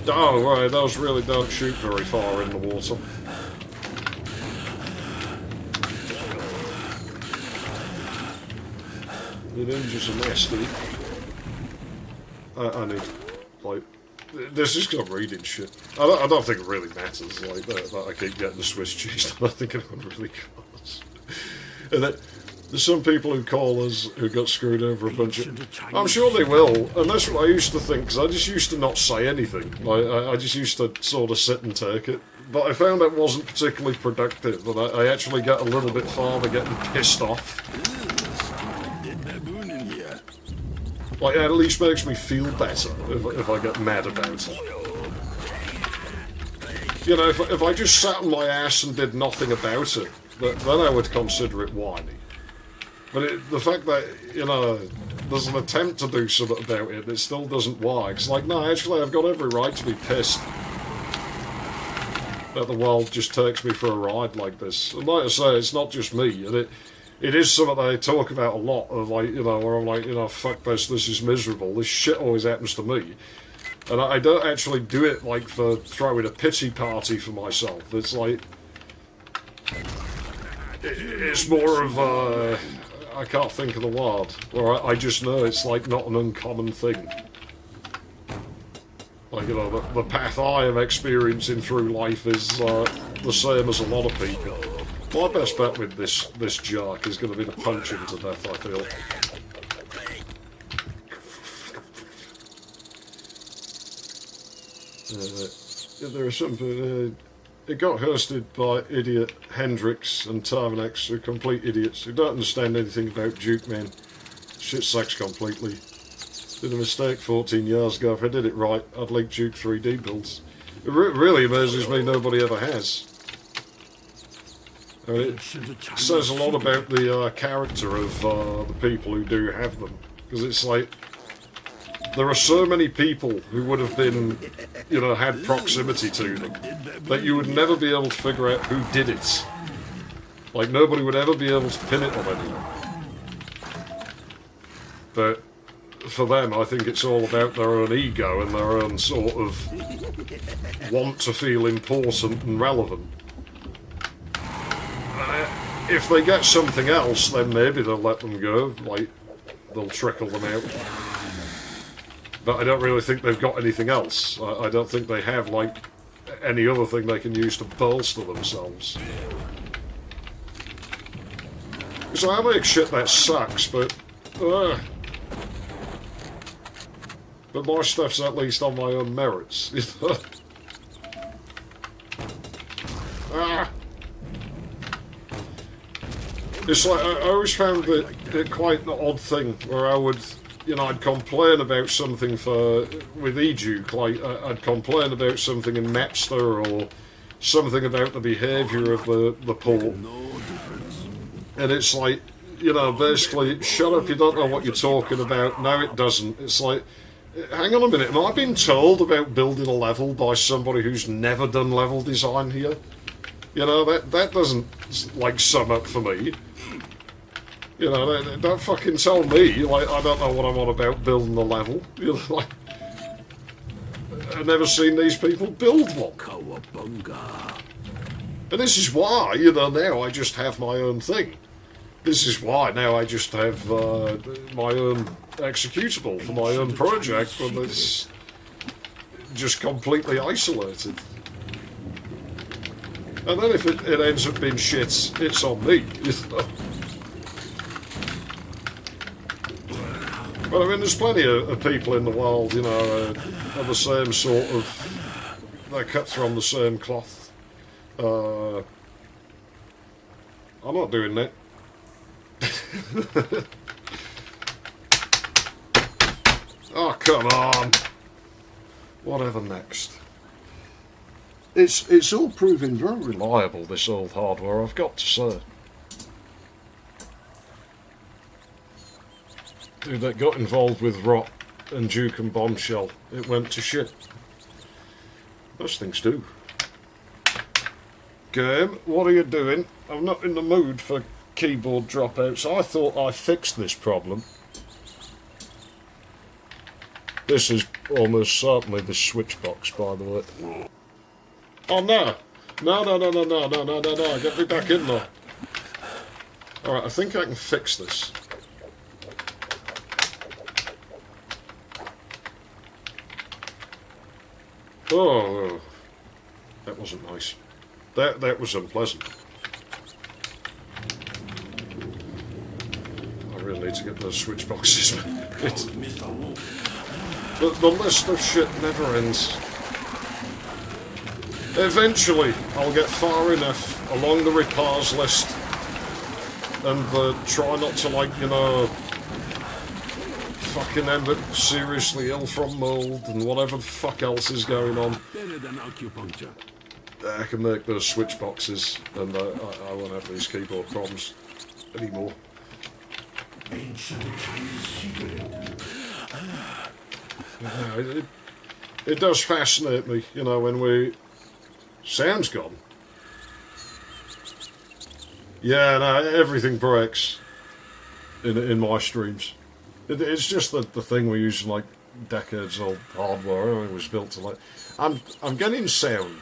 A: Oh, right, those really don't shoot very far in the water. The ninjas are nasty. I need, like... This is because I'm reading shit. I don't think it really matters, like, that I keep getting the Swiss cheese. I don't think anyone really cares. And there's some people who call us who got screwed over a bunch of... I'm sure they will, and that's what I used to think, because I just used to not say anything. Like, I just used to sort of sit and take it. But I found that wasn't particularly productive, and I actually got a little bit farther getting pissed off. Like, it at least makes me feel better if I get mad about it. You know, if I just sat on my ass and did nothing about it, then I would consider it whiny. But the fact that, you know, there's an attempt to do something about it, it still doesn't work. It's like, no, actually, I've got every right to be pissed that the world just takes me for a ride like this. And like I say, it's not just me, and it is something that I talk about a lot, of like, you know, where I'm like, you know, fuck this is miserable, this shit always happens to me. And I don't actually do it, like, for throwing a pity party for myself. It's like... It's more of a... I can't think of the word. Where I just know it's, like, not an uncommon thing. Like, you know, the path I am experiencing through life is the same as a lot of people. My best bet with this jerk is going to be to punch him to death, I feel. There are some. It got hosted by idiot Hendrix and Tarmanex, who are complete idiots who don't understand anything about Duke, man. Shit sucks completely. Did a mistake 14 years ago. If I did it right, I'd leak Duke 3D builds. It really amazes me nobody ever has. I mean, it says a lot about the character of the people who do have them. Because it's like, there are so many people who would have been, you know, had proximity to them, that you would never be able to figure out who did it. Like, nobody would ever be able to pin it on anyone. But for them, I think it's all about their own ego and their own sort of want to feel important and relevant. If they get something else, then maybe they'll let them go, like, they'll trickle them out. But I don't really think they've got anything else. I don't think they have, like, any other thing they can use to bolster themselves. So I make shit that sucks, but my stuff's at least on my own merits, you know? It's like, I always found it quite an odd thing where I would, you know, I'd complain about something with eDuke, like I'd complain about something in Mapster or something about the behaviour of the port. And it's like, you know, basically, shut up, you don't know what you're talking about. No, it doesn't. It's like, hang on a minute, am I being told about building a level by somebody who's never done level design here? You know, that doesn't, like, sum up for me. You know, don't fucking tell me, like, I don't know what I'm on about building the level. You know, like, I've never seen these people build one. And this is why, you know, now I just have my own thing. This is why now I just have my own executable for my own project, and it's just completely isolated. And then if it ends up being shit, it's on me, you know. But I mean, there's plenty of people in the world, you know, of the same sort of, they're cut from the same cloth. I'm not doing that. Oh, come on. Whatever next. It's all proving very reliable, this old hardware, I've got to say. Dude, that got involved with Rot and Duke and Bombshell. It went to shit. Those things do. Game, what are you doing? I'm not in the mood for keyboard dropouts. I thought I fixed this problem. This is almost certainly the switch box, by the way. Oh no! No, get me back in there. Alright, I think I can fix this. Oh, that wasn't nice. That was unpleasant. I really need to get those switch boxes. The list of shit never ends. Eventually, I'll get far enough along the repairs list and try not to, like, you know, fucking end up seriously ill from mould and whatever the fuck else is going on.
C: Better than acupuncture.
A: I can make those switch boxes and I won't have these keyboard problems anymore. It does fascinate me, you know, when sound's gone. Yeah, no, everything breaks in my streams. It's just the thing we use, like, decades old hardware. It was built to, like, I'm getting sound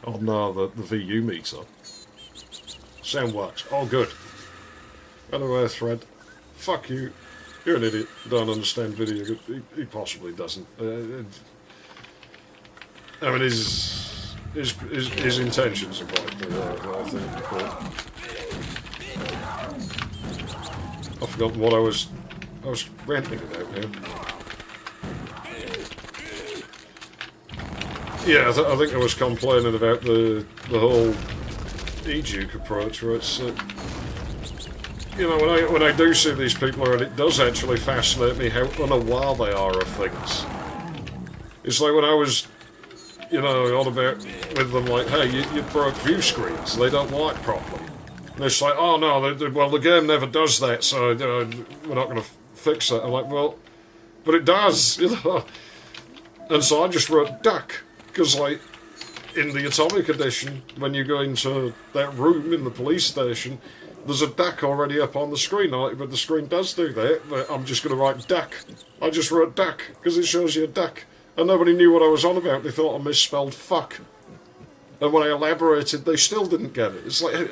A: on the VU meter. Sound works. Oh, good. Anyway, Thread, fuck you. You're an idiot. You don't understand video. He possibly doesn't. I mean, his intentions are quite clear, I think. But I've forgotten what I was ranting about now. Yeah, I think I was complaining about the whole E-Duke approach, where it's you know, when I do see these people around, it does actually fascinate me how unaware they are of things. It's like when I was, you know, on about with them, like, hey, you broke view screens, they don't light properly. And it's like, oh no, well, the game never does that, so we're not going to fix it. I'm like, well, but it does, you know. And so I just wrote duck, because, like, in the Atomic Edition, when you go into that room in the police station, there's a duck already up on the screen. I'm like, but the screen does do that, but I'm just going to write duck. I just wrote duck, because it shows you a duck. And nobody knew what I was on about. They thought I misspelled fuck. And when I elaborated, they still didn't get it. It's like,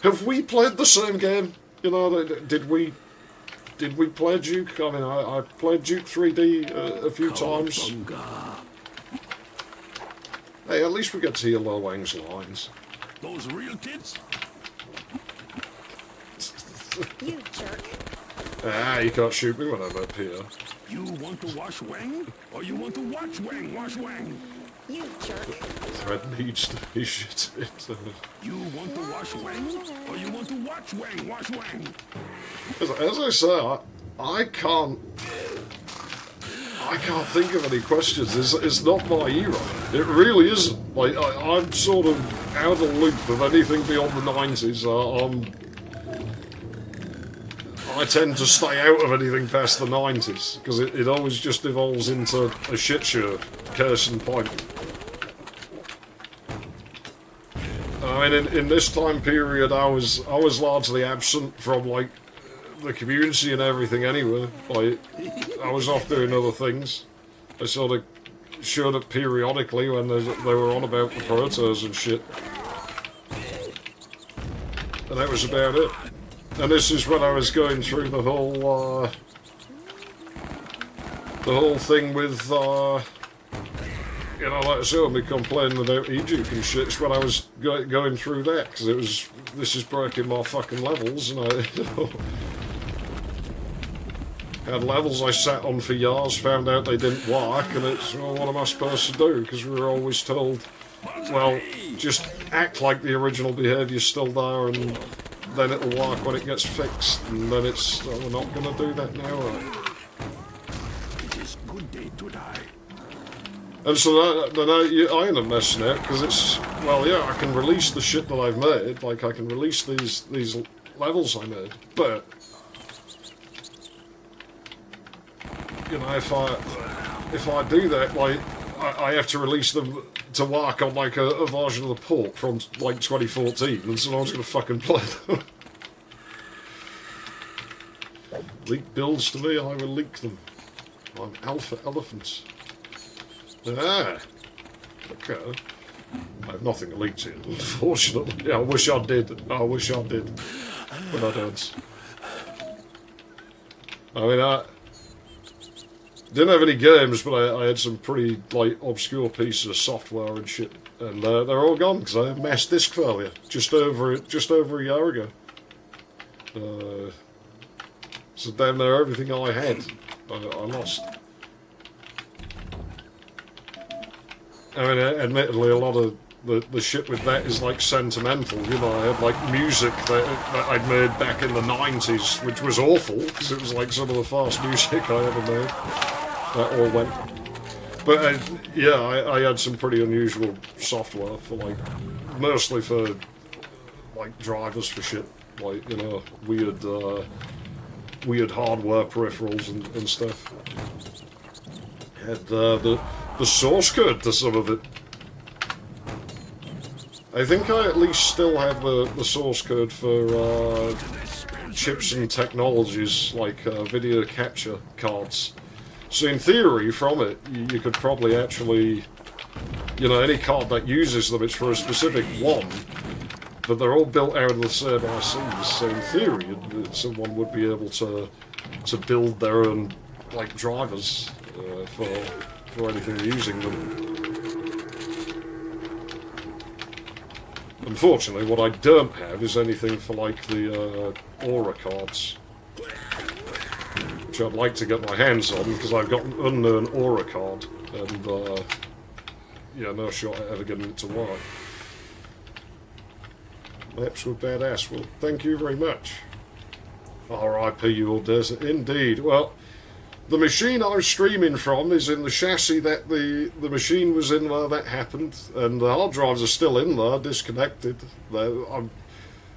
A: have we played the same game? You know, did we play Duke? I mean, I played Duke 3D a few times. Hey, at least we get to hear Lil Wang's lines.
C: Those real kids?
D: You jerk.
A: Ah, you can't shoot me when I'm up here.
C: You want to wash Wang? Or you want to watch Wang wash Wang?
D: You jerk.
A: Thread needs to be shit.
C: You want to wash Wang? Or you want to watch Wang wash Wang?
A: As I say, I can't think of any questions. It's not my era. It really isn't. Like, I'm sort of out of the loop of anything beyond the 90s. I tend to stay out of anything past the 90s, because it always just evolves into a shit show, case in point. I mean, in this time period, I was largely absent from, like, the community and everything anyway. Like, I was off doing other things. I sort of showed up periodically when they were on about the protos and shit. And that was about it. And this is when I was going through the whole thing with, you know, like I said, me complaining about E-Duke and shit. It's when I was going through that, because this is breaking my fucking levels, and I, you know, had levels I sat on for years, found out they didn't work, and it's, well, what am I supposed to do? Because we were always told, well, just act like the original behaviour's still there, and then it'll work when it gets fixed, and then it's, oh, we're not going to do that now, right?
C: It is good day to die.
A: And so then I end up messing it, because it's, well, yeah, I can release the shit that I've made, like, I can release these levels I made, but, you know, if I do that, like, I have to release them to work on, like, a version of the port from, like, 2014, and so I was going to fucking play them. Leak builds to me, I will leak them. I'm alpha elephants. Ah, okay. I have nothing to leak to, unfortunately. Yeah, I wish I did. I wish I did. But I don't. I mean, I didn't have any games, but I had some pretty, like, obscure pieces of software and shit, and they're all gone because I had mass disk failure just over a year ago. So damn near everything I had, I lost. I mean, admittedly, a lot of the shit with that is, like, sentimental. You know, I had, like, music that I'd made back in the 90s, which was awful, because it was, like, some of the first music I ever made. That all went. But, yeah, I had some pretty unusual software for, like, mostly for, like, drivers for shit. Like, you know, weird hardware peripherals and stuff. Had the source code to some of it. I think I at least still have the source code for chips and technologies, like video capture cards. So in theory, from it, you could probably actually, you know, any card that uses them, it's for a specific one, but they're all built out of the same ICs, so in theory, someone would be able to build their own, like, drivers for anything using them. Unfortunately, what I don't have is anything for, like, the Aura cards, which I'd like to get my hands on, because I've got an unknown Aura card, and, yeah, no shot at ever getting it to work. Maps were badass. Well, thank you very much. R.I.P. your desert. Indeed. Well, the machine I'm streaming from is in the chassis that the machine was in where that happened, and the hard drives are still in there, disconnected.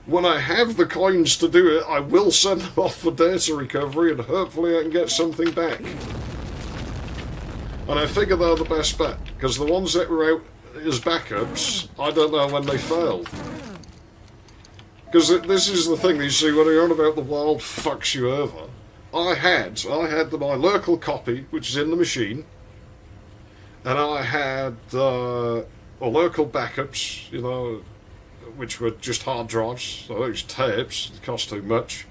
A: When I have the coins to do it, I will send them off for data recovery, and hopefully I can get something back. And I figure they're the best bet, because the ones that were out as backups, I don't know when they failed. Because this is the thing, you see, when you're on about the world fucks you over, I had my local copy, which is in the machine, and I had local backups, you know, which were just hard drives, so those tapes, it cost too much.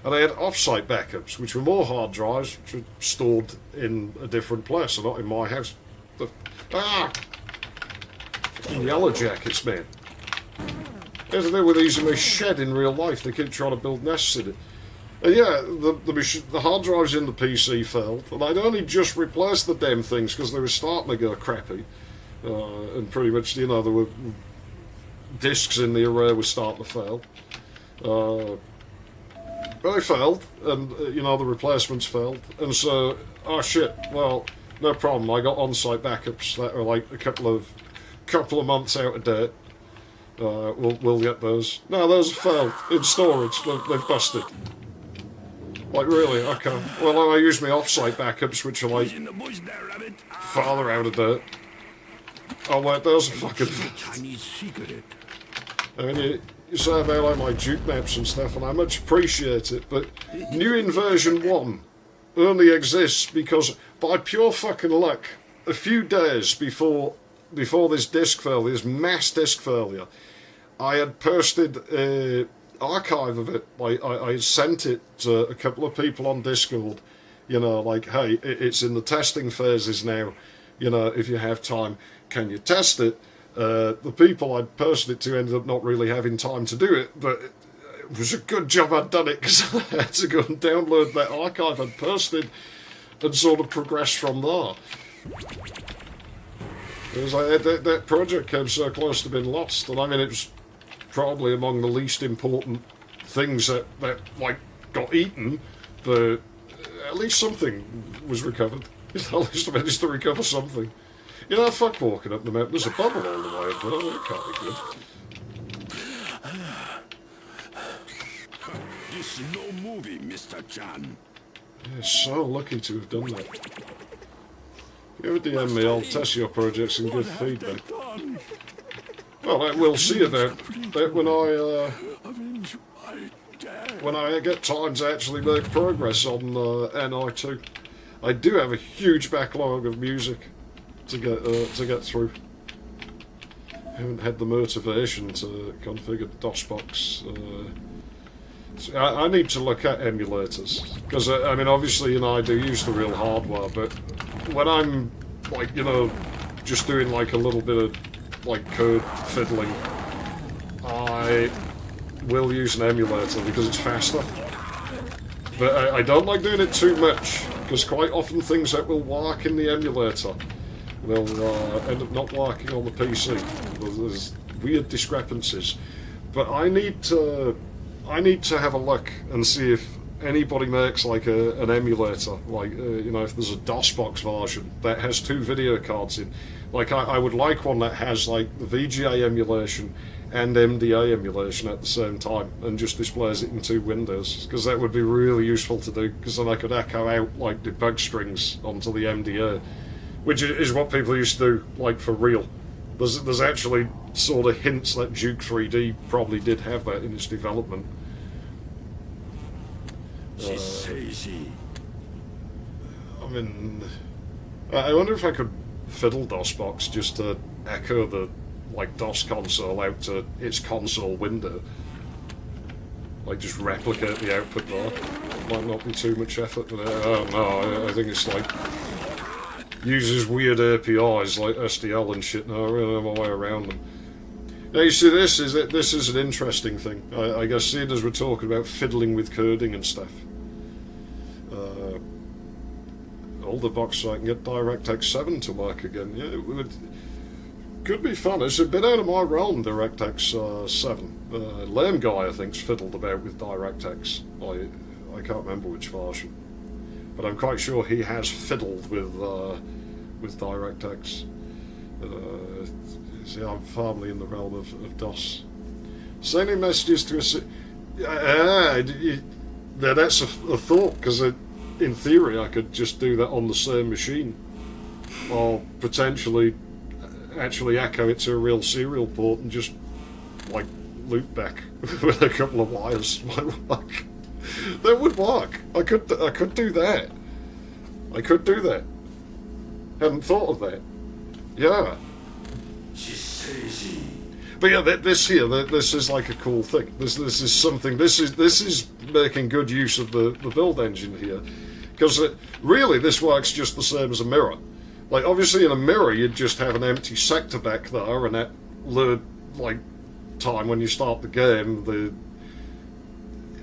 A: And I had off-site backups, which were more hard drives, which were stored in a different place, so not in my house. Fucking yellow jackets, man. As they were these in my shed in real life, they keep trying to build nests in it. Yeah, the hard drives in the PC failed, and I'd only just replaced the damn things because they were starting to go crappy. And pretty much, you know, there were discs in the array were starting to fail. But they failed, and, you know, the replacements failed. And so, oh shit, well, no problem, I got on-site backups that are like a couple of months out of date. We'll get those. No, those have failed. In storage, they've busted. Like, really? Okay. Well, I use my off-site backups, which are like farther out of date. Oh wait, those are fucking... I mean, you say about like my Duke maps and stuff, and I much appreciate it, but new in version 1 only exists because, by pure fucking luck, a few days before this disk failure, this mass disk failure, I had posted an archive of it. I sent it to a couple of people on Discord, you know, like, hey, it's in the testing phases now, you know, if you have time, can you test it? The people I'd posted it to ended up not really having time to do it, but it was a good job I'd done it because I had to go and download that archive I'd posted and sort of progress from there. It was like that project came so close to being lost, and I mean, it was probably among the least important things that like got eaten, but at least something was recovered. At least I managed to recover something. You know, fuck walking up the mountain. There's a bubble all the way up there. That can't be good.
C: This is no movie, Mr. Chan.
A: Yeah, so lucky to have done that. If you ever DM me, I'll test your projects and give feedback. Well, we'll see about that when I get time to actually make progress on NI2. I do have a huge backlog of music to get through. I haven't had the motivation to configure DOSBox. So I need to look at emulators because I mean, obviously, you know, I do use the real hardware, but when I'm like, you know, just doing like a little bit of like code fiddling, I will use an emulator because it's faster. But I don't like doing it too much because quite often things that will work in the emulator will end up not working on the PC. There's weird discrepancies. But I need to have a look and see if anybody makes like an emulator, like you know, if there's a DOSBox version that has 2 video cards in. Like I would like one that has like the VGA emulation and MDA emulation at the same time and just displays it in 2 windows, because that would be really useful to do, because then I could echo out like debug strings onto the MDA, which is what people used to do like for real. There's actually sort of hints that Duke 3D probably did have that in its development. I mean, I wonder if I could fiddle DOSBox just to echo the like DOS console out to its console window. Like just replicate the output there. Might not be too much effort, but no, I think it's like uses weird APIs like SDL and shit. No, I really know my way around them. Now you see, this is an interesting thing. I guess seeing as we're talking about fiddling with coding and stuff. Older box so I can get DirectX 7 to work again. Yeah, Could be fun. It's a bit out of my realm, DirectX 7. Lame guy, I think's fiddled about with DirectX. I can't remember which version, but I'm quite sure he has fiddled with DirectX. See, I'm firmly in the realm of DOS. Sending messages to a... that's a thought, because in theory I could just do that on the same machine, or potentially actually echo it to a real serial port and just like loop back with a couple of wires. Might work. That would work. I could do that. I could do that. Hadn't thought of that. Yeah. But yeah, this is like a cool thing. This is something. This is making good use of the build engine here, because really this works just the same as a mirror. Like, obviously in a mirror you'd just have an empty sector back there, and at load like time when you start the game,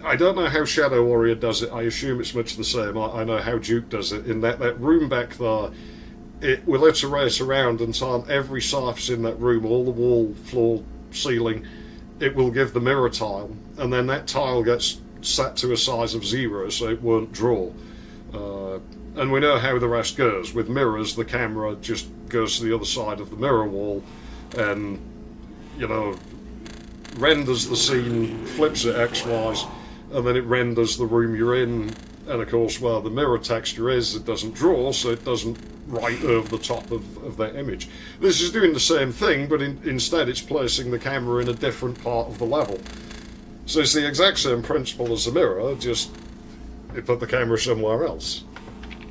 A: I don't know how Shadow Warrior does it. I assume it's much the same. I know how Duke does it. In that room back there, it will iterate around and turn every surface in that room, all the wall, floor, ceiling. It will give the mirror tile, and then that tile gets set to a size of 0, so it won't draw. And we know how the rest goes. With mirrors, the camera just goes to the other side of the mirror wall and, you know, renders the scene, flips it X-wise, and then it renders the room you're in. And of course, where the mirror texture is, it doesn't draw, so it doesn't write over the top of that image. This is doing the same thing, but instead it's placing the camera in a different part of the level. So it's the exact same principle as the mirror, just you put the camera somewhere else.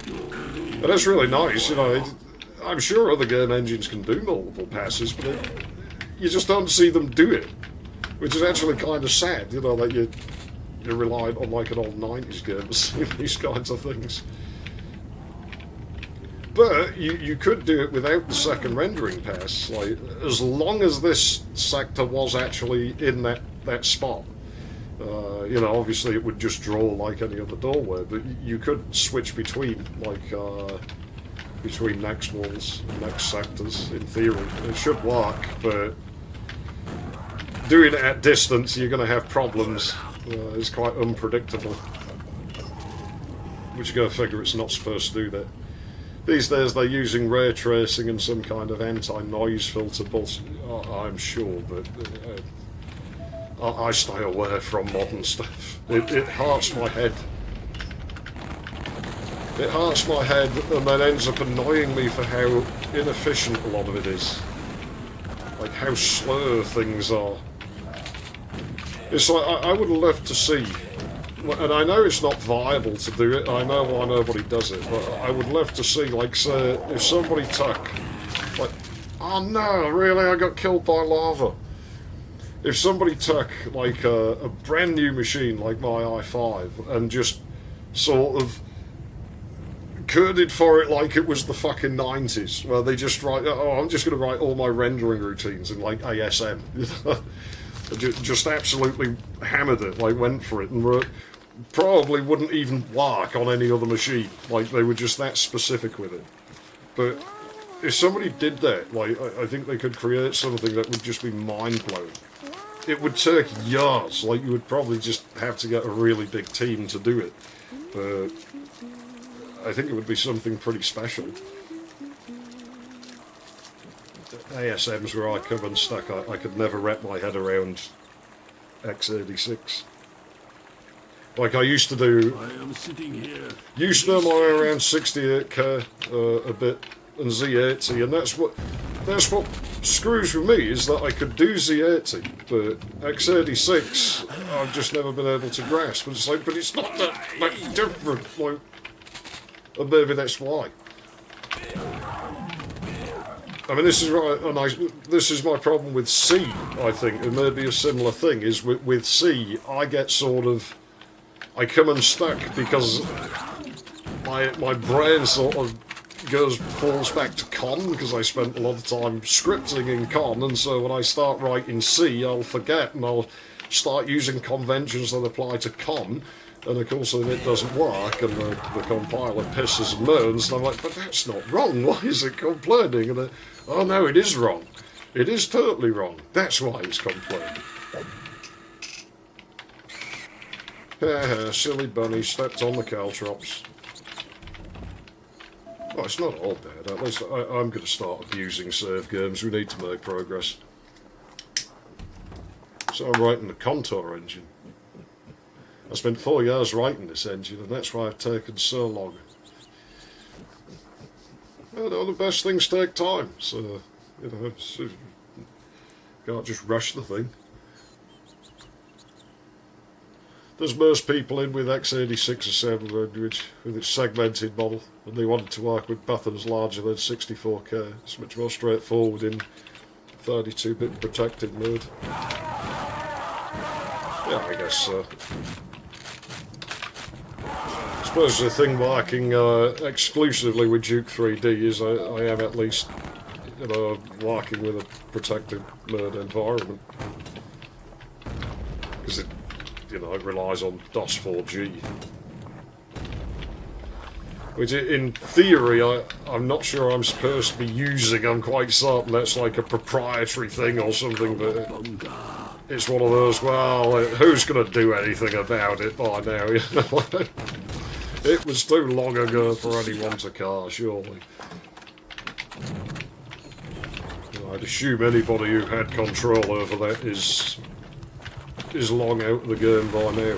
A: And that's really nice, you know. I'm sure other game engines can do multiple passes, but you just don't see them do it, which is actually kind of sad, you know, that you're reliant on like an old 90s game to see these kinds of things. But you could do it without the second rendering pass, like, as long as this sector was actually in that spot. You know, obviously it would just draw like any other doorway, but you could switch between, like, between next walls and next sectors, in theory. It should work, but doing it at distance, you're going to have problems. It's quite unpredictable. Which you got to figure it's not supposed to do that. These days they're using ray tracing and some kind of anti-noise filter bullshit, I'm sure, but I stay away from modern stuff. It hurts my head. It hurts my head and then ends up annoying me for how inefficient a lot of it is. Like how slow things are. It's like, I would love to see, and I know it's not viable to do it, I know why nobody does it, but I would love to see, like, say, if somebody took, like, oh no, really, I got killed by lava. If somebody took, like, a brand new machine like my i5 and just sort of coded for it like it was the fucking 90s, where they just write, oh, I'm just going to write all my rendering routines in, like, ASM, you know? Just absolutely hammered it, like went for it, and probably wouldn't even work on any other machine. Like, they were just that specific with it. But if somebody did that, like, I think they could create something that would just be mind-blowing. It would take years. Like, you would probably just have to get a really big team to do it. But I think it would be something pretty special. ASMs where I come unstuck, I could never wrap my head around x86. Like I used to do, used to know my way around 68K a bit, and Z80, and that's what screws with me, is that I could do Z80, but x86 I've just never been able to grasp. And it's like, but it's not that different, like, and maybe that's why. I mean, this is right, and this is my problem with C, I think. It may be a similar thing, is with C, I get sort of, I come unstuck because my brain sort of falls back to Con, because I spent a lot of time scripting in Con, and so when I start writing C, I'll forget, and I'll start using conventions that apply to Con, and of course then it doesn't work, and the compiler pisses and moans, and I'm like, but that's not wrong, why is it complaining? And oh no, it is wrong. It is totally wrong. That's why he's complaining. Silly bunny stepped on the caltrops. Oh, it's not all bad. At least I'm going to start abusing save games. We need to make progress. So I'm writing the Contour engine. I spent 4 years writing this engine, and that's why I've taken so long. Well, no, the best things take time, so, you know, can't just rush the thing. There's most people in with x86 or 700 with its segmented model, and they wanted to work with buttons larger than 64K. It's much more straightforward in 32-bit protected mode. Yeah, I guess so. I suppose the thing working exclusively with Duke 3D is I am at least, you know, working with a protected mode environment. Because it, you know, it relies on DOS 4G. Which, in theory, I'm not sure I'm supposed to be using. I'm quite certain that's like a proprietary thing or something, but it's one of those, well, who's going to do anything about it by now? You know? It was too long ago for anyone to care, surely. I'd assume anybody who had control over that is long out of the game by now.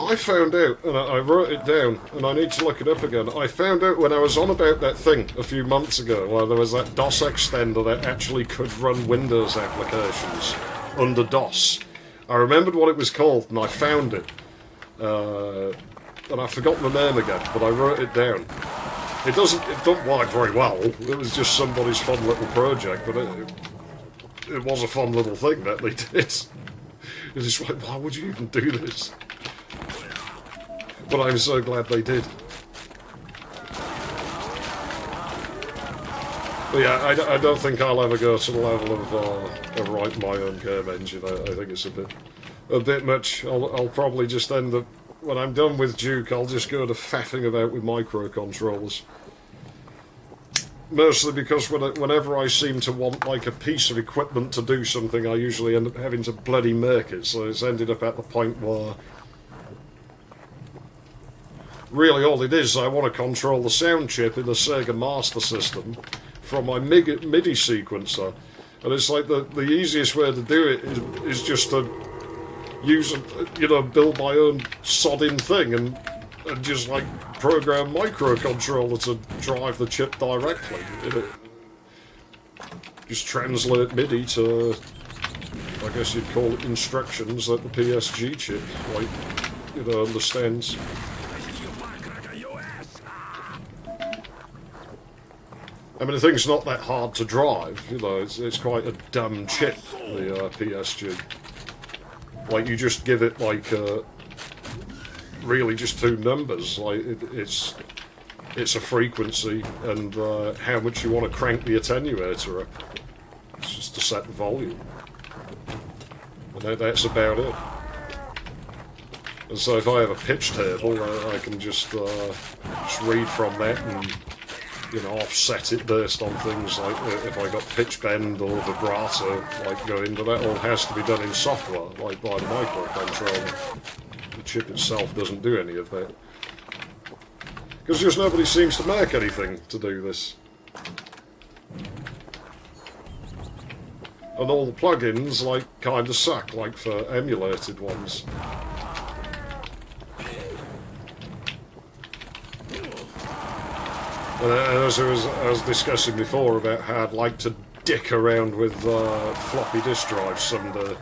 A: I found out, and I wrote it down, and I need to look it up again. I found out when I was on about that thing a few months ago, where there was that DOS extender that actually could run Windows applications under DOS. I remembered what it was called, and I found it. And I've forgotten the name again, but I wrote it down. It don't work very well. It was just somebody's fun little project, but it was a fun little thing that they did. It's just like, why would you even do this? But I'm so glad they did. But yeah, I don't think I'll ever go to the level of writing my own game engine. I think it's a bit much. I'll probably just end up, when I'm done with Duke, I'll just go to faffing about with microcontrollers. Mostly because whenever I seem to want like a piece of equipment to do something, I usually end up having to bloody make it. So it's ended up at the point where really all it is, I want to control the sound chip in the Sega Master System from my MIDI sequencer. And it's like the easiest way to do it is just to use, build my own sodding thing and just like program microcontroller to drive the chip directly. Just translate MIDI to, I guess you'd call it instructions that the PSG chip, understands. I mean, the thing's not that hard to drive, it's quite a dumb chip, the PSG. Like, you just give it, really just two numbers, it's a frequency and how much you want to crank the attenuator up. It's just to set the volume. And that's about it. And so if I have a pitch table, I can just read from that and offset it based on things like if I got pitch bend or vibrato, go into that. All has to be done in software, like by the microcontroller. The chip itself doesn't do any of that. Because just nobody seems to make anything to do this. And all the plugins, kind of suck, for emulated ones. And as I was discussing before about how I'd like to dick around with floppy disk drives someday,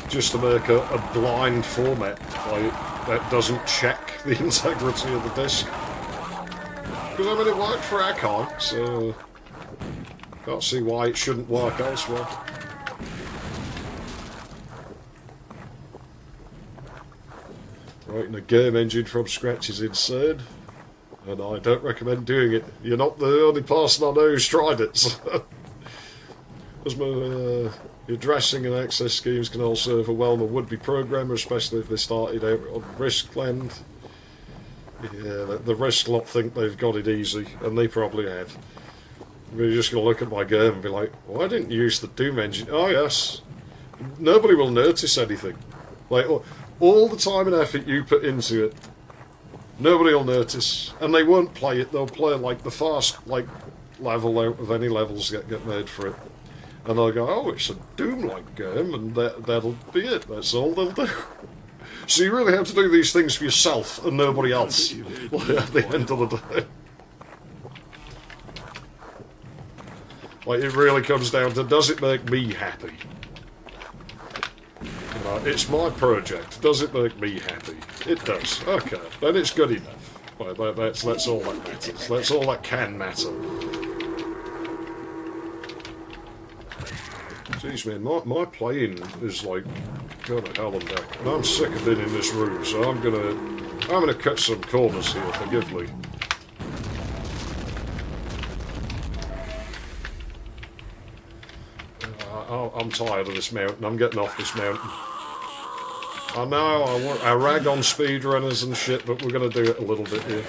A: just to make a blind format that doesn't check the integrity of the disk. Because I mean, it worked for Archive, so can't see why it shouldn't work elsewhere. Writing a game engine from scratch is insane. And I don't recommend doing it. You're not the only person I know who's tried it. So. Your addressing and access schemes can also overwhelm a would-be programmer, especially if they started out on risk land. Yeah, the rest lot think they've got it easy, and they probably have. You're just going to look at my game and be like, why didn't you use the Doom engine? Oh yes. Nobody will notice anything. Like, all the time and effort you put into it, nobody will notice. And they won't play it, they'll play like the fast level out of any levels that get made for it. And they'll go, oh, it's a Doom-like game, and that'll be it. That's all they'll do. So you really have to do these things for yourself and nobody else at the end of the day. Like, it really comes down to, does it make me happy? You know, it's my project. Does it make me happy? It does. Okay, then it's good enough. Well, that's all that matters. That's all that can matter. Jeez, man, my playing is like going to hell and back, and I'm sick of being in this room. So I'm gonna cut some corners here. Forgive me. I'm tired of this mountain. I'm getting off this mountain. I know I rag on speedrunners and shit, but we're going to do it a little bit here.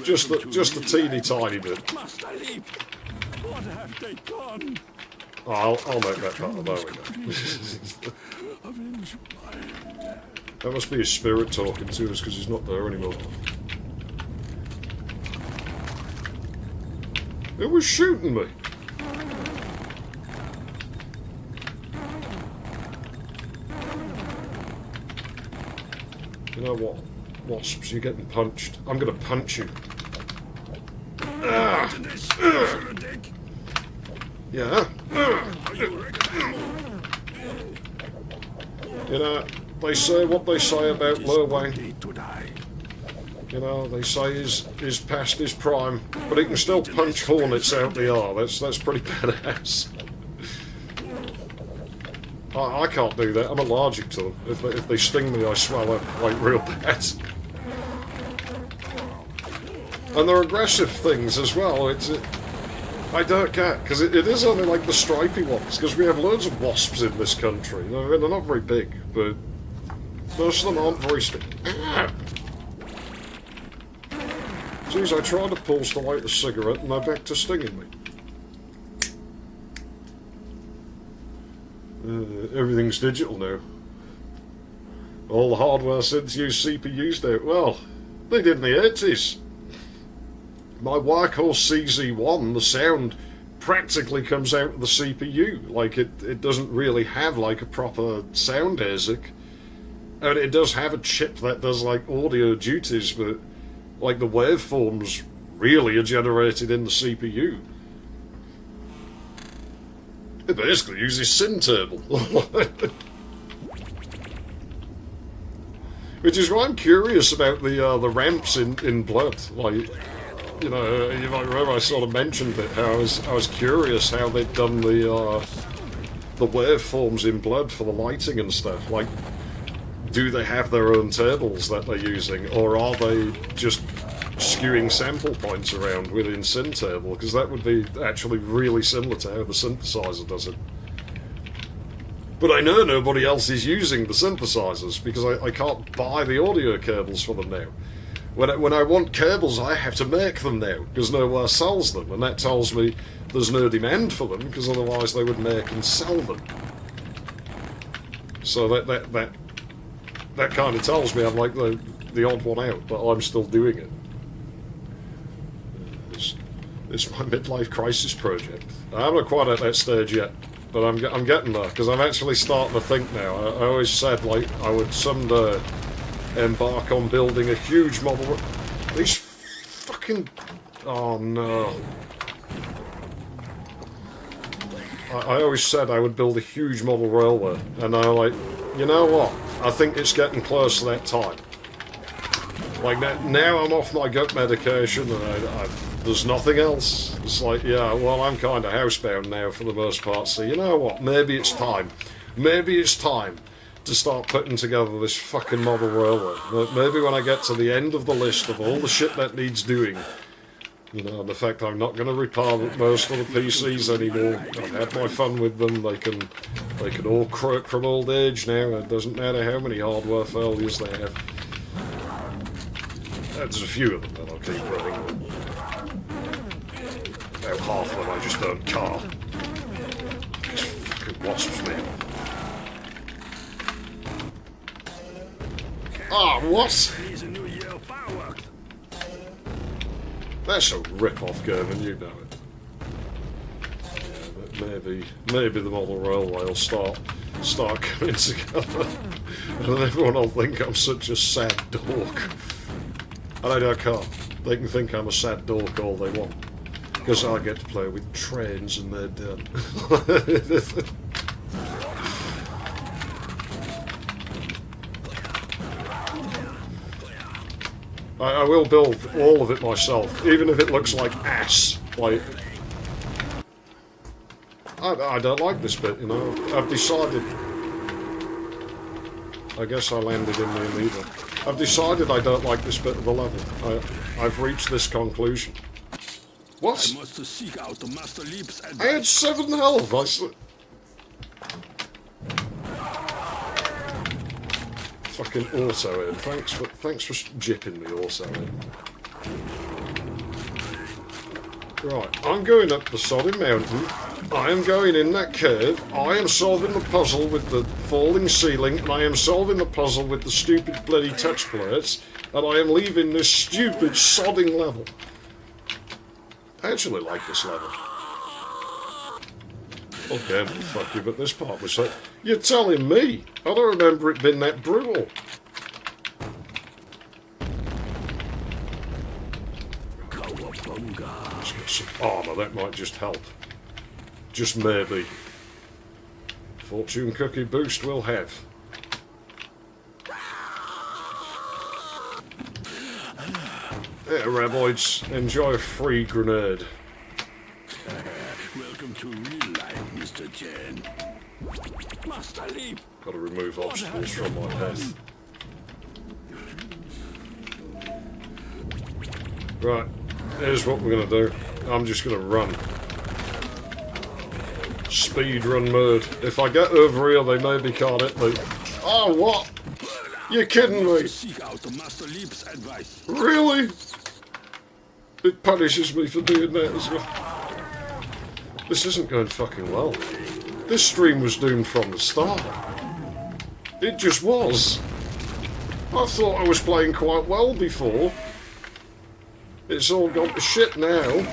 A: Just a teeny tiny bit.
C: What have they done?
A: I'll make that better. There we go. That must be his spirit talking to us because he's not there anymore. It was shooting me. You know what? Wasps, you're getting punched. I'm gonna punch you. Ah! Yeah. You know, they say what they say about Lil Wayne. You know, they say he's past his prime, but he can still punch hornets out the air. That's pretty badass. I can't do that. I'm allergic to them. If they sting me, I swell up like real bad. And they're aggressive things as well. I don't get, because it is only like the stripy ones, because we have loads of wasps in this country. They're not very big, but most of them aren't very Jeez, I tried to pause to light a cigarette and they're back to stinging me. Everything's digital now. All the hardware synths use CPUs now. Well, they did in the 80s. My Workhorse CZ1, the sound practically comes out of the CPU. Like, it doesn't really have like a proper sound ASIC. And it does have a chip that does like audio duties, but like the waveforms really are generated in the CPU. It basically uses Syntable. Which is why I'm curious about the ramps in Blood. Like, you know, you might remember I sort of mentioned it, how I was curious how they'd done the waveforms in Blood for the lighting and stuff. Like, do they have their own tables that they're using, or are they just skewing sample points around within Syntable? Because that would be actually really similar to how the synthesizer does it. But I know nobody else is using the synthesizers because I can't buy the audio cables for them now. When I want cables, I have to make them now because nowhere sells them, and that tells me there's no demand for them because otherwise they would make and sell them. So that kind of tells me I'm like the odd one out, but I'm still doing it. It's my midlife crisis project. I'm not quite at that stage yet, but I'm getting there because I'm actually starting to think now. I always said like I would someday embark on building a huge model. These fucking... Oh no. I always said I would build a huge model railway, and I'm like, you know what? I think it's getting close to that time. Like now I'm off my gut medication and there's nothing else. It's like, yeah, well, I'm kind of housebound now for the most part, so you know what? Maybe it's time. Maybe it's time to start putting together this fucking model railway. Maybe when I get to the end of the list of all the shit that needs doing, you know, the fact I'm not going to repair most of the PCs anymore. I've had my fun with them. They can all croak from old age now. It doesn't matter how many hardware failures they have. There's a few of them that I'll keep running. About half of them I just don't car. These fucking wasps, man. Ah, what?
C: Here's a new year of fireworks.
A: That's a rip-off game, and you know it. Yeah, but maybe the model railway will start coming together, and then everyone will think I'm such a sad dork. And I can't. They can think I'm a sad dork all they want, because I get to play with trains and they're dead. I will build all of it myself, even if it looks like ass. Like, I don't like this bit, you know. I've decided. I guess I landed in the leader. I've decided I don't like this bit of the level. I've reached this conclusion. What?
C: I must seek out the Master Leep's
A: I had 7 health. Fucking auto in. Thanks for jipping me auto in. Right, I'm going up the sodding mountain. I am going in that curve. I am solving the puzzle with the falling ceiling, and I am solving the puzzle with the stupid bloody touch plates, and I am leaving this stupid sodding level. I actually like this level. Okay, fuck you, but this part was like... You're telling me? I don't remember it being that brutal. Let's get some armour, that might just help. Just maybe. Fortune cookie boost we'll have. Yeah, Raboids, enjoy a free grenade.
C: Welcome to real life, Mr. Chen. Master Leep.
A: Got to remove obstacles from my path. Right, here's what we're going to do. I'm just going to run. Speed run mode. If I get over here, they maybe can't hit me. Oh, what? You're kidding me?
C: Seek out the Master Leep's advice.
A: Really? It punishes me for doing that as well. This isn't going fucking well. This stream was doomed from the start. It just was. I thought I was playing quite well before. It's all gone to shit now.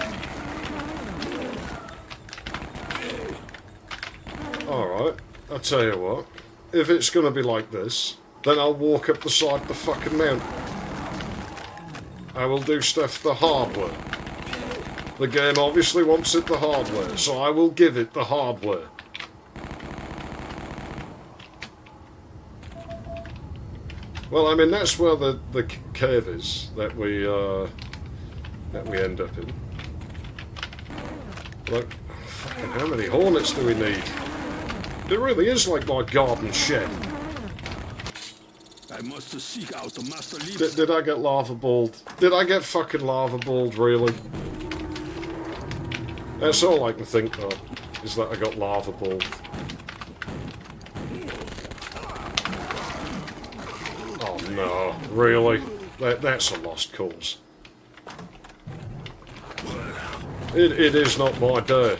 A: Alright, I'll tell you what. If it's going to be like this, then I'll walk up the side of the fucking mountain. I will do stuff the hard way. The game obviously wants it the hard way, so I will give it the hard way. Well, I mean, that's where the cave is that we end up in. Like, fucking how many hornets do we need? It really is like my garden shed.
C: I must seek out the Master Leep's.
A: Did I get lava balled? Did I get fucking lava balled, really? That's all I can think of, is that I got lava balled. Oh no, really? That's a lost cause. It is not my day.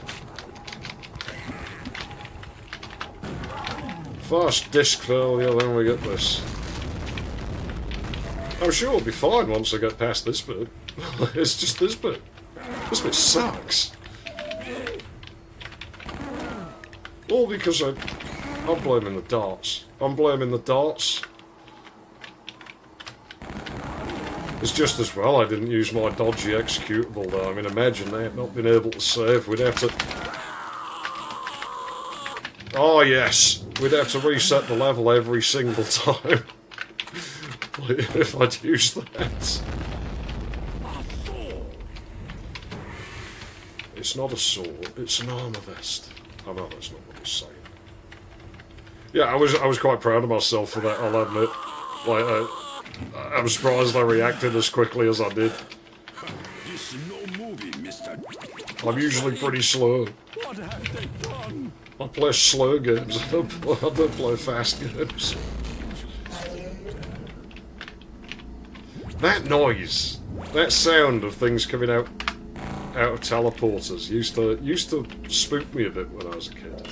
A: First disc failure, then we get this. I'm sure it'll be fine once I get past this bit. It's just this bit. This bit sucks. All because I'm blaming the darts. I'm blaming the darts. It's just as well I didn't use my dodgy executable though. I mean, imagine that, not being able to save. We'd have to... Oh yes, we'd have to reset the level every single time. If I'd used that. It's not a sword, it's an armour vest. I know that's not what he's saying. Yeah, I was quite proud of myself for that, I'll admit. Like, I'm surprised I reacted as quickly as I did.
C: This no movie, Mr.
A: I'm usually pretty slow.
C: What have they done?
A: I play slow games, I don't play fast games. That noise, that sound of things coming out of teleporters used to spook me a bit when I was a kid.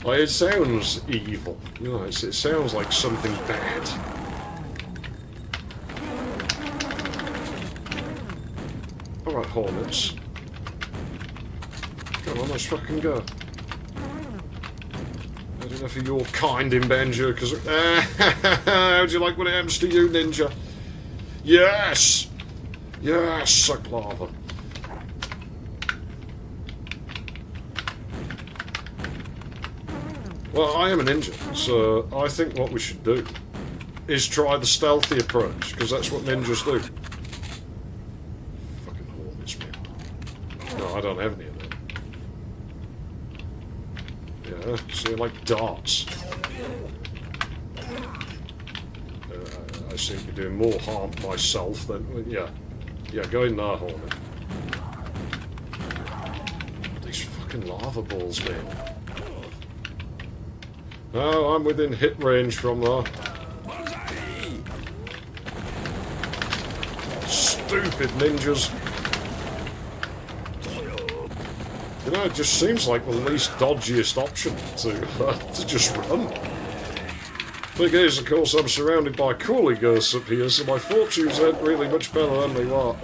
A: Like, it sounds evil, you know, it sounds like something bad. Alright, Hornets. Come on, let's fucking go. I don't know if you're kind in Banjo, because... how do you like when it happens to you, Ninja? Yes! Yes, suck lava. Well, I am a ninja, so I think what we should do is try the stealthy approach, because that's what ninjas do. Fucking Hornets, man. No, I don't have any of that. Yeah, so they're like darts. I seem to be doing more harm to myself than... Yeah. Yeah, go in there, Hornet. These fucking lava balls, man. No, I'm within hit range from there. Stupid ninjas. You know, it just seems like the least dodgiest option to just run. Thing is, of course, I'm surrounded by coolie ghosts up here, so my fortunes aren't really much better than they were.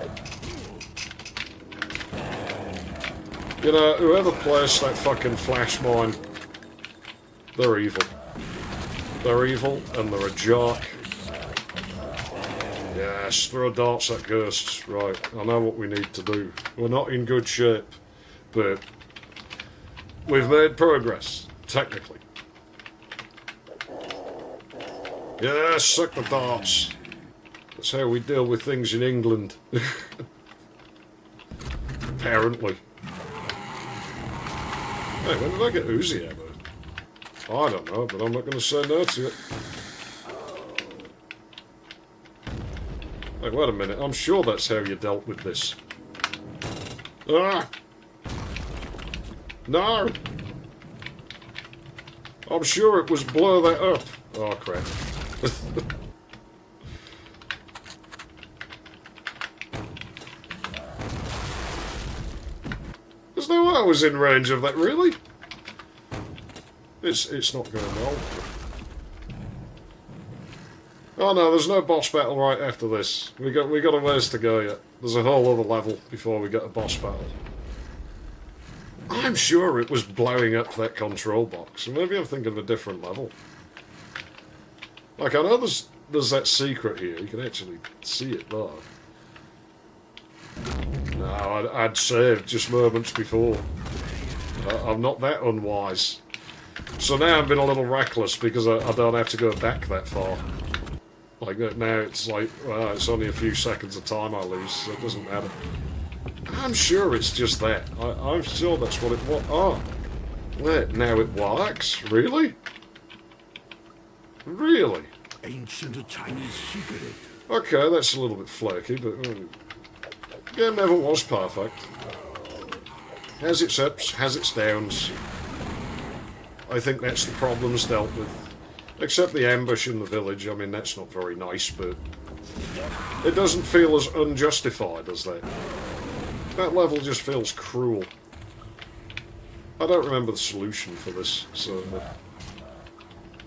A: You know, whoever placed that fucking flash mine, they're evil. They're evil, and they're a jerk. Yes, throw darts at ghosts. Right, I know what we need to do. We're not in good shape, but we've made progress, technically. Yes, suck the darts. That's how we deal with things in England. Apparently. Hey, when did I get Uzi ammo? I don't know, but I'm not going to say no to it. Hey, wait a minute. I'm sure that's how you dealt with this. Ah! No! I'm sure it was blow that up. Oh, crap. There's no way I was in range of that, really? It's not going well. Oh no, there's no boss battle right after this. We got a ways to go yet. There's a whole other level before we get a boss battle. I'm sure it was blowing up that control box. Maybe I'm thinking of a different level. Like, I know there's that secret here. You can actually see it there. No, I'd saved just moments before. I'm not that unwise. So now I've been a little reckless because I don't have to go back that far. Like, now it's like, well, it's only a few seconds of time I lose, so it doesn't matter. I'm sure it's just that. I'm sure that's what it was. Oh, wait, now it works? Really? Really?
C: Ancient Chinese secret.
A: Okay, that's a little bit flaky, but the game never was perfect. Has its ups, has its downs. I think that's the problems dealt with. Except the ambush in the village. I mean, that's not very nice, but it doesn't feel as unjustified as that. That level just feels cruel. I don't remember the solution for this, so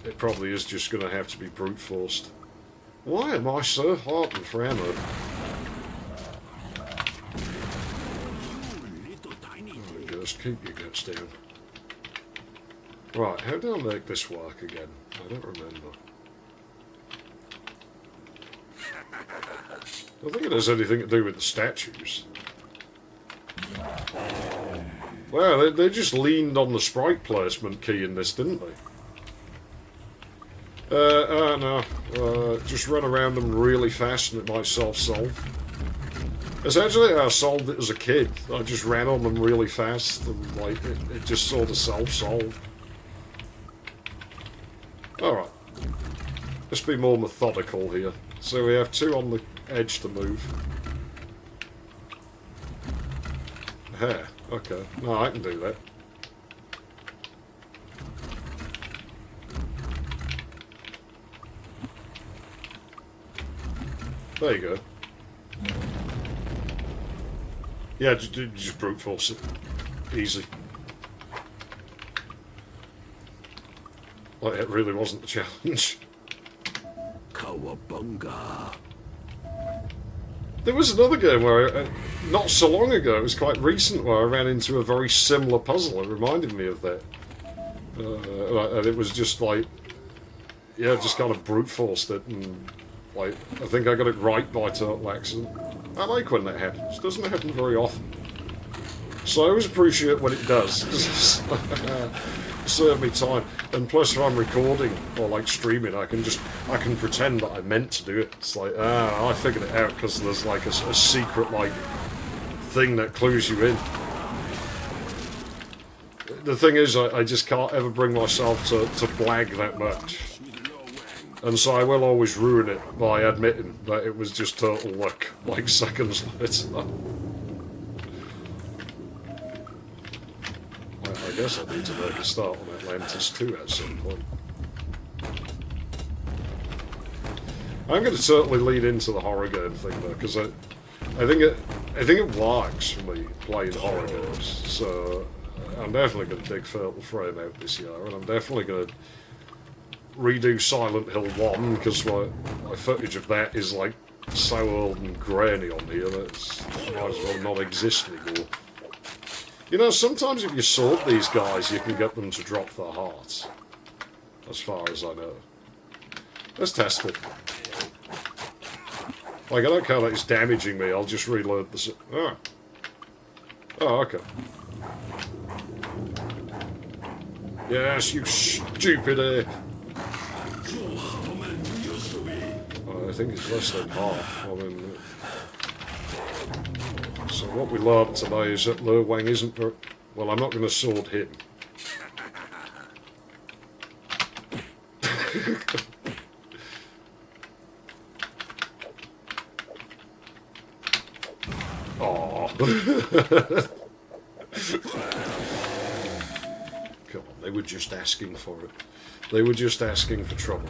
A: it probably is just going to have to be brute forced. Why am I so hardened for ammo? Oh, just keep your guts down. Right, how do I make this work again? I don't remember. I don't think it has anything to do with the statues. Wow, they just leaned on the sprite placement key in this, didn't they? No. Just run around them really fast and it might self-solve. Essentially, I solved it as a kid. I just ran on them really fast and, like, it just sort of self-solved. Alright. Let's be more methodical here. So we have two on the edge to move. Yeah, okay. No, I can do that. There you go. Yeah, just brute force it. Easy. Like, it really wasn't the challenge.
C: Cowabunga.
A: There was another game where, not so long ago, it was quite recent, where I ran into a very similar puzzle. It reminded me of that. And it was just like, yeah, just kind of brute forced it, and like, I think I got it right by total accident. I like when that happens. It doesn't happen very often. So I always appreciate when it does. Save me time. And plus, if I'm recording or like streaming, I can pretend that I meant to do it. It's like, I figured it out because there's like a secret like thing that clues you in. The thing is, I just can't ever bring myself to blag that much. And so I will always ruin it by admitting that it was just total luck, like seconds later. I guess I need to make a start on Atlantis 2 at some point. I'm going to certainly lead into the horror game thing though, because I think it works for me playing horror games. So I'm definitely going to dig Fatal Frame out this year, and I'm definitely going to redo Silent Hill 1 because my footage of that is like so old and grainy on here that it might as well not exist anymore. You know, sometimes if you sort these guys, you can get them to drop their hearts. As far as I know. Let's test it. Like, I don't care that it's damaging me, I'll just reload the... Oh. Oh, okay. Yes, you stupid ape. Oh, I think it's less than half. I mean... So what we learned today is that Lu Wang isn't very... Well, I'm not going to sword him. Aww. Come on, they were just asking for it. They were just asking for trouble.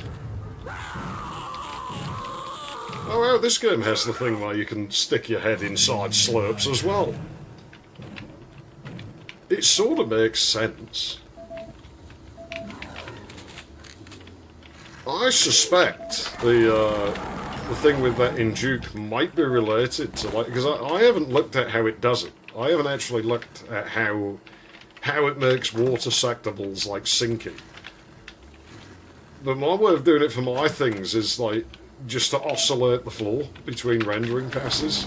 A: Oh wow, this game has the thing where you can stick your head inside slurps as well. It sort of makes sense. I suspect the thing with that in Duke might be related to, like, because I haven't looked at how it does it. I haven't actually looked at how it makes water sectables like sinking. But my way of doing it for my things is like just to oscillate the floor between rendering passes.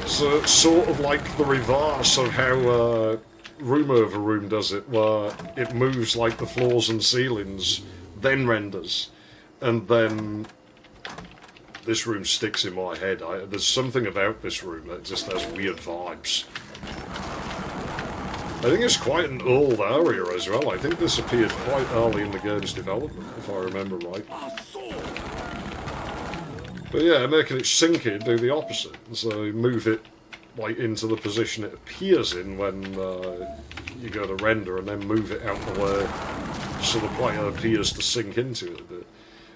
A: So it's sort of like the reverse of how Room Over Room does it, where it moves like the floors and ceilings, then renders, and then this room sticks in my head. There's something about this room that just has weird vibes. I think it's quite an old area as well. I think this appeared quite early in the game's development, if I remember right. But yeah, making it sinky, do the opposite. So move it like into the position it appears in when you go to render, and then move it out the way so the player appears to sink into it a bit.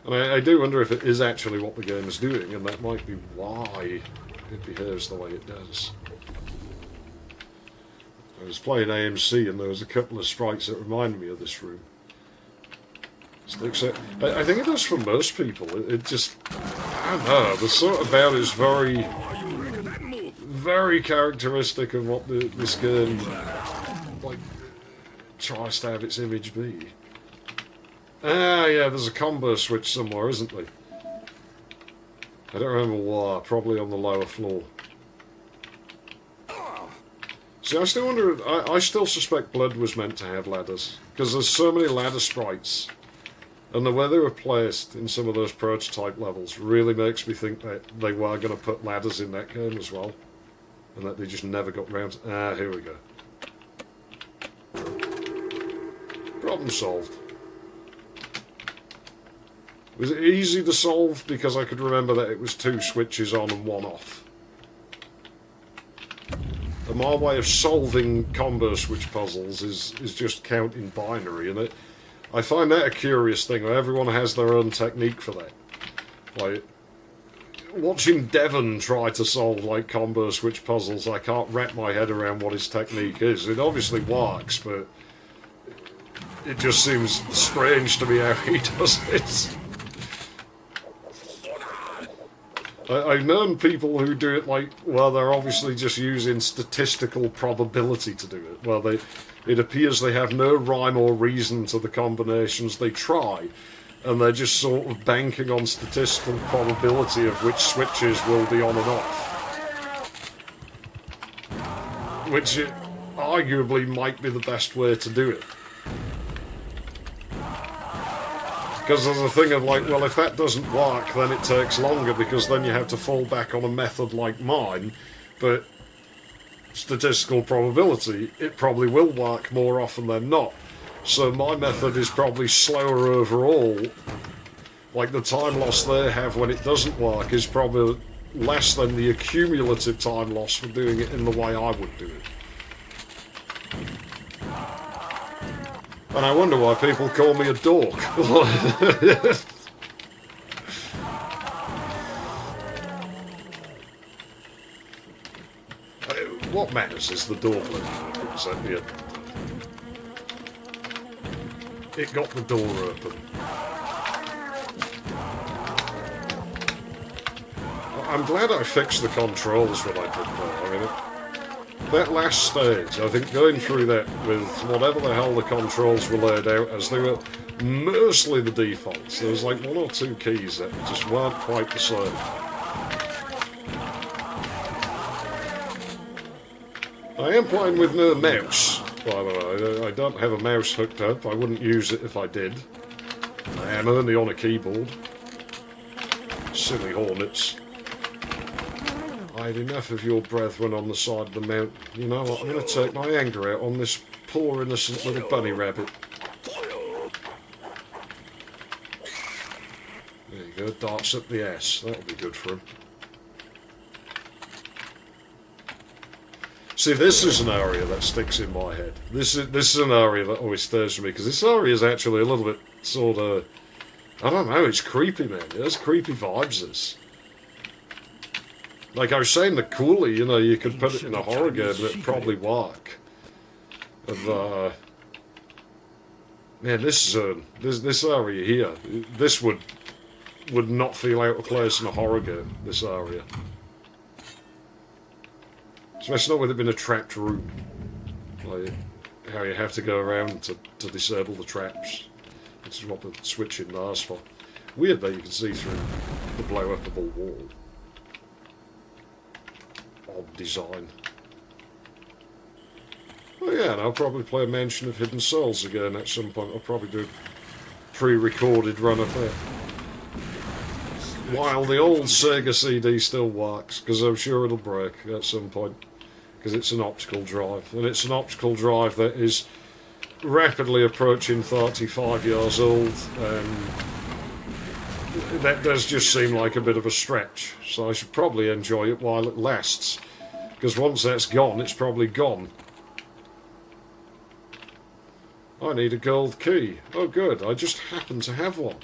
A: And I do wonder if it is actually what the game is doing, and that might be why it behaves the way it does. I was playing AMC and there was a couple of sprites that reminded me of this room. I think it does for most people. It just, I don't know, the sort of about is very, very characteristic of what this game like tries to have its image be. Ah, yeah, there's a combo switch somewhere, isn't there? I don't remember why. Probably on the lower floor. See, I still wonder. I still suspect Blood was meant to have ladders because there's so many ladder sprites, and the way they were placed in some of those prototype levels really makes me think that they were going to put ladders in that game as well, and that they just never got round to... Ah, here we go. Problem solved. Was it easy to solve because I could remember that it was 2 switches on and 1 off? And my way of solving combo switch puzzles is just counting binary, and I find that a curious thing, where everyone has their own technique for that. Like, watching Devon try to solve like combo switch puzzles, I can't wrap my head around what his technique is. It obviously works, but it just seems strange to me how he does it. I've known people who do it like, well, they're obviously just using statistical probability to do it. Well, it appears they have no rhyme or reason to the combinations they try, and they're just sort of banking on statistical probability of which switches will be on and off. Which arguably might be the best way to do it. Because there's a thing of like, well, if that doesn't work, then it takes longer, because then you have to fall back on a method like mine. But statistical probability, it probably will work more often than not. So my method is probably slower overall. Like the time loss they have when it doesn't work is probably less than the accumulative time loss for doing it in the way I would do it. And I wonder why people call me a dork. What matters is the door open. It got the door open. I'm glad I fixed the controls when I did that. I mean, that last stage, I think going through that with whatever the hell the controls were laid out as, they were mostly the defaults. There was like one or two keys that just weren't quite the same. I am playing with no mouse, by the way. I don't have a mouse hooked up. I wouldn't use it if I did. I am only on a keyboard. Silly hornets. I had enough of your brethren on the side of the mountain. You know what, I'm going to take my anger out on this poor innocent little bunny rabbit. There you go, darts up the ass. That'll be good for him. See, this is an area that sticks in my head. This is an area that always stirs me, because this area is actually a little bit sort of, I don't know, it's creepy, man. There's creepy vibes, this. Like I was saying, the coolie, you know, you could put it in a horror game and it'd probably work. And, man, this area here, this would not feel out of place in a horror game, this area. Especially not with it being a trapped room. Like, how you have to go around to disable the traps. This is what the switching bars for. Weird that you can see through the blow-upable wall. Odd design. Oh yeah, and I'll probably play a Mansion of Hidden Souls again at some point. I'll probably do a pre-recorded run of that. While the old Sega CD still works, because I'm sure it'll break at some point. Because it's an optical drive. And it's an optical drive that is rapidly approaching 35 years old. That does just seem like a bit of a stretch, so I should probably enjoy it while it lasts, because once that's gone, it's probably gone. I need a gold key. Oh good, I just happen to have one.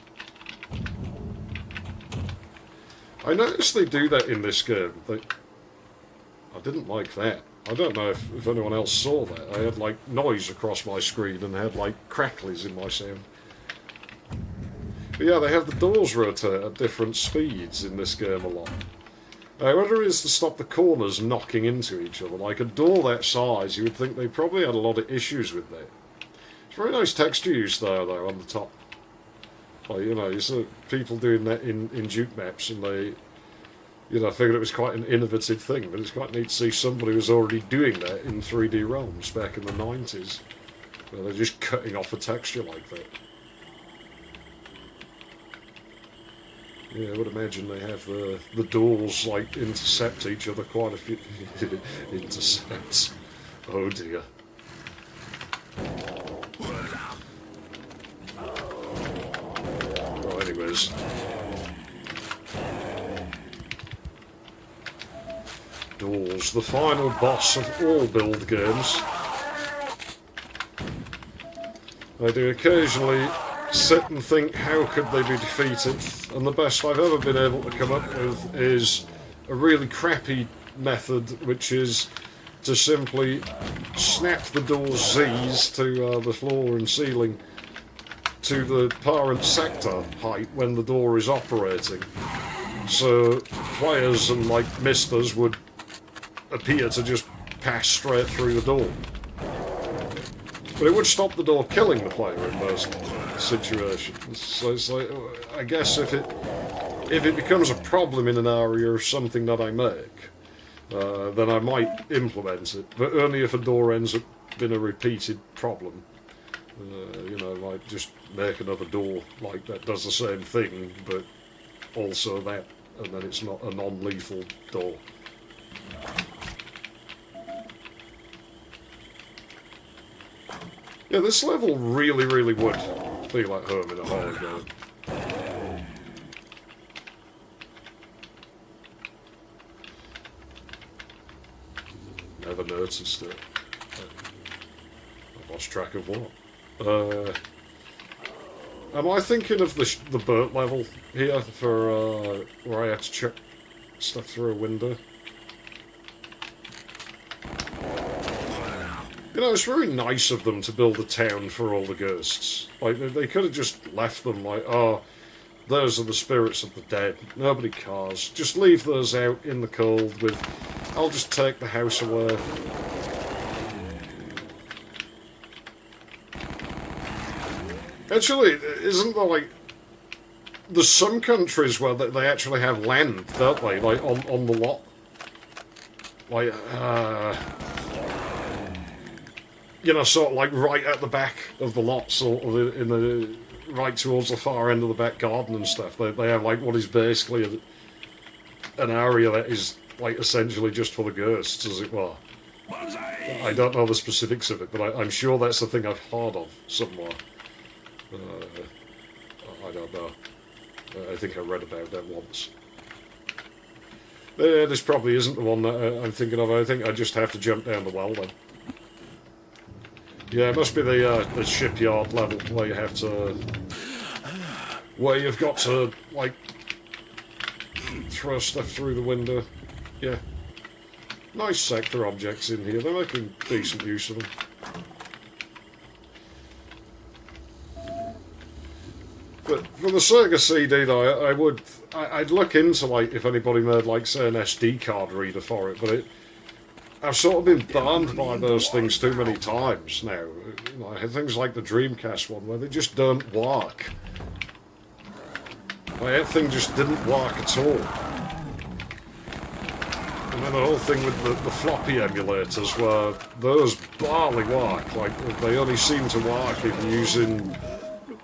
A: I noticed they do that in this game. I didn't like that. I don't know if anyone else saw that. I had like noise across my screen and had like cracklies in my sound. But yeah, they have the doors rotate at different speeds in this game a lot. Whether it is to stop the corners knocking into each other, like a door that size, you would think they probably had a lot of issues with that. It's very nice texture use there, though, on the top. Like, you know, you see people doing that in Duke maps, and they, you know, figured it was quite an innovative thing, but it's quite neat to see somebody who was already doing that in 3D realms back in the 90s, where they're just cutting off a texture like that. Yeah, I would imagine they have the doors, like, intercept each other quite a few... intercepts. Oh dear. Well, anyways. Doors, the final boss of all build games. I do occasionally sit and think, how could they be defeated? And the best I've ever been able to come up with is a really crappy method, which is to simply snap the door's Z's to the floor and ceiling to the parent sector height when the door is operating. So players and like misters would appear to just pass straight through the door. But it would stop the door killing the player in most situations. So it's like, I guess if it becomes a problem in an area of something that I make, then I might implement it, but only if a door ends up being a repeated problem. You know, like just make another door like that does the same thing, but also that, and then it's not a non-lethal door. Yeah, this level really, really would feel like home in a horror game. Never noticed it. I lost track of what. Am I thinking of the boat level here for where I had to check stuff through a window? You know, it's very nice of them to build a town for all the ghosts. Like, they could have just left them like, oh, those are the spirits of the dead. Nobody cares. Just leave those out in the cold with, I'll just take the house away. Actually, isn't there, like, there's some countries where they actually have land, don't they? Like, on the lot. Like, you know, sort of like right at the back of the lot, sort of in the right towards the far end of the back garden and stuff. They have like what is basically an area that is like essentially just for the ghosts, as it were. I don't know the specifics of it, but I'm sure that's the thing I've heard of somewhere. I don't know. I think I read about that once. This probably isn't the one that I'm thinking of. I think I just have to jump down the well then. Yeah, it must be the shipyard level where you have to, where you've got to like throw stuff through the window. Yeah, nice sector objects in here. They're making decent use of them. But for the Sega CD though, I'd look into like if anybody made like say an SD card reader for it, but I've sort of been burned by those things too many times now. You know, things like the Dreamcast one where they just don't work. Like, that thing just didn't work at all. And then the whole thing with the floppy emulators where those barely work. Like, they only seem to work if you're using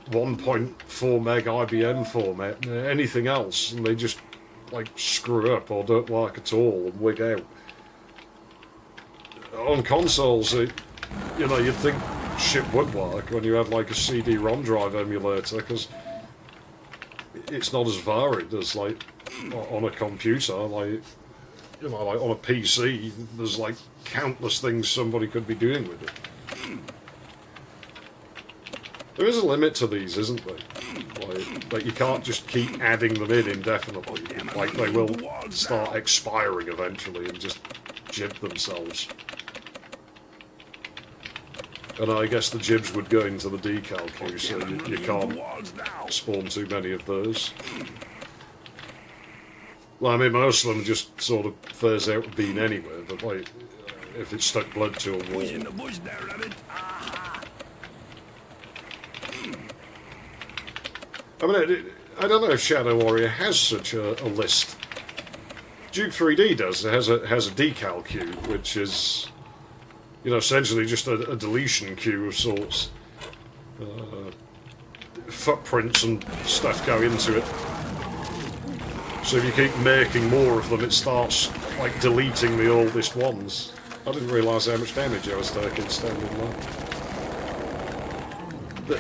A: 1.4 meg IBM format, anything else, and they just like screw up or don't work at all and wig out. On consoles, you know, you'd think shit would work when you had like a CD-ROM drive emulator, because it's not as varied as like on a computer. Like, you know, like on a PC, there's like countless things somebody could be doing with it. There is a limit to these, isn't there? Like you can't just keep adding them in indefinitely. Like, they will start expiring eventually and just jib themselves. And I guess the jibs would go into the decal queue, so you can't spawn too many of those. Well, I mean, most of them just sort of phase out of being anyway, but like, if it's stuck blood to a wall. I mean, I don't know if Shadow Warrior has such a list. Duke 3D does. It has a decal queue, which is, you know, essentially just a deletion queue of sorts. Footprints and stuff go into it. So if you keep making more of them, it starts like deleting the oldest ones. I didn't realise how much damage I was taking standing there.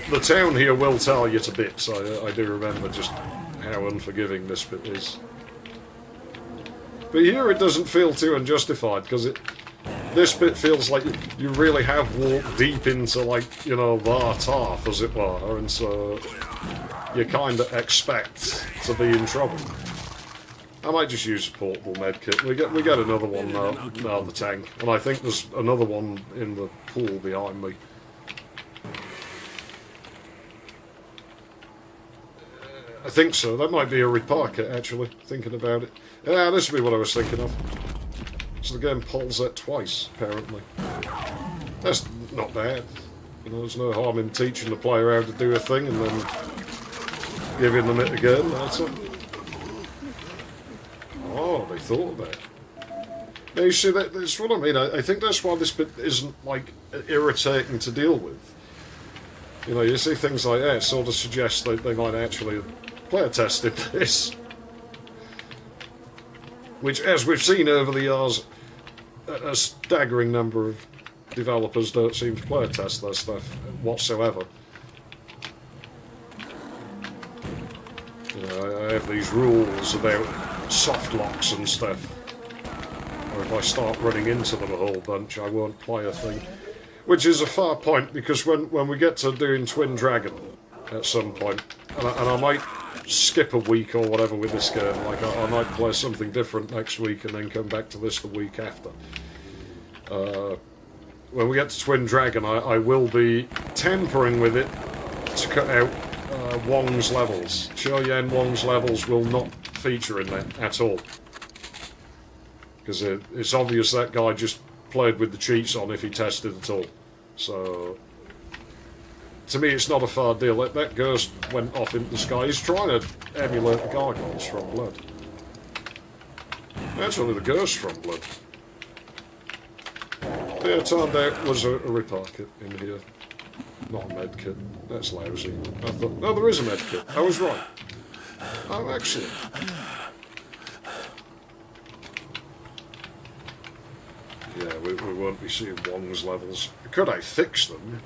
A: The town here will tell you to bits. I do remember just how unforgiving this bit is. But here it doesn't feel too unjustified, because this bit feels like you really have walked deep into, like, you know, the turf, as it were, and so you kind of expect to be in trouble. I might just use a portable medkit. We get another one now the tank, and I think there's another one in the pool behind me. I think so. That might be a repair kit, actually, thinking about it. Yeah, this would be what I was thinking of. So the game pulls that twice, apparently. That's not bad. You know, there's no harm in teaching the player how to do a thing and then giving them it again. That's it. Oh, they thought of that. Now, you see, that's what I mean. I think that's why this bit isn't, like, irritating to deal with. You know, you see things like that, sort of suggest that they might actually player tested this. Which, as we've seen over the years, a staggering number of developers don't seem to player test their stuff whatsoever. You know, I have these rules about soft locks and stuff. Or if I start running into them a whole bunch, I won't play a thing. Which is a fair point, because when we get to doing Twin Dragon at some point, and I might skip a week or whatever with this game, like I might play something different next week and then come back to this the week after. When we get to Twin Dragon, I will be tampering with it to cut out Wong's levels. Xiaoyan Wong's levels will not feature in that at all. Because it's obvious that guy just played with the cheats on if he tested at all. So, to me, it's not a fair deal. That ghost went off into the sky. He's trying to emulate the gargoyles from Blood. Actually, the ghost from Blood. Yeah, it turned out it was a repair kit in here. Not a med kit. That's lousy. I thought, no, there is a med kit. I was right. Oh, excellent. Yeah, we won't be seeing Wong's levels. Could I fix them?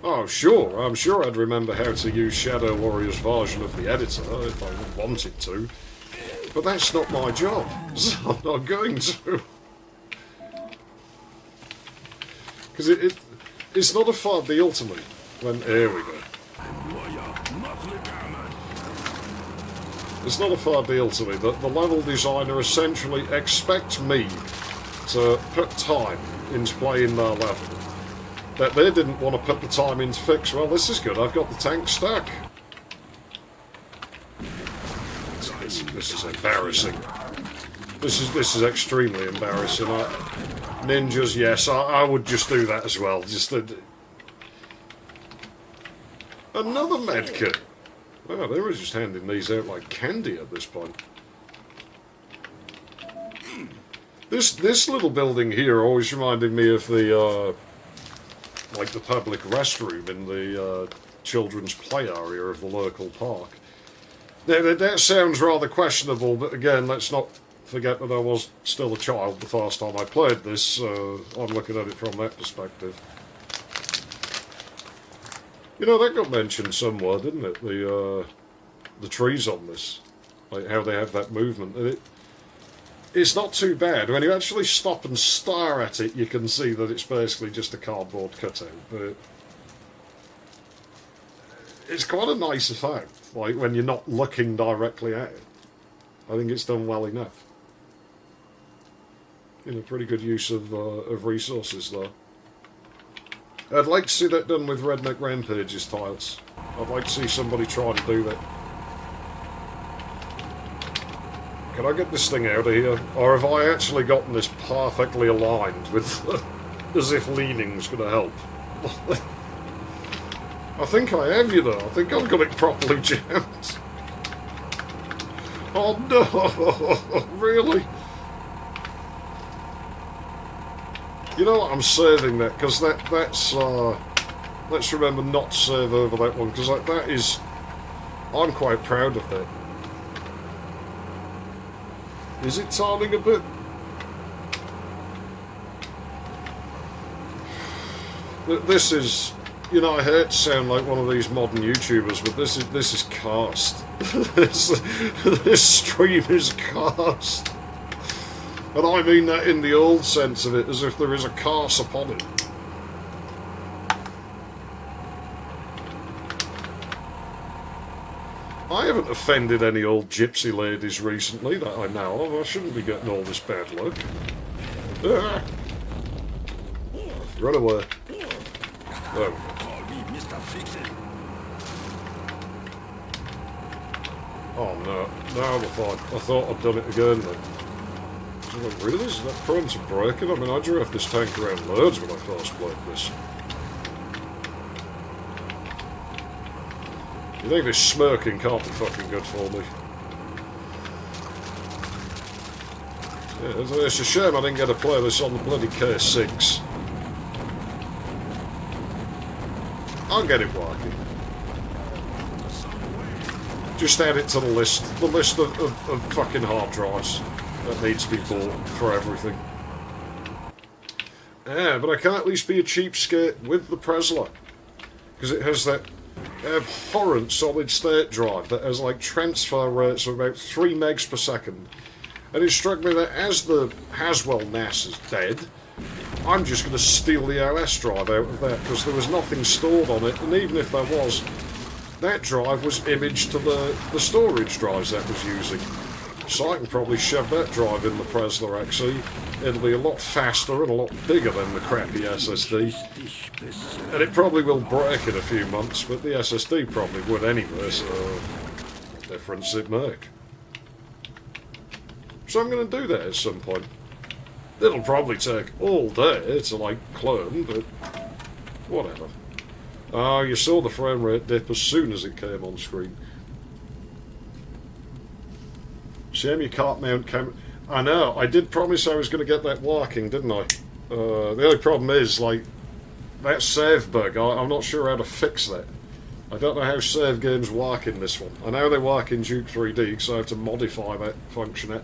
A: Oh, sure. I'm sure I'd remember how to use Shadow Warrior's version of the editor if I wanted to. But that's not my job, so I'm not going to. Because it's not a fair deal to me. Here we go. It's not a fair deal to me that the level designer essentially expects me to put time into playing their level that they didn't want to put the time in to fix. Well, this is good. I've got the tank stuck. This is embarrassing. This is extremely embarrassing. Ninjas, yes, I would just do that as well. Just another medkit. Oh, they were just handing these out like candy at this point. This little building here always reminded me of the like the public restroom in the children's play area of the local park. Now that sounds rather questionable, but again, let's not forget that I was still a child the first time I played this, so I'm looking at it from that perspective. You know, that got mentioned somewhere, didn't it? The trees on this, like how they have that movement, and it's not too bad. When you actually stop and stare at it, you can see that it's basically just a cardboard cutout. But it's quite a nice effect, like when you're not looking directly at it. I think it's done well enough. You know, pretty good use of resources there. I'd like to see that done with Redneck Rampage's tiles. I'd like to see somebody try to do that. Can I get this thing out of here? Or have I actually gotten this perfectly aligned with as if leaning's going to help? I think I have, you know. I think I've got it properly jammed. Oh no! Really? You know what? I'm saving that, because that's let's remember not to save over that one, because that is... I'm quite proud of that. Is it turning a bit? This is... You know, I hate to sound like one of these modern YouTubers, but this is cast. This stream is cast. And I mean that in the old sense of it, as if there is a curse upon it. I haven't offended any old gypsy ladies recently that I know of. I shouldn't be getting all this bad luck. Ah. Run away. Oh. Oh no, no, we're fine. I thought I'd done it again then. Really? Is that prone to breaking? I mean, I drove this tank around loads when I first played this. You think this smirking can't be fucking good for me? Yeah, it's a shame I didn't get to play this on the bloody K6. I'll get it working. Just add it to the list of fucking hard drives that needs to be bought for everything. Yeah, but I can at least be a cheapskate with the Presler, because it has that abhorrent solid state drive that has like transfer rates of about 3 megs per second. And it struck me that as the Haswell NAS is dead, I'm just going to steal the OS drive out of that, because there was nothing stored on it, and even if there was, that drive was imaged to the storage drives that was using. So I can probably shove that drive in the Presler XE. It'll be a lot faster and a lot bigger than the crappy SSD. And it probably will break in a few months, but the SSD probably would anyway, so what difference it make? So I'm going to do that at some point. It'll probably take all day to, like, clone, but whatever. Oh, you saw the frame rate dip as soon as it came on screen. Shame you can't mount camera. I know, I did promise I was going to get that working, didn't I? The only problem is, like, that save bug, I'm not sure how to fix that. I don't know how save games work in this one. I know they work in Duke 3D, because I have to modify that function.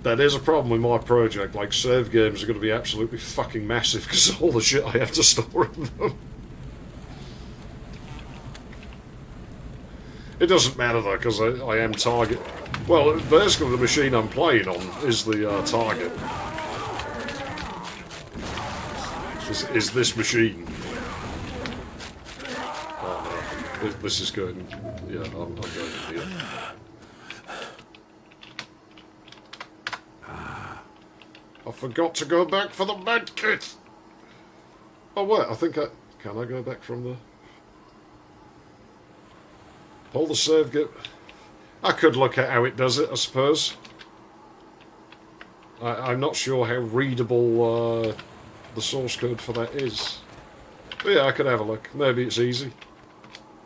A: That is a problem with my project, like, save games are going to be absolutely fucking massive because of all the shit I have to store in them. It doesn't matter though, because I am target. Well, basically the machine I'm playing on is the target. Is this machine. Oh no, this is going. Yeah, I'm going in here. I forgot to go back for the medkit. Oh wait, I think can I go back from the. Pull the save gate. I could look at how it does it, I suppose. I'm not sure how readable the source code for that is. But yeah, I could have a look. Maybe it's easy.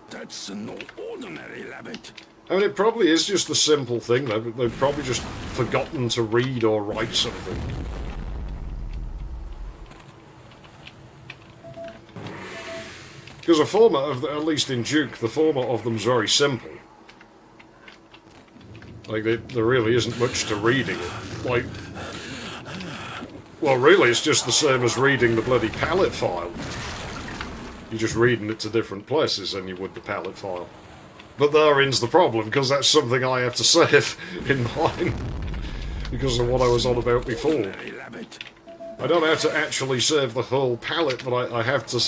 C: That's no ordinary rabbit.
A: I mean, it probably is just a simple thing, though. They've probably just forgotten to read or write something. Because the format of, at least in Duke, the format of them is very simple. Like, there really isn't much to reading it. Like, well, really, it's just the same as reading the bloody palette file. You're just reading it to different places than you would the palette file. But therein's the problem, because that's something I have to save in mine. Because of what I was on about before. I don't have to actually save the whole palette, but I have to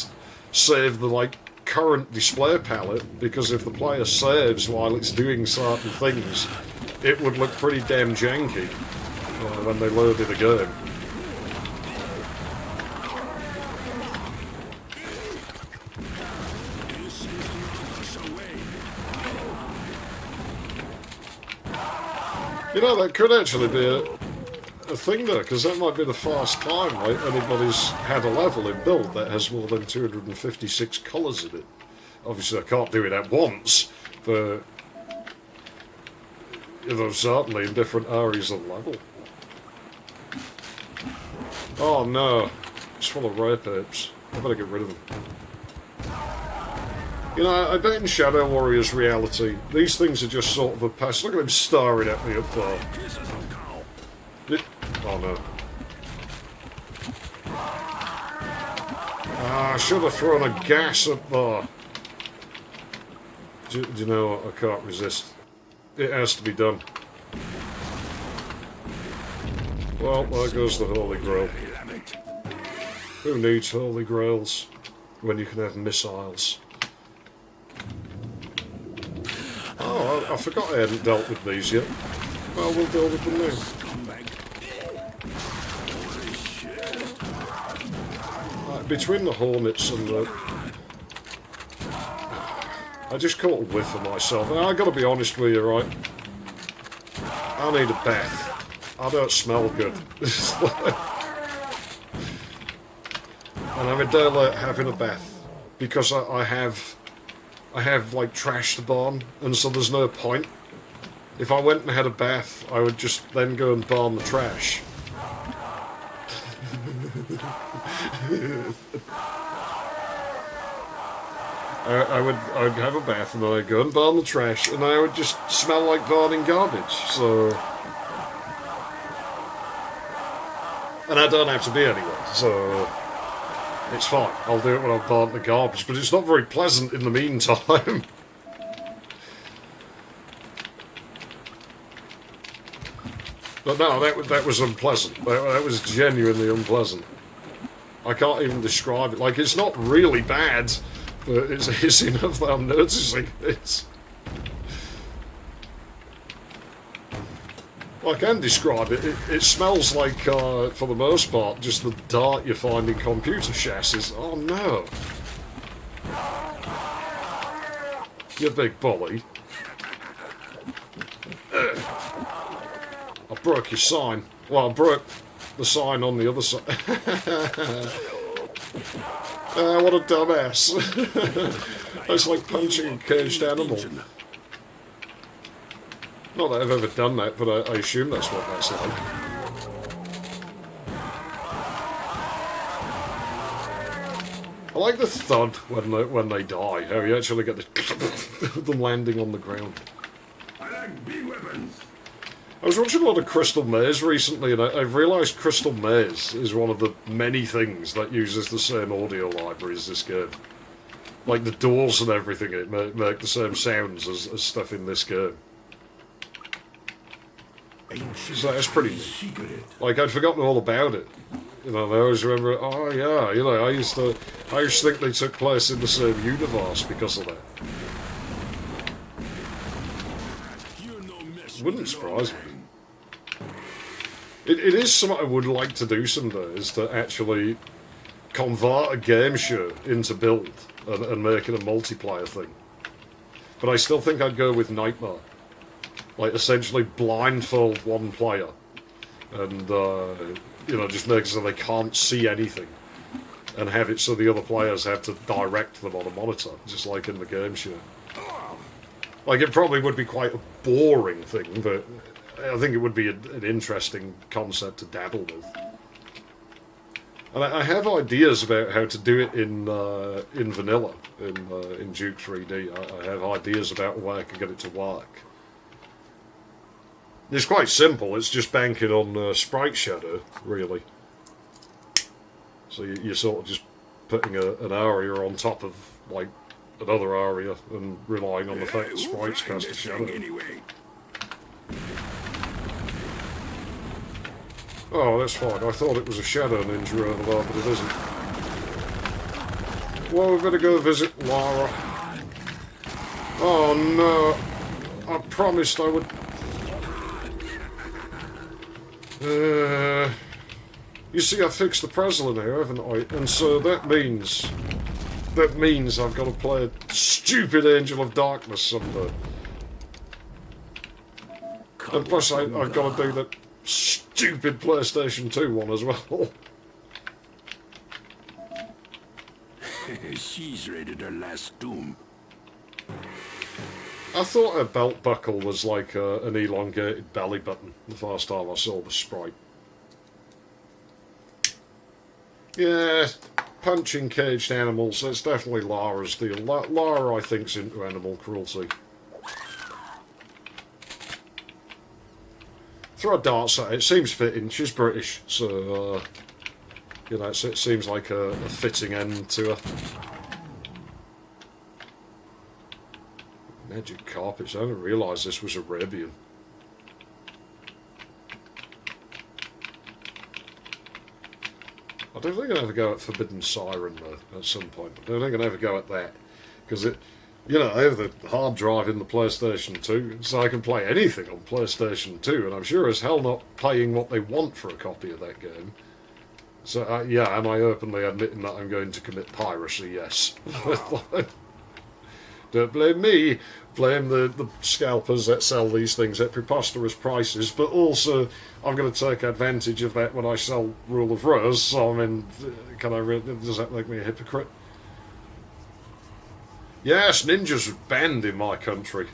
A: save the, like, current display palette, because if the player saves while it's doing certain things, it would look pretty damn janky when they loaded a game. You know, that could actually be a thing though, because that might be the first time, right, anybody's had a level in build that has more than 256 colours in it. Obviously I can't do it at once, but you know, certainly in different areas of the level. Oh no, it's full of rape apes. I better get rid of them. You know, I bet in Shadow Warriors reality, these things are just sort of a pass. Look at him staring at me up there. Oh no. Ah, I should have thrown a gas up there. Do you know what? I can't resist. It has to be done. Well, there goes the Holy Grail.
C: Damn it.
A: Who needs Holy Grails when you can have missiles? Oh, I forgot I hadn't dealt with these yet. Well, we'll deal with them now. Between the Hornets and the... I just caught a whiff of myself. And I gotta be honest with you, right? I need a bath. I don't smell good. And I'm a day late having a bath. Because I have like trash to burn, and so there's no point. If I went and had a bath, I would just then go and burn the trash. I'd have a bath and then I'd go and burn the trash, and I would just smell like burning garbage. So, and I don't have to be anywhere, so it's fine. I'll do it when I've burnt the garbage, but it's not very pleasant in the meantime. But no, that was unpleasant. That was genuinely unpleasant. I can't even describe it. Like, it's not really bad, but it's enough that I'm noticing it. Well, I can describe it. It smells like, for the most part, just the dirt you find in computer chassis. Oh no. You big bully. I broke your sign. Well, I broke the sign on the other side. What a dumbass. That's like punching a caged animal. Not that I've ever done that, but I assume that's what that's like. I like the thud when they die, how you actually get them landing on the ground.
C: I like big weapons.
A: I was watching a lot of Crystal Maze recently, and I've realised Crystal Maze is one of the many things that uses the same audio library as this game. Like the doors and everything, it make the same sounds as stuff in this game. So that's pretty neat. Like, I'd forgotten all about it. You know, I always remember, oh yeah, you know, I used to think they took place in the same universe because of that. Wouldn't surprise me. It is something I would like to do someday, is to actually convert a game show into build and make it a multiplayer thing. But I still think I'd go with Nightmare. Like, essentially blindfold one player and, you know, just make it so they can't see anything. And have it so the other players have to direct them on a monitor, just like in the game show. Like, it probably would be quite a boring thing, but I think it would be an interesting concept to dabble with. And I have ideas about how to do it in vanilla, in Duke 3D. I have ideas about a way I can get it to work. It's quite simple, it's just banking on sprite shadow, really. So you're sort of just putting an area on top of, like, another area and relying on the fact that sprites cast a shadow.
C: Anyway.
A: Oh, that's fine. I thought it was a shadow ninja over there, but it isn't. Well, we're going to go visit Lara. Oh no. I promised I would... you see, I fixed the Presley now, haven't I? And so that means I've got to play a stupid Angel of Darkness someday. And plus I've got to do that stupid PlayStation 2 one as well.
C: She's raided her last tomb.
A: I thought a belt buckle was like an elongated belly button the first time I saw the sprite. Yeah, punching caged animals, that's definitely Lara's deal. Lara, I think's into animal cruelty. Throw darts at it, it seems fitting. She's British, so, you know, it seems like a fitting end to her. Magic carpets, I didn't realise this was Arabian. I don't think I'll ever go at Forbidden Siren, though, at some point. I don't think I'll ever go at that. Because it... You know, I have the hard drive in the PlayStation 2, so I can play anything on PlayStation 2, and I'm sure as hell not paying what they want for a copy of that game. So, yeah, am I openly admitting that I'm going to commit piracy? Yes. Don't blame me, blame the scalpers that sell these things at preposterous prices, but also I'm going to take advantage of that when I sell Rule of Rose, so I mean, does that make me a hypocrite? Yes, ninjas are banned in my country.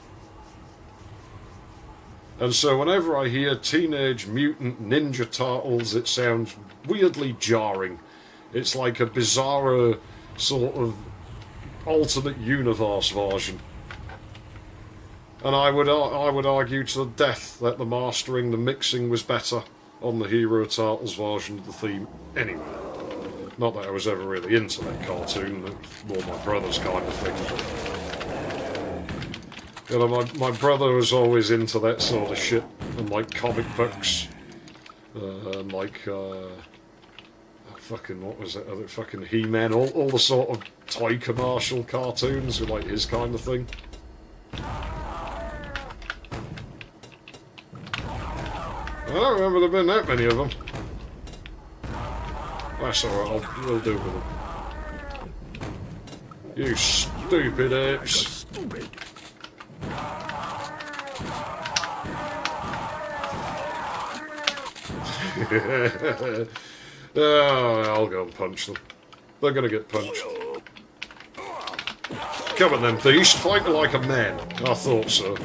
A: And so whenever I hear Teenage Mutant Ninja Turtles, it sounds weirdly jarring. It's like a bizarro sort of alternate universe version. And I would argue to the death that the mastering, the mixing was better on the Hero Turtles version of the theme anyway. Not that I was ever really into that cartoon, it's more my brother's kind of thing. But, you know, my brother was always into that sort of shit, and like comic books, and like, fucking, what was it, fucking He-Man, all the sort of toy commercial cartoons were like his kind of thing. I don't remember there being that many of them. That's alright, we'll do with them. You stupid apes. Oh, I'll go and punch them. They're gonna get punched. Come on then, beast, fight me like a man. I thought so.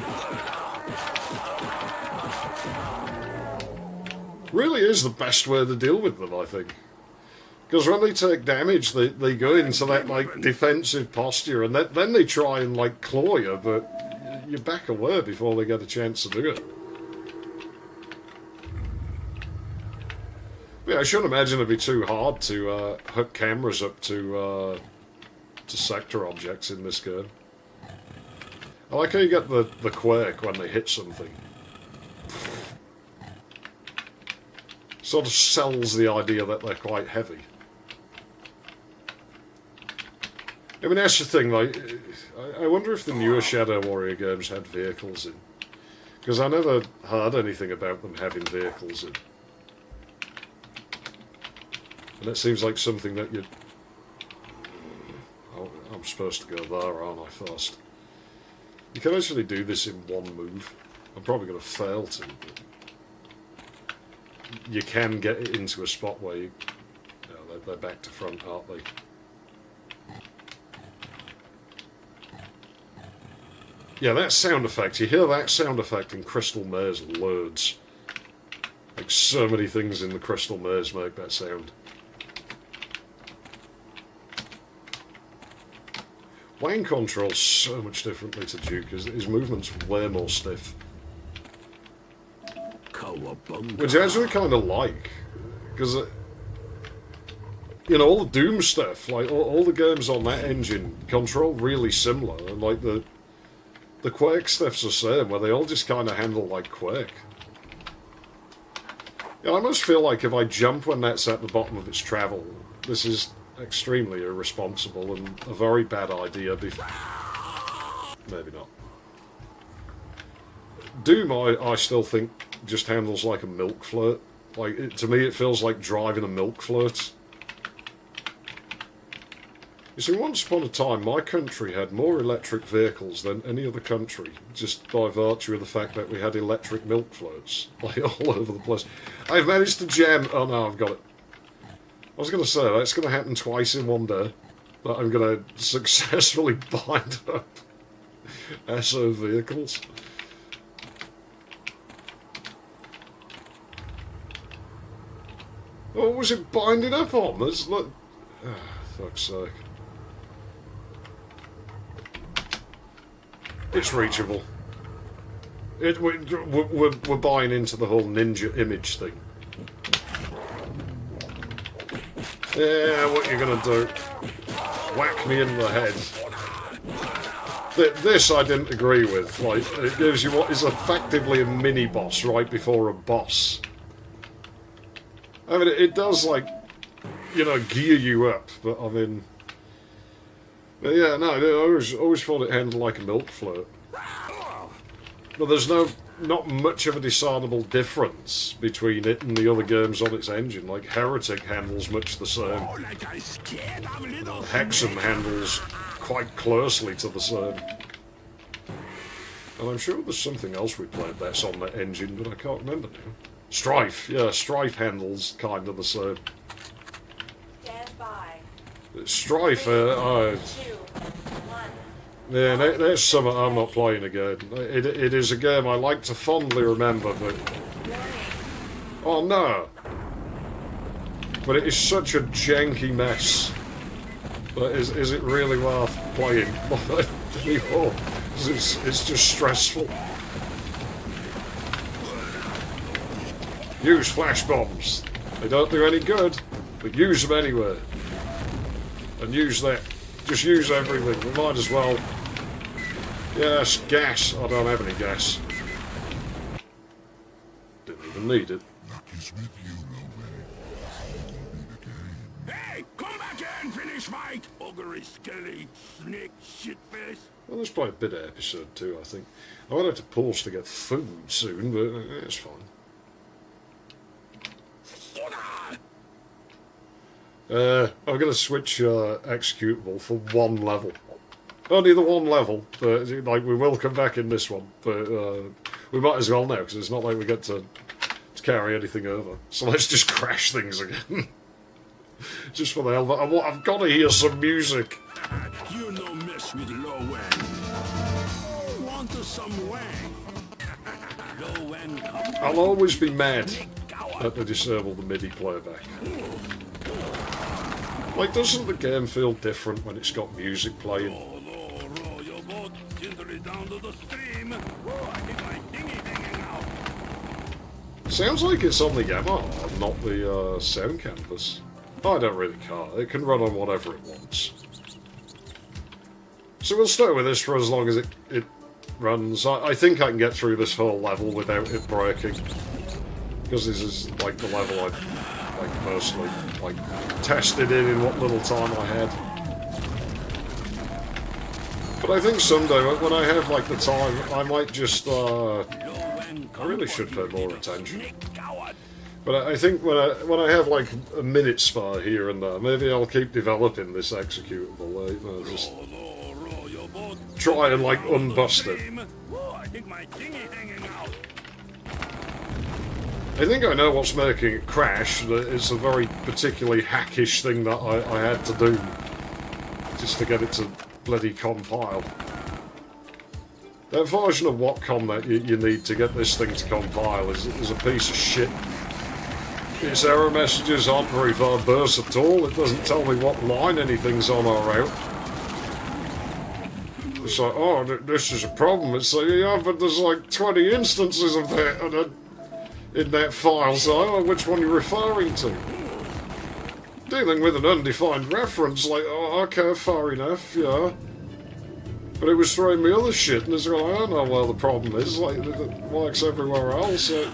A: Really is the best way to deal with them, I think. Because when they take damage, they go into that, like, defensive posture, and then they try and, like, claw you, but you back away before they get a chance to do it. Yeah, I shouldn't imagine it'd be too hard to hook cameras up to sector objects in this game. I like how you get the quake when they hit something. Sort of sells the idea that they're quite heavy. I mean, that's the thing, like, I wonder if the newer Shadow Warrior games had vehicles in. Because I never heard anything about them having vehicles in. And it seems like something that you'd... Oh, I'm supposed to go there, aren't I, first? You can actually do this in one move. I'm probably going to fail to, but... You can get it into a spot where you... Yeah, they're back to front, aren't they? Yeah, that sound effect. You hear that sound effect in Crystal Maze loads. Like, so many things in the Crystal Maze make that sound. Wayne controls so much differently to Duke. His movement's way more stiff. Which I actually kind of like. Because, you know, all the Doom stuff, like, all the games on that engine control really similar. And, like, the Quake stuff's the same, where they all just kind of handle like Quake. Yeah, I almost feel like if I jump when that's at the bottom of its travel, this is extremely irresponsible and a very bad idea. Maybe not. Doom, I still think, just handles like a milk float. Like, to me, it feels like driving a milk float. You see, once upon a time, my country had more electric vehicles than any other country, just by virtue of the fact that we had electric milk floats, like, all over the place. I've managed to jam... Oh, no, I've got it. I was going to say, that's going to happen twice in one day, that I'm going to successfully bind up SO vehicles. What was it binding up on? There's like... Oh, fuck's sake. It's reachable. We're buying into the whole ninja image thing. Yeah, what you gonna do? Whack me in the head. This I didn't agree with. Like, it gives you what is effectively a mini-boss right before a boss. I mean, it does, like, you know, gear you up. But I mean, but yeah, no, I always thought it handled like a milk float. But there's not much of a discernible difference between it and the other games on its engine. Like Heretic handles much the same. Hexham handles quite closely to the same. And I'm sure there's something else we played that's on that engine, but I can't remember now. Strife, yeah, Strife handles kind of the same.
D: Stand by.
A: Strife,
D: 3, 2, 1.
A: yeah, there's something I'm not playing again. It is a game I like to fondly remember, but... Oh no! But it is such a janky mess. But is it really worth playing anymore? It's just stressful. Use flash bombs. They don't do any good, but use them anyway. And use that. Just use everything. We might as well. Yes, gas. I don't have any gas. Didn't even need it.
C: Hey, come back here and finish fight, ogre skelly, snake shitface.
A: Well, let's play a bit of episode 2, I think. I might have to pause to get food soon, but it's fine. I'm going to switch executable for one level. Only the one level, but like we will come back in this one. But we might as well now, because it's not like we get to carry anything over. So let's just crash things again. Just for the hell of it. I've got to hear some music.
C: You no mess with low wang. Want some wang? Low wang come.
A: I'll always be mad that they disable the MIDI playback. Like, doesn't the game feel different when it's got music playing?
C: Row your boat gently down to the stream. I think my dinghy hanging out.
A: Sounds like it's on the Yamaha, not the sound canvas. I don't really care. It can run on whatever it wants. So we'll start with this for as long as it runs. I think I can get through this whole level without it breaking. Because this is like the level I mostly tested in what little time I had. But I think someday when I have like the time, I might just I really should pay more attention. But I think when I have like a minute spare here and there, maybe I'll keep developing this executable. You know, just try and like unbust it. I think I know what's making it crash. That it's a very particularly hackish thing that I had to do just to get it to bloody compile. That version of Whatcom that you need to get this thing to compile is a piece of shit. Its error messages aren't very verbose at all. It doesn't tell me what line anything's on or out. It's like, oh, this is a problem. It's like, yeah, but there's like 20 instances of that in that file, so I don't know which one you're referring to. Dealing with an undefined reference, like, oh, okay, fair enough, yeah. But it was throwing me other shit, and it's like, I don't know where the problem is, like, it works everywhere else, so...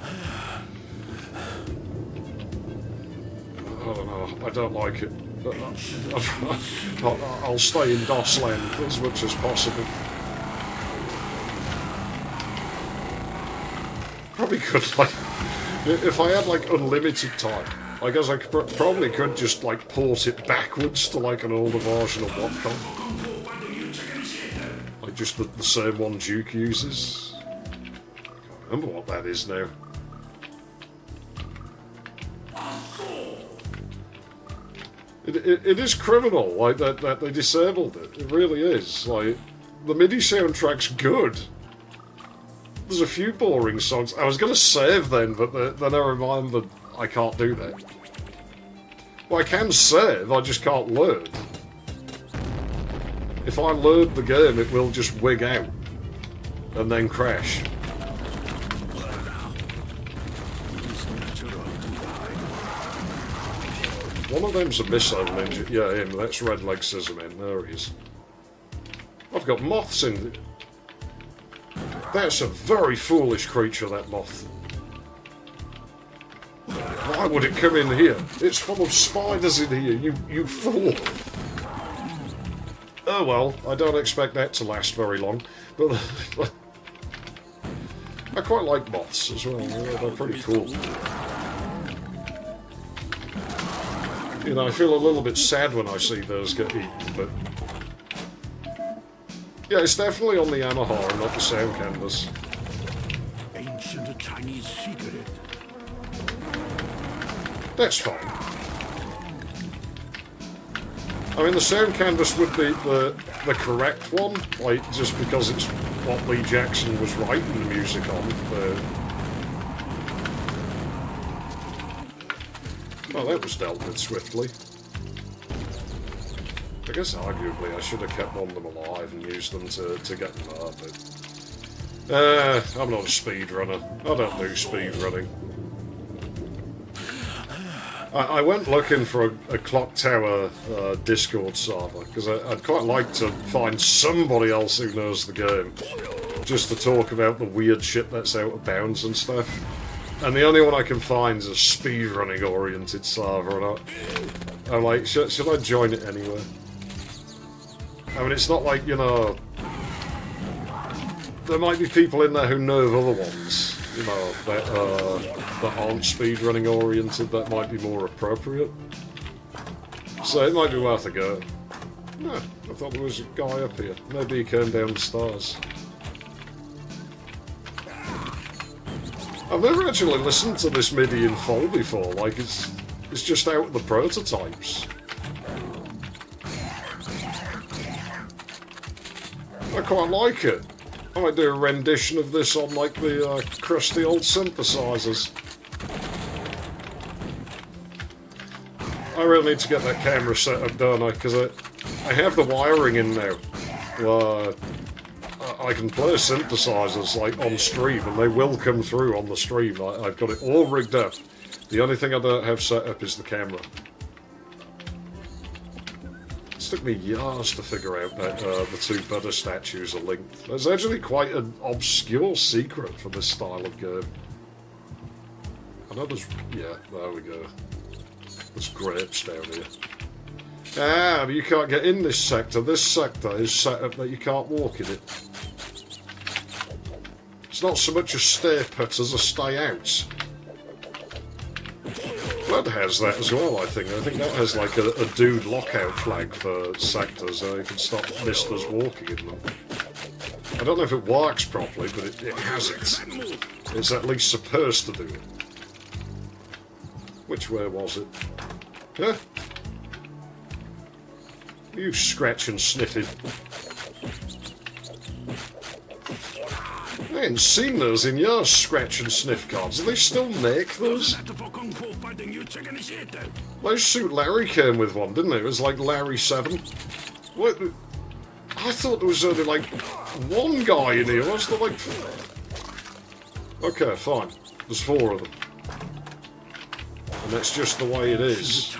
A: I don't know, I don't like it. I'll stay in DOS land as much as possible. Probably could, like... If I had, like, unlimited time, I guess I probably could just, like, port it backwards to, like, an older version of Whatcom. Like, just the same one Duke uses. I can't remember what that is now. It is criminal, like, that they disabled it. It really is. Like, the MIDI soundtrack's good. There's a few boring songs. I was going to save then, but then I remembered I can't do that. Well, I can save, I just can't load. If I load the game, it will just wig out. And then crash. One of them's a missile engine. Yeah, him. That's Red Leg Scissorman. There he is. I've got moths in it. That's a very foolish creature, that moth. Why Why would it come in here? It's full of spiders in here, you fool. Oh well, I don't expect that to last very long. But I quite like moths as well, they're pretty cool. You know, I feel a little bit sad when I see those get eaten, but... Yeah, it's definitely on the Yamaha and not the sound canvas.
C: Ancient Chinese secret.
A: That's fine. I mean, the sound canvas would be the correct one, like, just because it's what Lee Jackson was writing the music on. Well, that was dealt with swiftly. I guess arguably I should have kept on them alive and used them to get them up, but... I'm not a speedrunner. I don't do speedrunning. I went looking for a Clock Tower Discord server, because I'd quite like to find somebody else who knows the game, just to talk about the weird shit that's out of bounds and stuff. And the only one I can find is a speedrunning oriented server, and I'm like, should I join it anyway? I mean, it's not like, you know, there might be people in there who know of other ones, you know, that aren't speedrunning oriented, that might be more appropriate. So it might be worth a go. No, I thought there was a guy up here. Maybe he came down the stairs. I've never actually listened to this MIDI in full before, like it's just out of the prototypes. I quite like it. I might do a rendition of this on like the crusty old synthesizers. I really need to get that camera set up, don't I? Because I have the wiring in now. I can play synthesizers like on stream, and they will come through on the stream. I've got it all rigged up. The only thing I don't have set up is the camera. It took me years to figure out that the two Buddha statues are linked. There's actually quite an obscure secret for this style of game. I know there's... yeah, there we go. There's grapes down here. Ah, but you can't get in this sector. This sector is set up that you can't walk in it. It's not so much a stay put as a stay out. Blood has that as well, I think. I think that has like a dude lockout flag for sectors, so you can stop misters walking in them. I don't know if it works properly, but it has it. It's at least supposed to do it. Which way was it? Huh? You scratch and sniffing. I ain't seen those in your scratch and sniff cards. Do they still make those? Those Suit Larry came with one, didn't it? It was like Larry 7. What? I thought there was only like one guy in here. What's there like... okay, fine. There's 4 of them. And that's just the way it is.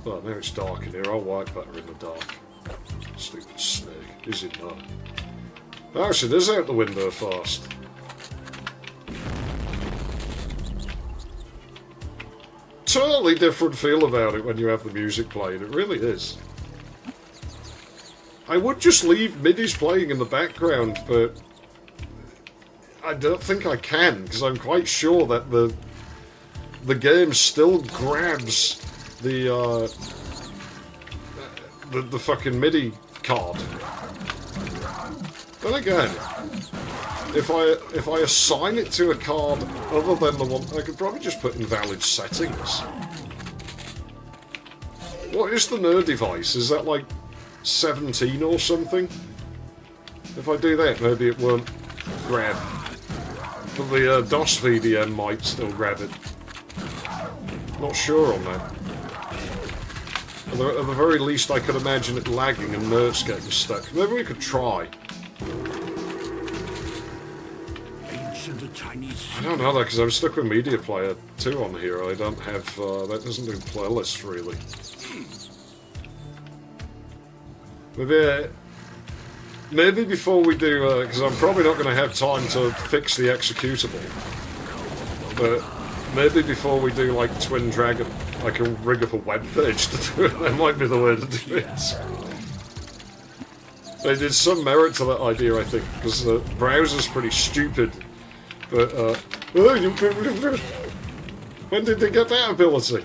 A: Oh, now it's dark in here. I'll work better in the dark. Stupid snake. He's in there. Actually, there's out the window first. Totally different feel about it when you have the music playing. It really is. I would just leave MIDIs playing in the background, but I don't think I can, because I'm quite sure that the game still grabs the fucking MIDI card. Then again, if I assign it to a card other than the one, I could probably just put invalid settings. What is the nerd device? Is that like 17 or something? If I do that, maybe it won't grab. But the DOS VDM might still grab it. Not sure on that. At the very least, I could imagine it lagging and nerds getting stuck. Maybe we could try. I don't know that, because I'm stuck with Media Player 2 on here. I don't have... that doesn't do playlists, really. Maybe before we do... because I'm probably not going to have time to fix the executable. But maybe before we do like Twin Dragon, I can rig up a web page to do it. That might be the way to do it. There's some merit to that idea, I think, because the browser's pretty stupid. But, when did they get that ability?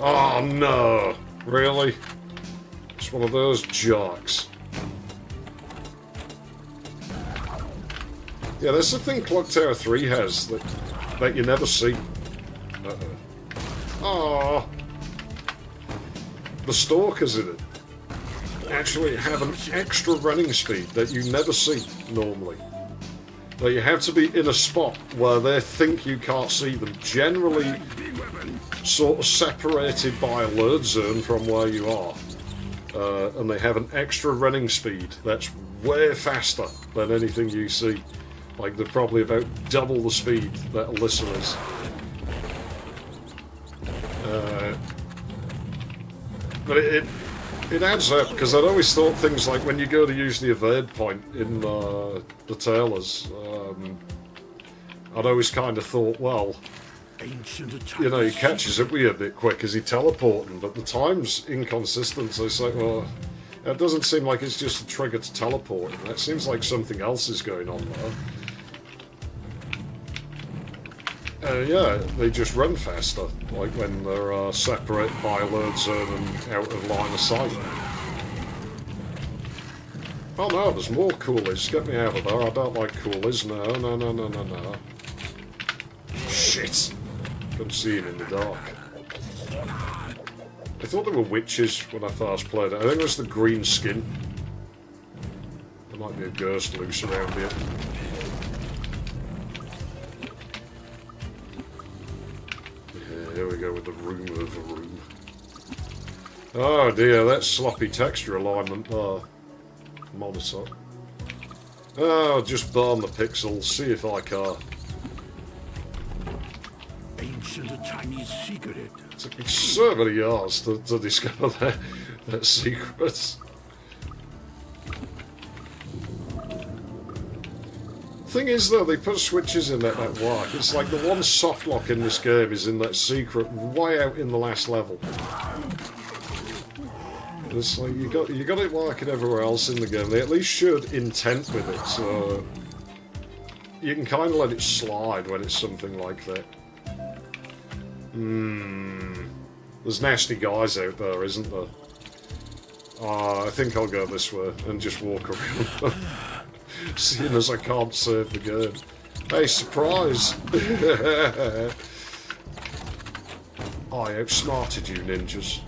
A: Oh no! Really? It's one of those jocks. Yeah, that's the thing Clock Tower 3 has that you never see. Oh, the stalkers in it actually have an extra running speed that you never see normally. Like, you have to be in a spot where they think you can't see them, generally sort of separated by a alert zone from where you are. And they have an extra running speed that's way faster than anything you see. Like, they're probably about double the speed that Alyssa is. But it adds up, because I'd always thought things like when you go to use the evade point in the tailors, I'd always kind of thought, well, you know, he catches up with you a bit quick as he teleporting, but the time's inconsistent, so it's like, well, it doesn't seem like it's just a trigger to teleport. That seems like something else is going on there. Yeah, they just run faster, like when they're separated by alert zone and out of line of sight. Oh no, there's more coolies. Get me out of there. I don't like coolies. No. Shit. Couldn't see him in the dark. I thought they were witches when I first played it. I think it was the green skin. There might be a ghost loose around here. Yeah, here we go with the room over room. Oh dear, that sloppy texture alignment monitor. Oh, just burn the pixels, see if I can.
C: Ancient Chinese secret.
A: It took me so many years to discover that secret. Thing is, though, they put switches in that work. It's like the one soft lock in this game is in that secret way out in the last level. It's like you got it working everywhere else in the game. They at least showed intent with it, so you can kind of let it slide when it's something like that. There's nasty guys out there, isn't there? I think I'll go this way and just walk around. Seeing as I can't save the game. Hey, surprise! I outsmarted you, ninjas.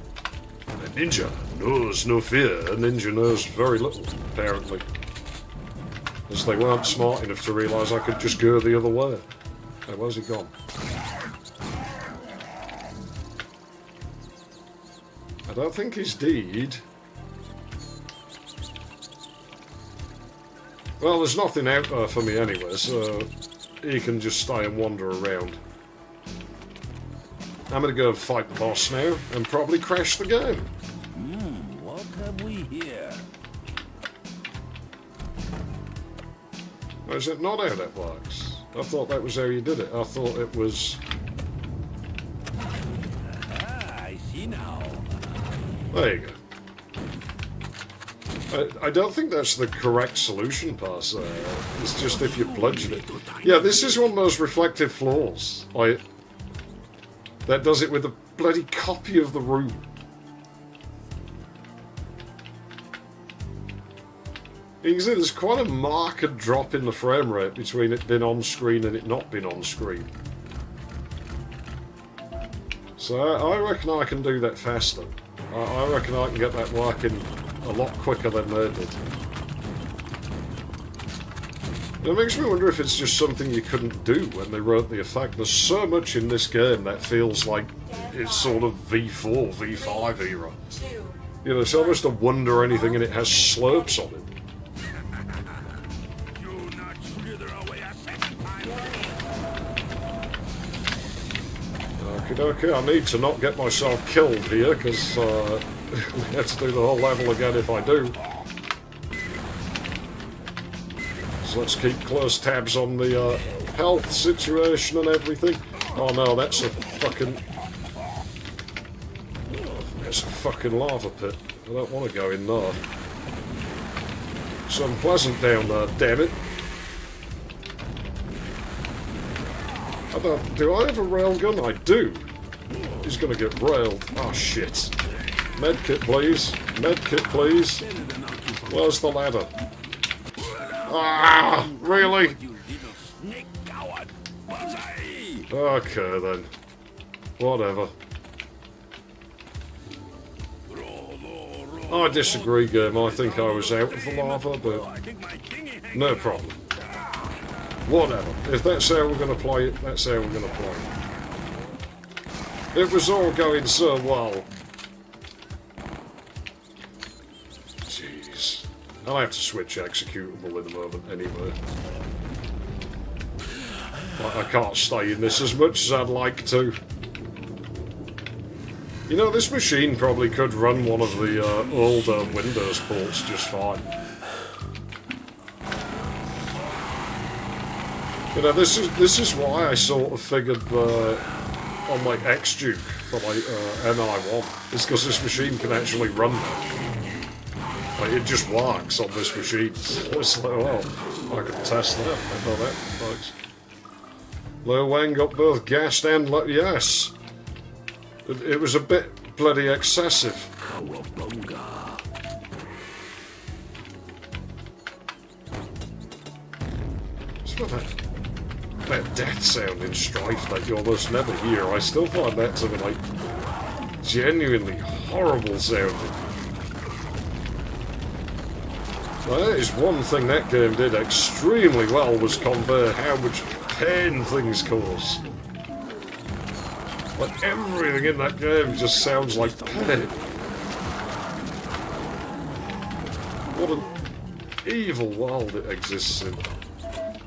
A: A ninja knows no fear. A ninja knows very little, apparently. As they weren't smart enough to realise I could just go the other way. Hey, where's he gone? I don't think he's dead. Well, there's nothing out there for me anyway, so he can just stay and wander around. I'm gonna go fight the boss now and probably crash the game.
C: What have we here?
A: Or is it not how that works? I thought that was how you did it. I thought it was...
C: I see now.
A: There you go. I don't think that's the correct solution pass there. It's just if you bludgeon it. Yeah, this is one of those reflective floors. That does it with a bloody copy of the room. You can see there's quite a marked drop in the frame rate between it being on screen and it not being on screen. So I reckon I can do that faster. I reckon I can get that working a lot quicker than they did. It makes me wonder if it's just something you couldn't do when they wrote the effect. There's so much in this game that feels like it's sort of V4, V5 era. You know, it's almost a wonder anything in it has slopes on it. Okay, I need to not get myself killed here, because we have to do the whole level again if I do. So let's keep close tabs on the health situation and everything. Oh no, that's a fucking... It's a fucking lava pit. I don't want to go in there. It's unpleasant down there, damn it. Do I have a railgun? I do. He's gonna get railed. Oh shit. Medkit please. Medkit please. Where's the ladder? Ah! Really? Okay then. Whatever. I disagree, game. I think I was out of the lava, but no problem. Whatever. If that's how we're going to play it, that's how we're going to play it. It was all going so well. Jeez. I'll have to switch executable in a moment anyway. I can't stay in this as much as I'd like to. You know, this machine probably could run one of the older Windows ports just fine. You know, this is why I sort of figured on my X-Duke for my MI1. It's because this machine can actually run that. Like, it just works on this machine. So it's like, well, I could test that. I know that, folks. Lil Wang got both gassed and yes. It was a bit bloody excessive. It's got that death sound in Strife that you almost never hear. I still find that to be like genuinely horrible sounding. Now, that is one thing that game did extremely well, was convey how much pain things cause. Like, everything in that game just sounds like pain. What an evil world it exists in.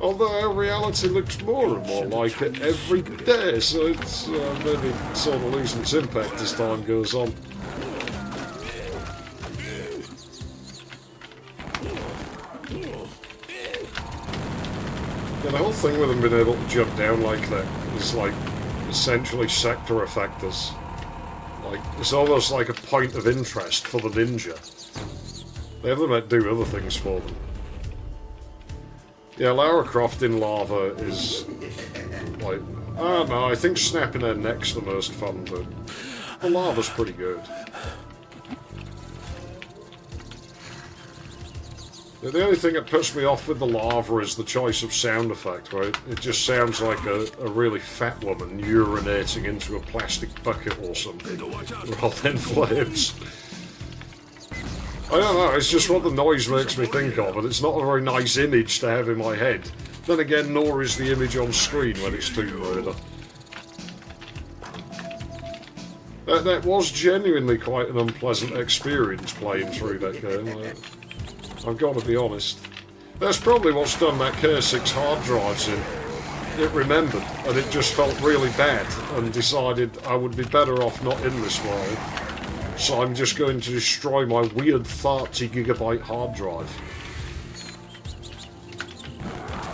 A: Although our reality looks more and more like it every day, so it's maybe sort of losing its impact as time goes on. Yeah, the whole thing with them being able to jump down like that is like essentially sector effectors. Like, it's almost like a point of interest for the ninja. They have them that do other things for them. Yeah, Lara Croft in lava is like, I don't know, I think snapping her neck's the most fun, but the lava's pretty good. The only thing that puts me off with the lava is the choice of sound effect, right? It just sounds like a really fat woman urinating into a plastic bucket or something, rather than flames. I don't know, it's just what the noise makes me think of, and it's not a very nice image to have in my head. Then again, nor is the image on screen when it's Tomb Raider. That was genuinely quite an unpleasant experience playing through that game. I've got to be honest. That's probably what's done that K6 hard drives in. It remembered, and it just felt really bad, and decided I would be better off not in this world. So I'm just going to destroy my weird 30GB hard drive.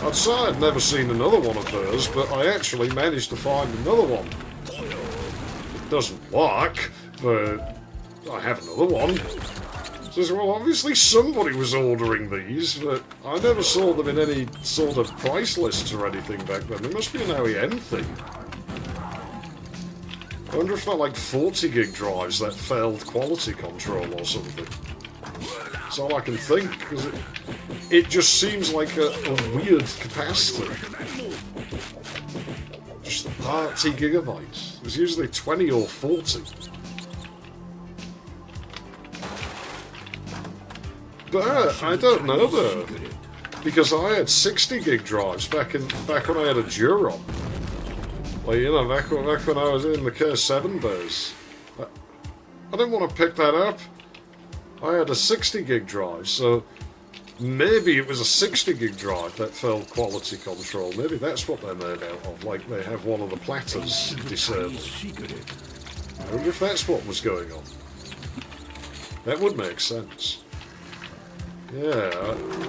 A: I'd say I'd never seen another one of those, but I actually managed to find another one. It doesn't work, but I have another one. Says, well, obviously somebody was ordering these, but I never saw them in any sort of price lists or anything back then. There must be an OEM thing. I wonder if they're like 40GB drives that failed quality control or something. That's all I can think, because it just seems like a weird capacitor. Just 30GB. There's usually 20 or 40. But I don't know though, because I had 60GB drives back when I had a Duron. Like, you know, back when I was in the K7 days. I didn't want to pick that up. I had a 60GB drive, so maybe it was a 60GB drive that failed quality control. Maybe that's what they're made out of, like they have one of the platters disabled. I wonder if that's what was going on. That would make sense. Yeah,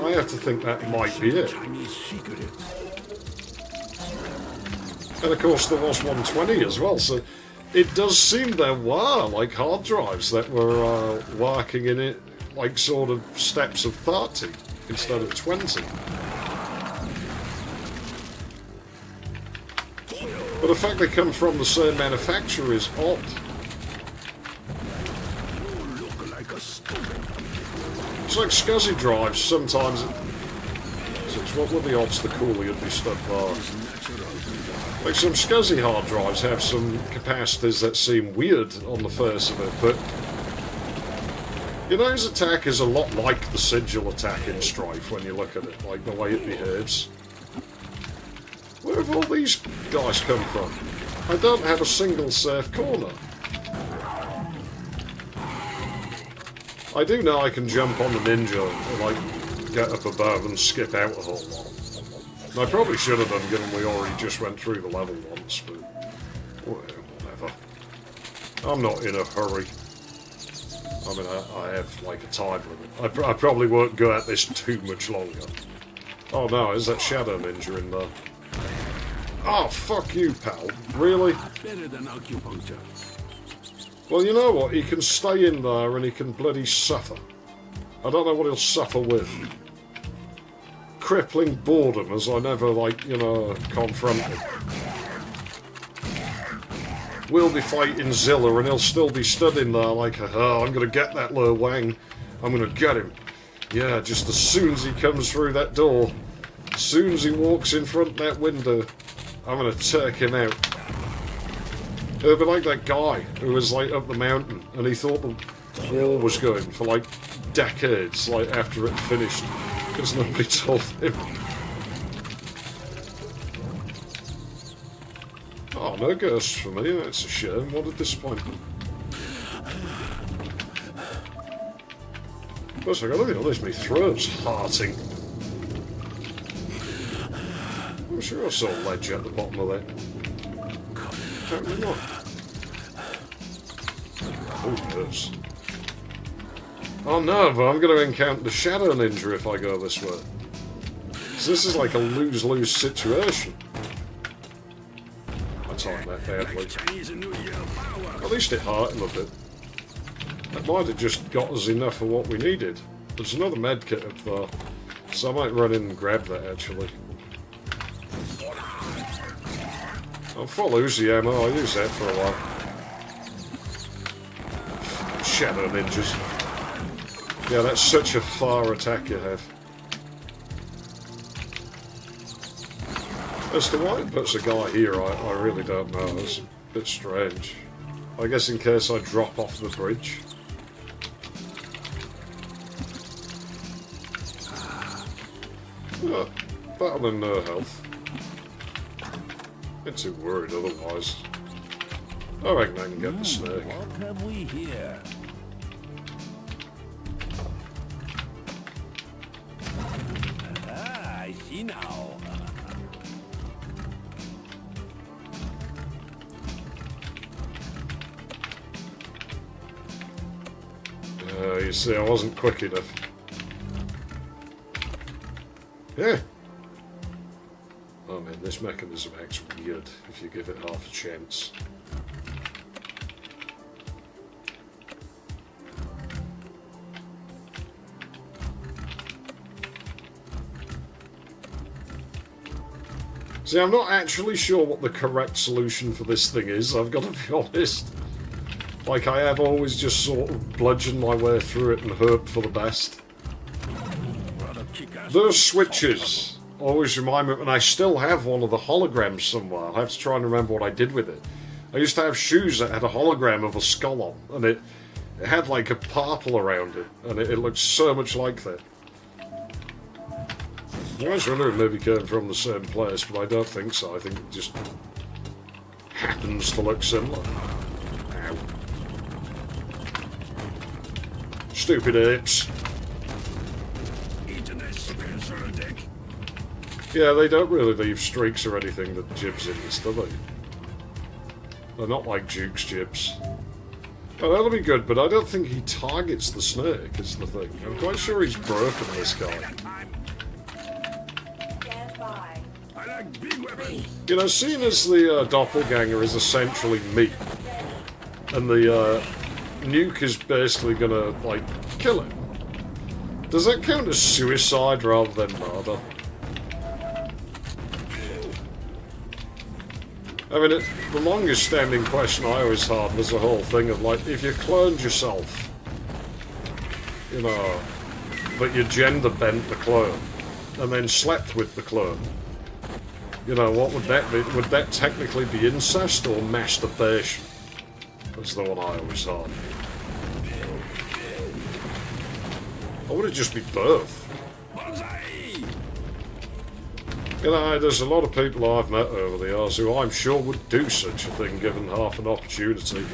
A: I have to think that might be it.
C: Chinese secrets.
A: And of course there was 120 as well, so it does seem there were like hard drives that were working in it like sort of steps of 30 instead of 20. But the fact they come from the same manufacturer is odd.
C: You look like a student.
A: It's like SCSI drives sometimes. What were the odds the coolie would be stuck by? Like some SCSI hard drives have some capacitors that seem weird on the face of it, but you know, his attack is a lot like the Sigil attack in Strife when you look at it, like the way it behaves. Where have all these guys come from? I don't have a single safe corner. I do know I can jump on the ninja and like get up above and skip out a whole lot. And I probably should have done, given we already just went through the level once, but whatever. I'm not in a hurry. I mean, I have like a time limit. I probably won't go at this too much longer. Oh no, is that Shadow Ninja in there? Oh, fuck you, pal. Really?
C: Better than acupuncture.
A: Well, you know what? He can stay in there and he can bloody suffer. I don't know what he'll suffer with. Crippling boredom as I never, like, you know, confront him. We'll be fighting Zilla and he'll still be stood in there like, oh, I'm going to get that little Wang. I'm going to get him. Yeah, just as soon as he comes through that door, as soon as he walks in front of that window, I'm going to take him out. It'll be like that guy who was like up the mountain and he thought the war was going for like decades, like after it finished, because nobody told him. Oh, no ghosts for me, that's a shame. What a disappointment. Plus, I gotta be honest, my throat's hearting. I'm sure I saw a ledge at the bottom of that. Can't remember. Oh, yes. Oh no, but I'm going to encounter the Shadow Ninja if I go this way. So this is like a lose-lose situation. I timed that badly. At least it hurt him a bit. That might have just got us enough of what we needed. There's another med kit up there, so I might run in and grab that actually. I'll follow Uzi ammo, I'll use that for a while. Shadow Ninjas. Yeah, that's such a far attack you have. As to why it puts a guy here, I really don't know. It's a bit strange. I guess in case I drop off the bridge. Oh, better than no health. Not too worried otherwise. I reckon I can get the snake.
C: What have we here? Ah, I see now.
A: You see, I wasn't quick enough. Yeah. Oh man, this mechanism acts weird if you give it half a chance. See, I'm not actually sure what the correct solution for this thing is, I've got to be honest. Like, I have always just sort of bludgeoned my way through it and hoped for the best. Those switches always remind me, and I still have one of the holograms somewhere. I'll have to try and remember what I did with it. I used to have shoes that had a hologram of a skull on, and it had like a purple around it, and it looked so much like that. I was wondering maybe it came from the same place, but I don't think so. I think it just happens to look similar. Ow. Stupid apes. Yeah, they don't really leave streaks or anything that jibs in this, do they? They're not like Duke's jibs. Oh, that'll be good, but I don't think he targets the snake, is the thing. I'm quite sure he's broken, this guy.
D: Stand by.
C: I like big weapons.
A: You know, seeing as the doppelganger is essentially me, and the nuke is basically gonna, like, kill him, does that count as suicide rather than murder? I mean, the longest standing question I always had was the whole thing of, like, if you cloned yourself, you know, but you gender bent the clone, and then slept with the clone, you know, what would that be? Would that technically be incest or masturbation? That's the one I always had. Or would it just be birth? You know, there's a lot of people I've met over the years who I'm sure would do such a thing given half an opportunity.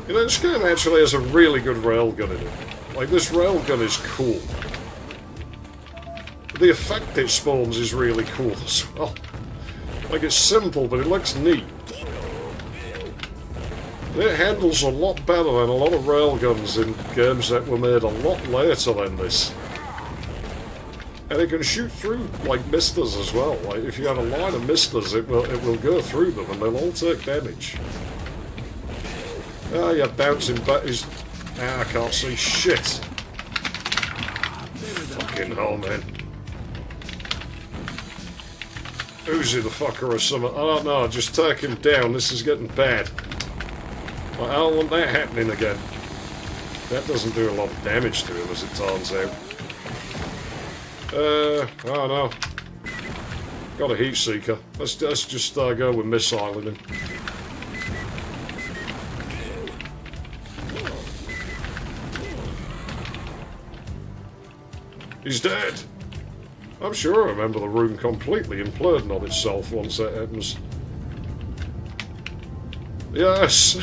A: You know, this game actually has a really good railgun in it. Like, this railgun is cool. The effect it spawns is really cool as well. Like, it's simple, but it looks neat. And it handles a lot better than a lot of railguns in games that were made a lot later than this. And it can shoot through, like, misters as well. Like, if you have a line of misters, it will go through them, and they'll all take damage. Ah, you're bouncing back. Ah, I can't see shit. Fucking hell, man. Uzi the fucker or something. I don't know, just take him down. This is getting bad. I don't want that happening again. That doesn't do a lot of damage to him, as it turns out. I don't know. Got a heat seeker. Let's just go with missiling him. He's dead. I'm sure I remember the room completely imploding on itself once that happens. Yes!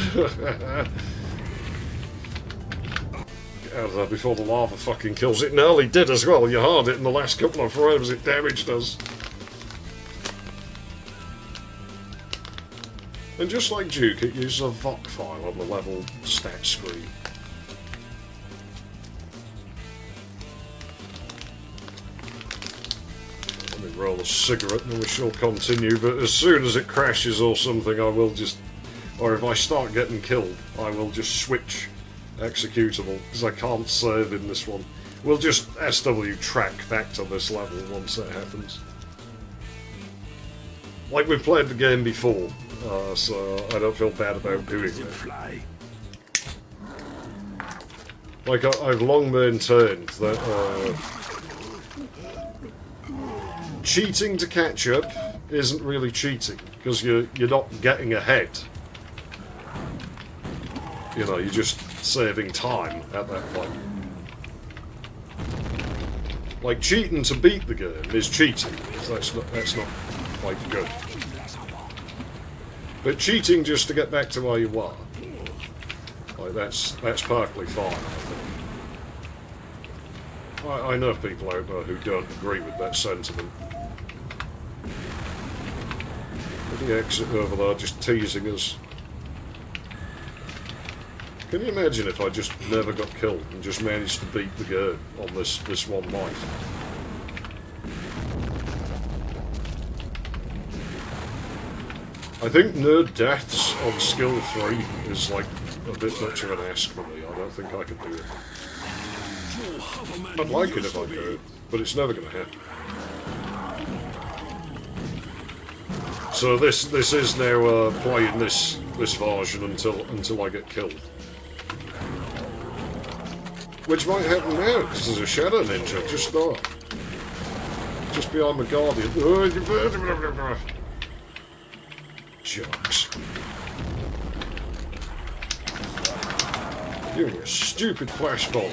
A: Out of there before the lava fucking kills it. Nearly did as well. You heard it in the last couple of frames. It damaged us. And just like Duke, it uses a VOC file on the level stat screen. Let me roll a cigarette and we shall continue. But as soon as it crashes or something, I will just... Or if I start getting killed, I will just switch executable, because I can't save in this one. We'll just SW track back to this level once that happens. Like we've played the game before, so I don't feel bad about doing it. Like I've long maintained that cheating to catch up isn't really cheating, because you're not getting ahead. You know, you're just saving time at that point. Like, cheating to beat the game is cheating. That's not quite good. But cheating just to get back to where you are, like, that's perfectly fine, I think. I know people out there who don't agree with that sentiment. But the exit over there just teasing us. Can you imagine if I just never got killed and just managed to beat the game on this one life? I think nerd deaths on skill 3 is like a bit much of an ask for me. I don't think I could do it. I'd like it if I could, but it's never going to happen. So this is now playing this version until I get killed. Which might happen now, because there's a Shadow Ninja just there. Just behind the Guardian. Jokes. You and your stupid flashball.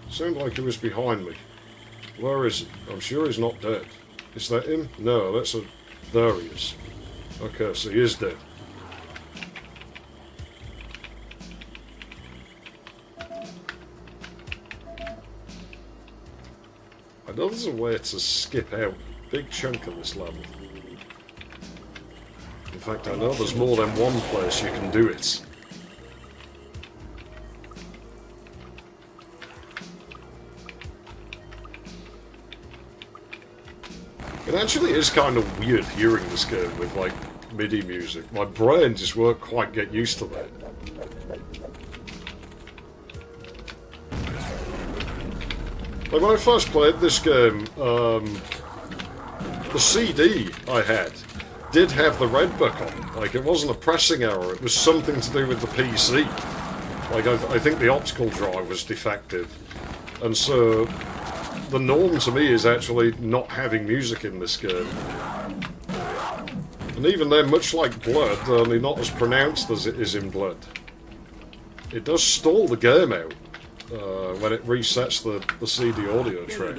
A: Sounded like he was behind me. Where is he? I'm sure he's not dead. Is that him? No, that's a... There he is. Okay, so he is dead. I know there's a way to skip out a big chunk of this level. In fact, I know there's more than one place you can do it. It actually is kind of weird hearing this game with, like, MIDI music. My brain just won't quite get used to that. Like, when I first played this game, the CD I had did have the red book on. Like, it wasn't a pressing error, it was something to do with the PC. Like, I think the optical drive was defective. And so, the norm to me is actually not having music in this game. And even then, much like Blood, only not as pronounced as it is in Blood. It does stall the game out when it resets the CD audio track.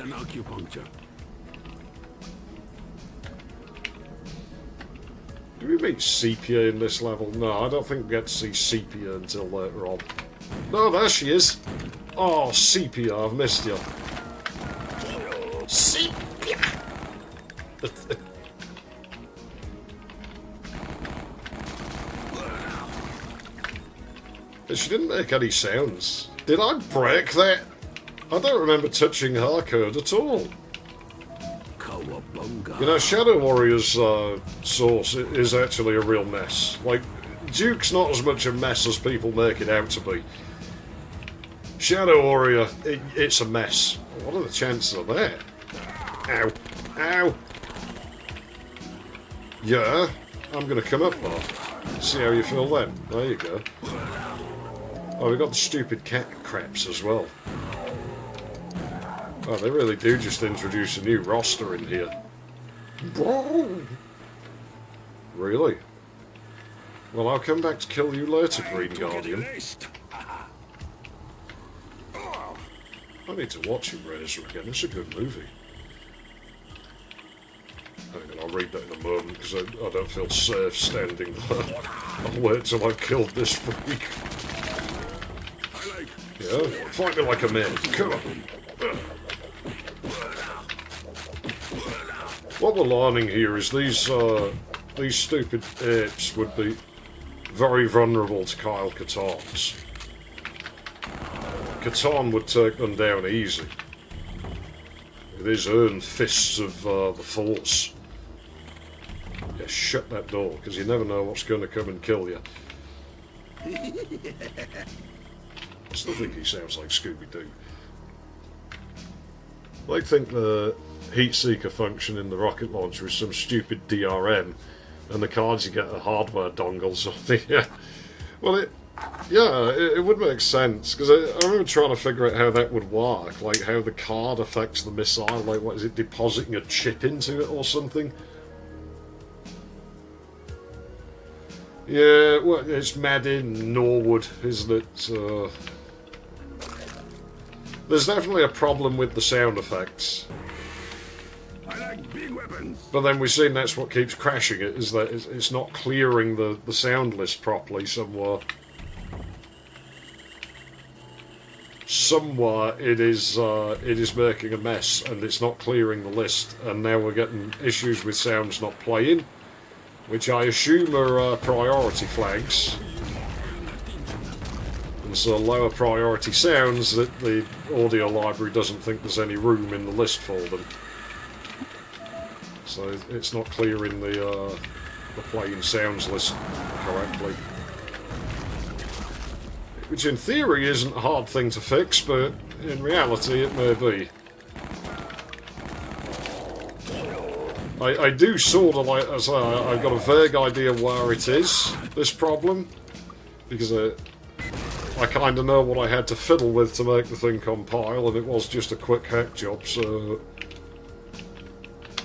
A: Do we meet Sepia in this level? No, I don't think we get to see Sepia until later on. No, there she is! Oh, Sepia, I've missed you. Sepia! She didn't make any sounds. Did I break that? I don't remember touching her code at all. You know, Shadow Warrior's source is actually a real mess. Like, Duke's not as much a mess as people make it out to be. Shadow Warrior, it's a mess. What are the chances of that? Ow. Ow. Yeah, I'm going to come up now. See how you feel then. There you go. Oh, we got the stupid cat craps as well. Oh, they really do just introduce a new roster in here. Bro! Really? Well, I'll come back to kill you later, Green Guardian. I need to watch Eraser again. It's a good movie. Hang on, I'll read that in a moment because I don't feel safe standing there. I'll wait till I've killed this freak. Yeah, fight me like a man. Come on. What we're learning here is these stupid apes would be very vulnerable to Kyle Katarns. Katarn would take them down easy with his own fists of the Force. Yeah, shut that door, because you never know what's going to come and kill you. I still think he sounds like Scooby-Doo. I think the heat seeker function in the rocket launcher is some stupid DRM, and the cards you get are hardware dongles or something. Yeah. Well, it would make sense, because I remember trying to figure out how that would work, like how the card affects the missile, like what is it, depositing a chip into it or something? Yeah, well, it's mad in Norwood, isn't it? There's definitely a problem with the sound effects.
C: I like big weapons.
A: But then we've seen that's what keeps crashing it, is that it's not clearing the sound list properly somewhere. Somewhere it is making a mess and it's not clearing the list, and now we're getting issues with sounds not playing, which I assume are priority flags. And so lower priority sounds that the audio library doesn't think there's any room in the list for them. So it's not clearing the playing sounds list correctly. Which in theory isn't a hard thing to fix, but in reality it may be. I do sort of like, as I've got a vague idea where it is, this problem, because I kind of know what I had to fiddle with to make the thing compile, and it was just a quick hack job, so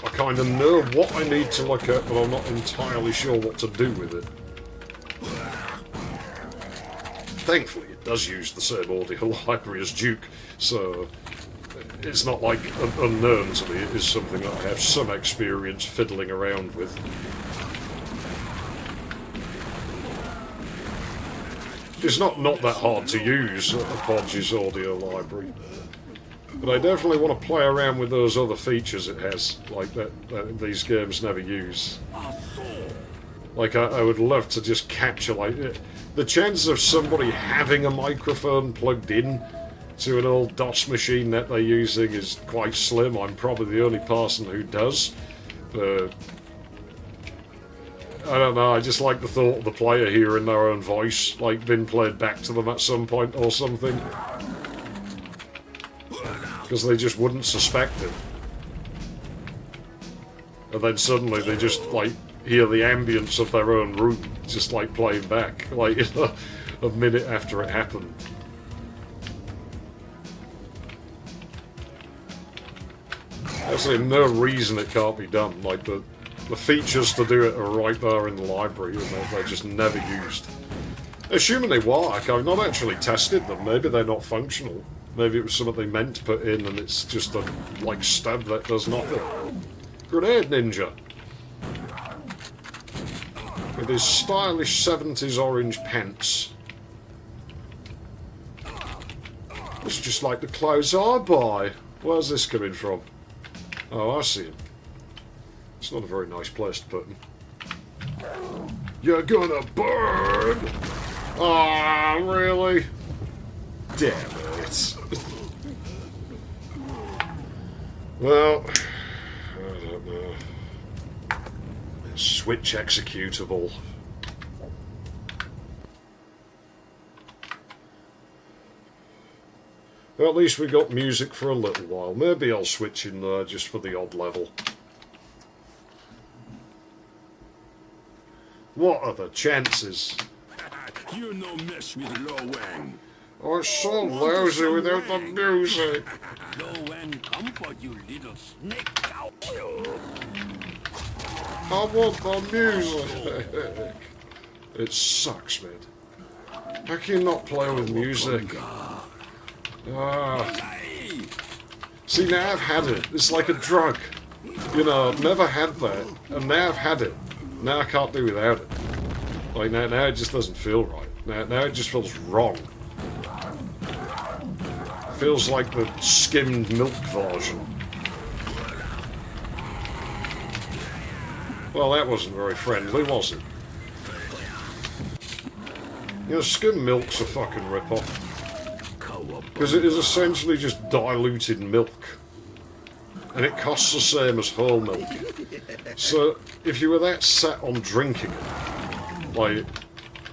A: I kind of know what I need to look at, but I'm not entirely sure what to do with it. Thankfully, it does use the same audio library as Duke, so it's not like unknown to me. It is something that I have some experience fiddling around with. It's not that hard to use, Podge's audio library. But I definitely want to play around with those other features it has, like that these games never use. Like, I would love to just capture, like, the chances of somebody having a microphone plugged in to an old DOS machine that they're using is quite slim. I'm probably the only person who does. I don't know, I just like the thought of the player hearing their own voice, like, being played back to them at some point or something. Because they just wouldn't suspect it. And then suddenly they just, like, hear the ambience of their own room just, like, playing back, like, a minute after it happened. There's no reason it can't be done. Like, the features to do it are right there in the library, and they're just never used. Assuming they work, I've not actually tested them. Maybe they're not functional. Maybe it was something they meant to put in, and it's just a, like, stub that does nothing. Grenade Ninja. With his stylish 70s orange pants. It's just like the clothes I buy. Where's this coming from? Oh, I see him. It's not a very nice place to put him. You're gonna burn! Ah, really? Damn it. Well, I don't know. Switch executable. Well, at least we got music for a little while. Maybe I'll switch in there just for the odd level. What are the chances?
C: You're no mess with Lo Wang.
A: I'm so lousy without the music.
C: Lo Wang, come for you little snake.
A: I want the music. It sucks, man. How can you not play with music? See, now I've had it. It's like a drug. You know, I've never had that, and now I've had it. Now I can't do without it. Like, now it just doesn't feel right. Now it just feels wrong. It feels like the skimmed milk version. Well, that wasn't very friendly, was it? You know, skimmed milk's a fucking rip-off. Because it is essentially just diluted milk. And it costs the same as whole milk. So, if you were that set on drinking it, like,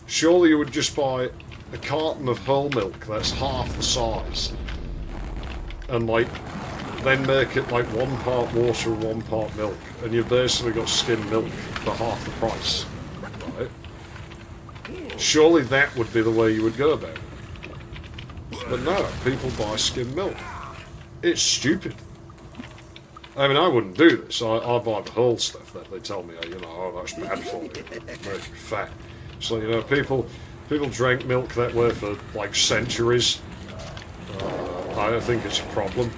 A: surely you would just buy a carton of whole milk that's half the size. And, like, then make it like 1 part water and 1 part milk. And you've basically got skimmed milk for half the price. Right? Surely that would be the way you would go about it. But no, people buy skimmed milk. It's stupid. I mean, I wouldn't do this. I buy the whole stuff that they tell me, you know, oh, that's bad for you. It makes you fat. So, you know, people drank milk that way for, like, centuries. I don't think it's a problem.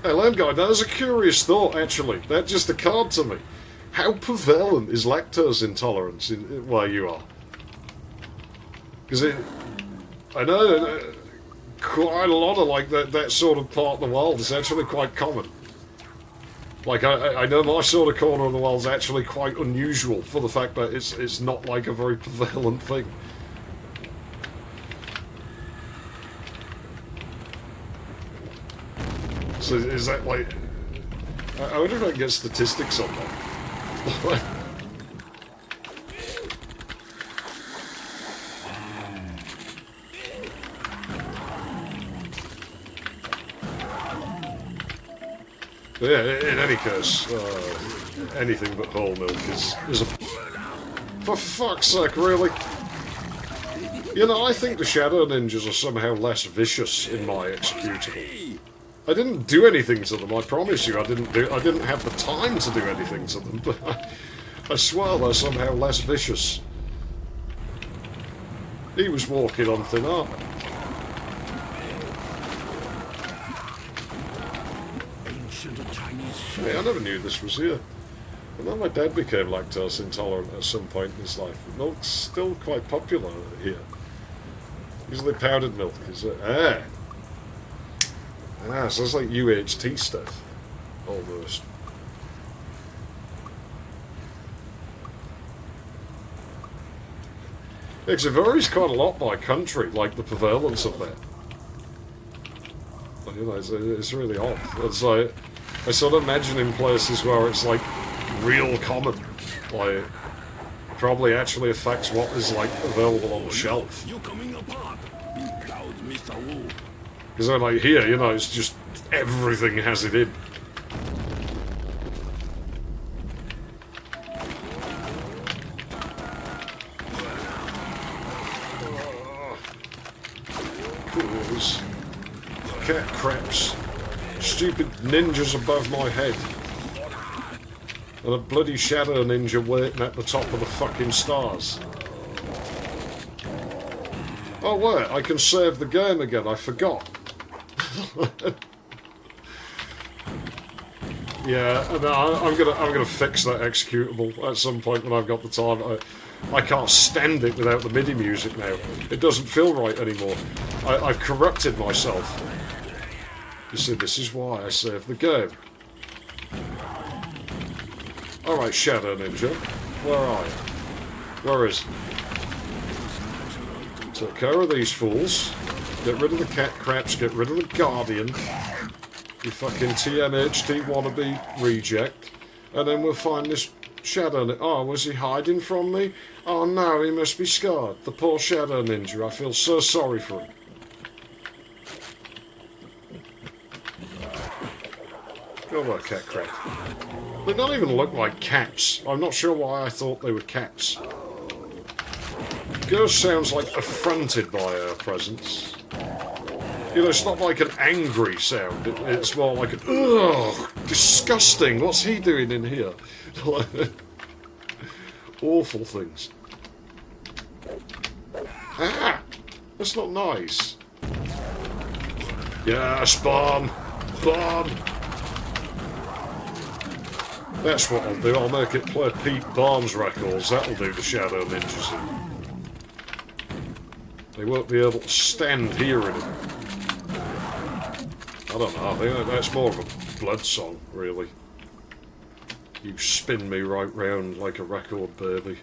A: Hey, Land Guy, that is a curious thought, actually. That just occurred to me. How prevalent is lactose intolerance in where you are? Because I know quite a lot of like that sort of part of the world is actually quite common. Like I know my sort of corner of the world is actually quite unusual for the fact that it's not like a very prevalent thing. So is that like? I wonder if I can get statistics on that. But yeah, in any case, anything but whole milk is a... For fuck's sake, really? You know, I think the Shadow Ninjas are somehow less vicious in my executable. I didn't do anything to them, I promise you. I didn't have the time to do anything to them, but I swear they're somehow less vicious. He was walking on thin armour. Hey, I never knew this was here. And then my dad became lactose intolerant at some point in his life. Milk's still quite popular here. Usually powdered milk, is it? So it's like UHT stuff. Almost. Because it varies quite a lot by country, like the prevalence of that. You know, it's really odd. It's like, I sort of imagine in places where it's like real common, like probably actually affects what is like available on the shelf.
C: You're coming apart. Proud Mr. Wu.
A: Because I'm like here, you know, it's just everything has it in. Cause cat craps, stupid ninjas above my head, and a bloody shadow ninja waiting at the top of the fucking stars. Oh wait, I can save the game again, I forgot. Yeah, and I'm gonna fix that executable at some point when I've got the time. I can't stand it without the MIDI music now. It doesn't feel right anymore. I've corrupted myself. You see, this is why I saved the game. Alright, Shadow Ninja. Where are you? Where is he? Take care of these fools. Get rid of the cat craps, get rid of the Guardian. You fucking TMHD wannabe reject. And then we'll find this Shadow Ninja. Oh, was he hiding from me? Oh no, he must be scarred. The poor Shadow Ninja. I feel so sorry for him. Go away, cat crap. They don't even look like cats. I'm not sure why I thought they were cats. Ghost sounds like affronted by our presence. You know, it's not like an angry sound. It's more like an, ugh, disgusting. What's he doing in here? Awful things. Ah! That's not nice. Yes, bomb! Bomb! That's what I'll do. I'll make it play Pete Barnes records. That'll do the Shadow Ninjas in. They won't be able to stand hearing it. I don't know. I think that's more of a blood song, really. You spin me right round like a record, baby.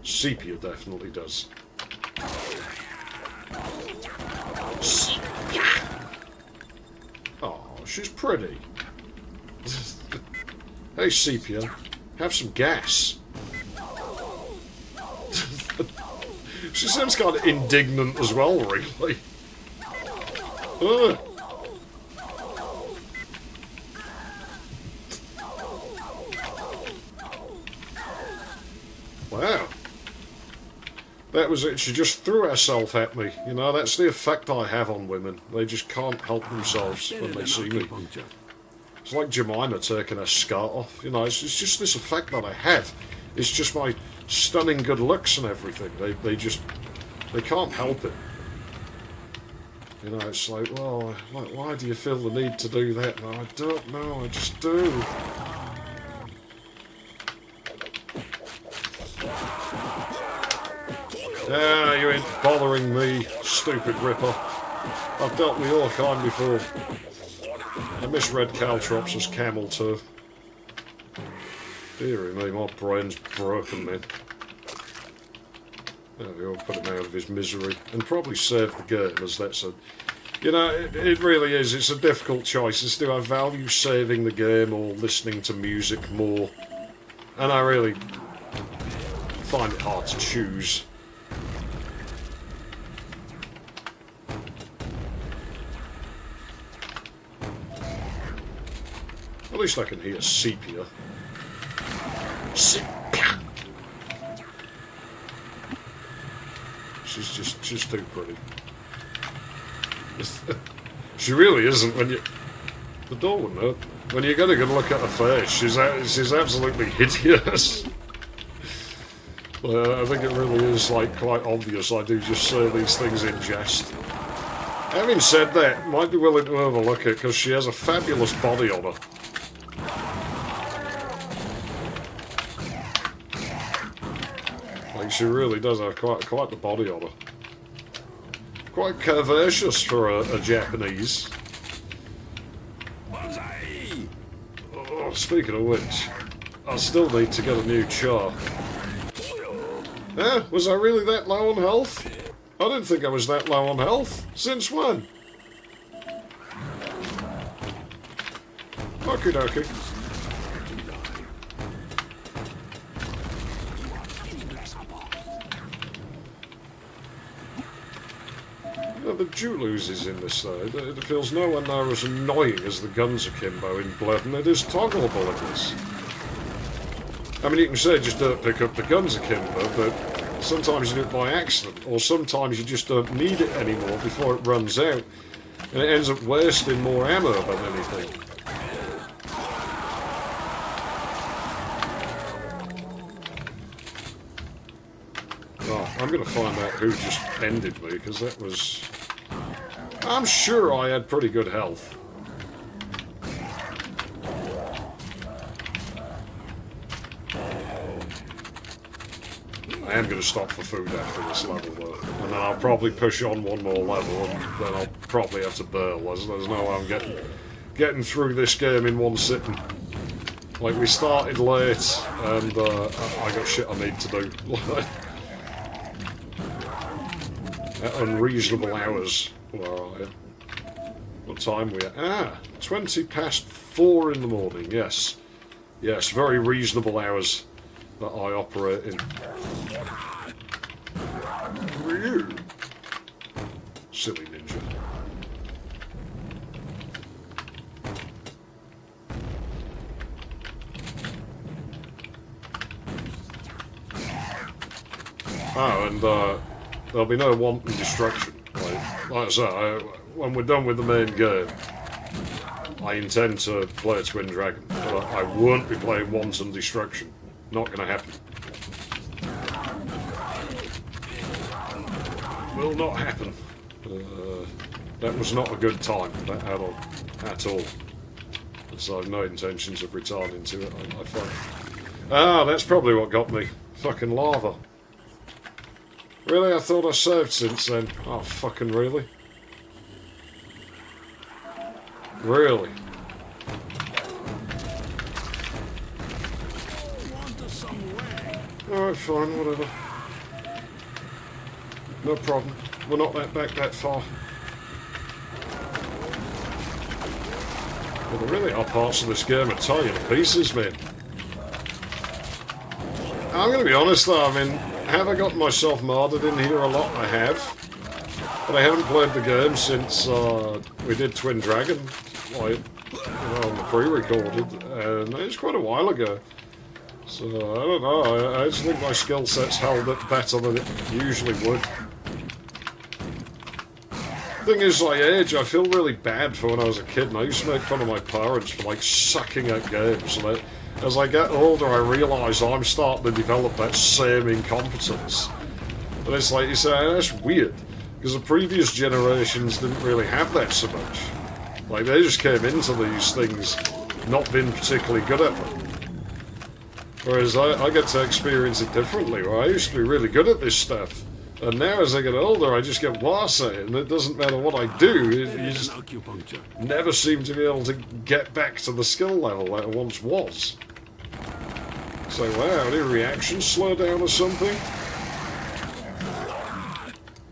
A: Sepia definitely does. Sepia! Oh, she's pretty. Hey, Sepia, have some gas. She seems kind of indignant as well, really. Ugh. Wow. That was it. She just threw herself at me. You know, that's the effect I have on women. They just can't help themselves when they see me. It's like Jemima taking her skirt off. You know, it's just this effect that I have. It's just my stunning good looks and everything. They can't help it. You know, it's like, well, like, why do you feel the need to do that? No, I don't know, I just do. Ah, you ain't bothering me, stupid ripper. I've dealt with your kind before. I misread Caltrops as camel too. Deary me, my brain's broken, man. There we go, put him out of his misery. And probably save the game, as that's a... You know, it really is. It's a difficult choice. It's do I value saving the game or listening to music more? And I really find it hard to choose. At least I can hear Sepia. Sepia! She's too pretty. She really isn't when you... The door wouldn't open. When you get a good look at her face, she's absolutely hideous. I think it really is like quite obvious I do just say these things in jest. Having said that, might be willing to overlook it because she has a fabulous body on her. Like she really does have quite the body on her. Quite curvaceous for a Japanese. speaking of which, I still need to get a new char. Was I really that low on health? I didn't think I was that low on health. Since when? Okie dokie. The Julus is in this though. It feels nowhere near as annoying as the guns akimbo in Blood, and it is toggleable it is. I mean, you can say just don't pick up the guns akimbo, but sometimes you do it by accident, or sometimes you just don't need it anymore before it runs out, and it ends up wasting more ammo than anything. Oh, I'm going to find out who just ended me, because that was... I'm sure I had pretty good health. I am going to stop for food after this level though, and then I'll probably push on one more level, and then I'll probably have to bail. There's no way I'm getting through this game in one sitting. Like, we started late, and I got shit I need to do. At unreasonable hours. What time are we at? 20 past 4 in the morning, yes. Yes, very reasonable hours that I operate in. Silly ninja. Oh, and there'll be no wanton destruction. Like I say, when we're done with the main game, I intend to play Twin Dragon, but I won't be playing wanton destruction. Not going to happen. Will not happen. That was not a good time at all. So I have no intentions of returning to it. I find. Ah, that's probably what got me. Fucking lava. Really? I thought I saved since then. Oh, fucking really? Really? Alright, fine, whatever. No problem. We're not back that far. Well, there really are parts of this game that tie you to pieces, man. I'm going to be honest though, I mean, have I gotten myself martyred in here a lot? I have. But I haven't played the game since we did Twin Dragon, like, on the pre-recorded, and it's quite a while ago. So, I don't know, I just think my skill set's held up better than it usually would. Thing is, like, age, I feel really bad for when I was a kid, and I used to make fun of my parents for, like, sucking at games, and as I get older, I realise I'm starting to develop that same incompetence. And it's like, you say, that's weird, because the previous generations didn't really have that so much. Like, they just came into these things not being particularly good at them. Whereas I get to experience it differently, where I used to be really good at this stuff. And now as I get older, I just get worse at it, and it doesn't matter what I do, you just never seem to be able to get back to the skill level that it once was. So, wow, any reactions slow down or something?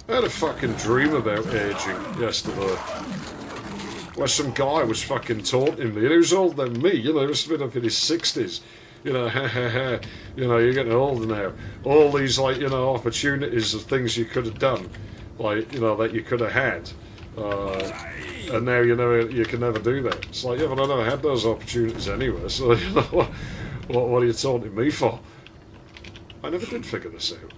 A: I had a fucking dream about aging yesterday, where some guy was fucking taunting me, and he was older than me, you know, he must have been up in his 60s. You know, you know, you're getting older now. All these, like, you know, opportunities of things you could have done, like, you know, that you could have had. And now, you know, you can never do that. It's like, yeah, but I never had those opportunities anyway, so, you know, what are you taunting me for? I never did figure this out.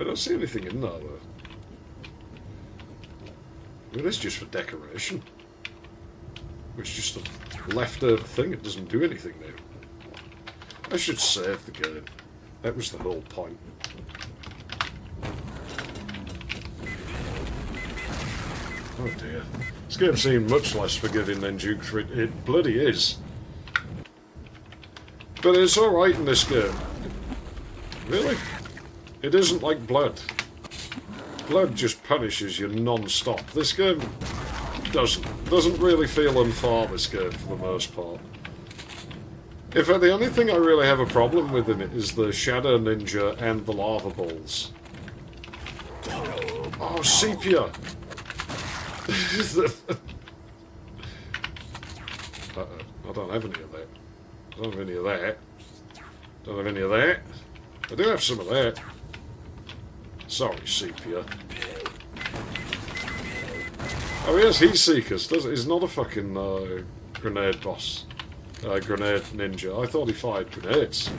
A: I don't see anything in there, though. I mean, it's just for decoration. It's just a leftover thing, it doesn't do anything now. I should save the game. That was the whole point. Oh dear. This game seemed much less forgiving than Duke 3. It bloody is. But it's alright in this game. Really? It isn't like Blood. Blood just punishes you non-stop. This game doesn't really feel unfair, this game, for the most part. In fact, the only thing I really have a problem with in it is the Shadow Ninja and the lava balls. Oh, sepia! I don't have any of that. I don't have any of that. Don't have any of that. I do have some of that. Sorry, sepia. Oh, he has heat seekers. He's not a fucking grenade boss. Grenade ninja. I thought he fired grenades.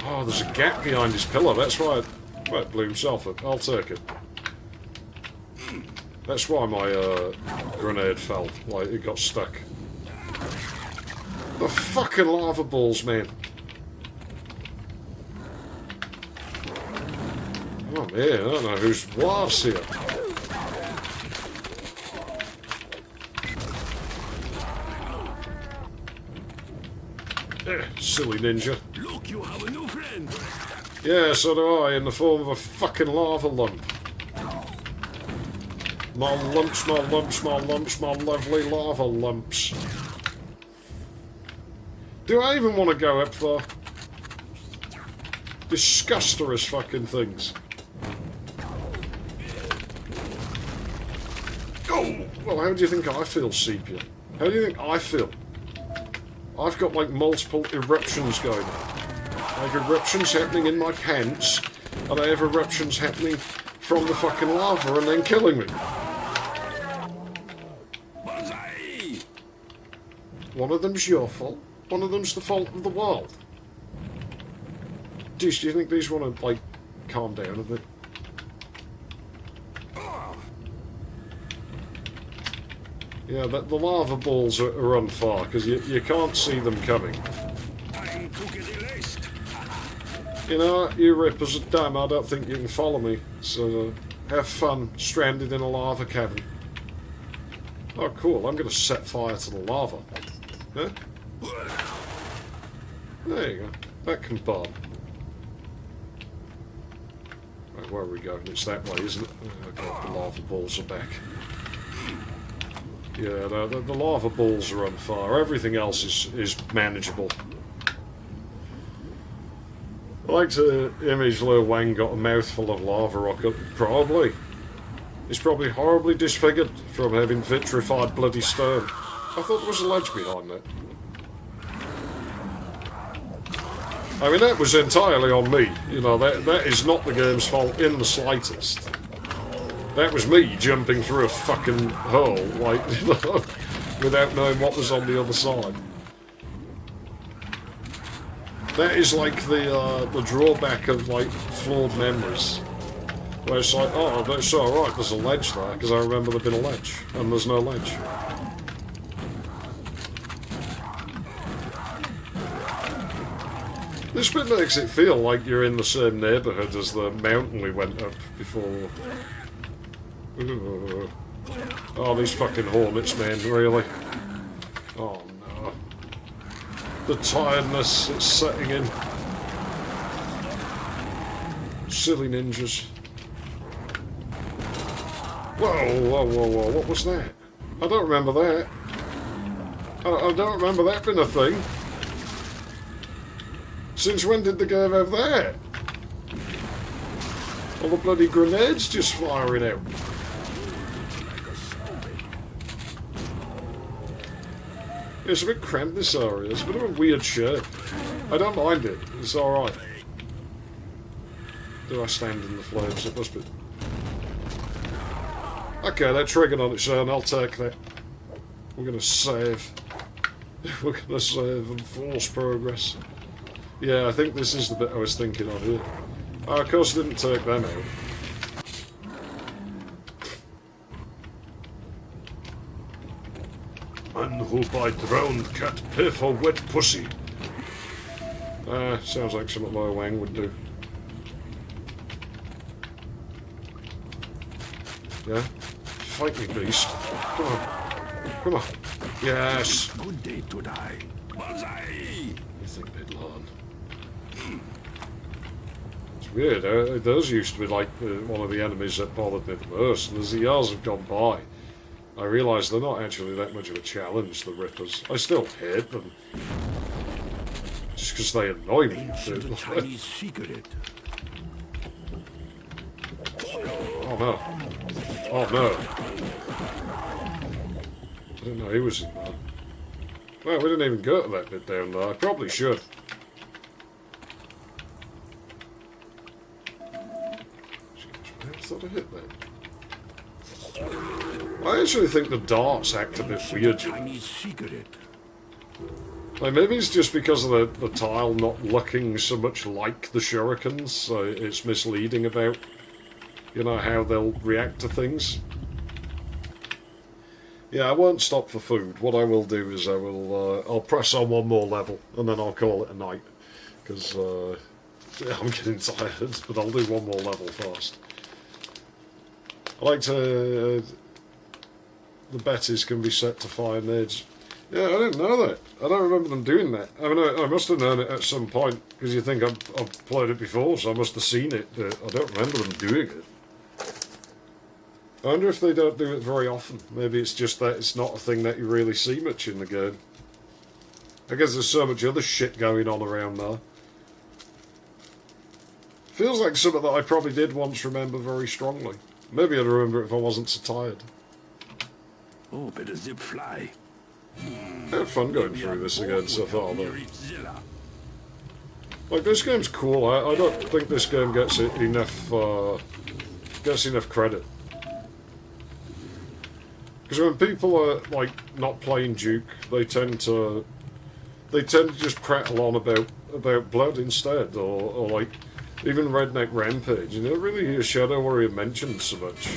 A: Oh, there's a gap behind his pillar. That's why it blew himself up. I'll take it. That's why my grenade fell. Like, it got stuck. The fucking lava balls, man. Oh, man, I don't know who's worse here. Silly ninja.
C: Look, you have a new friend.
A: Yeah, so do I, in the form of a fucking lava lump. My lumps, my lumps, my lumps, my lovely lava lumps. Do I even want to go up there? Disgusterous fucking things. Oh, well, how do you think I feel, Sepia? How do you think I feel? I've got, like, multiple eruptions going on. I have eruptions happening in my pants, and I have eruptions happening from the fucking lava and then killing me. One of them's your fault, one of them's the fault of the world. Do you think these want to, like, calm down a bit? Yeah, the lava balls are unfair, because you can't see them coming. You know, you rippers are dumb, I don't think you can follow me, so have fun stranded in a lava cavern. Oh cool, I'm going to set fire to the lava. Huh? There you go, that can burn. Right, where are we going? It's that way, isn't it? Oh god, the lava balls are back. Yeah, the lava balls are on fire. Everything else is manageable. I like to image Lil Wang got a mouthful of lava rocket. Probably. He's probably horribly disfigured from having vitrified bloody stone. I thought there was a ledge behind that. I mean, that was entirely on me. You know, that is not the game's fault in the slightest. That was me jumping through a fucking hole, like, you know, without knowing what was on the other side. That is like the drawback of, like, flawed memories. Where it's like, oh, that's alright, there's a ledge there, because I remember there being a ledge, and there's no ledge. This bit makes it feel like you're in the same neighbourhood as the mountain we went up before. Ooh. Oh, these fucking hornets, man, really? Oh, no. The tiredness that's setting in. Silly ninjas. Whoa, whoa, whoa, whoa, what was that? I don't remember that. I don't remember that being a thing. Since when did the game have that? All the bloody grenades just firing out. It's a bit cramped, this area. It's a bit of a weird shape. I don't mind it. It's alright. Do I stand in the flames? It must be... Okay, that triggered on its own. I'll take that. We're going to save. We're going to save and force progress. Yeah, I think this is the bit I was thinking of here. Oh, of course I didn't take them out.
B: Man who by drowned cat pay for wet pussy.
A: Sounds like something Lil Wang would do. Yeah? Fight me, beast. Come on. Come on. Yes.
C: Good day to die. Bullseye!
A: You think they'd learn? It's weird. Those used to be like one of the enemies that bothered me the most, and as the years have gone by, I realise they're not actually that much of a challenge, the Rippers. I still hate them. Just because they annoy me.
C: Ancient Chinese secret.
A: Oh no. Oh no. I didn't know he was in there. Well, we didn't even go to that bit down there. I probably should. I thought I hit that. I actually think the darts act a bit weird.
C: Chinese secret.
A: Like, maybe it's just because of the tile not looking so much like the shurikens, so it's misleading about, you know, how they'll react to things. Yeah, I won't stop for food. What I will do is I'll press on one more level, and then I'll call it a night. Because, yeah, I'm getting tired, but I'll do one more level first. I like to... the betties can be set to fire nades. Yeah, I didn't know that. I don't remember them doing that. I mean, I must have known it at some point, because you think I've played it before, so I must have seen it, but I don't remember them doing it. I wonder if they don't do it very often. Maybe it's just that it's not a thing that you really see much in the game. I guess there's so much other shit going on around there. Feels like something that I probably did once remember very strongly. Maybe I'd remember it if I wasn't so tired.
C: Oh, better zip fly.
A: I had fun going through this again so far, though. Like, this game's cool. I don't think this game gets enough credit. Because when people are, like, not playing Duke, they tend to just prattle on about blood instead, or like, even Redneck Rampage. You don't really hear Shadow Warrior mentioned so much.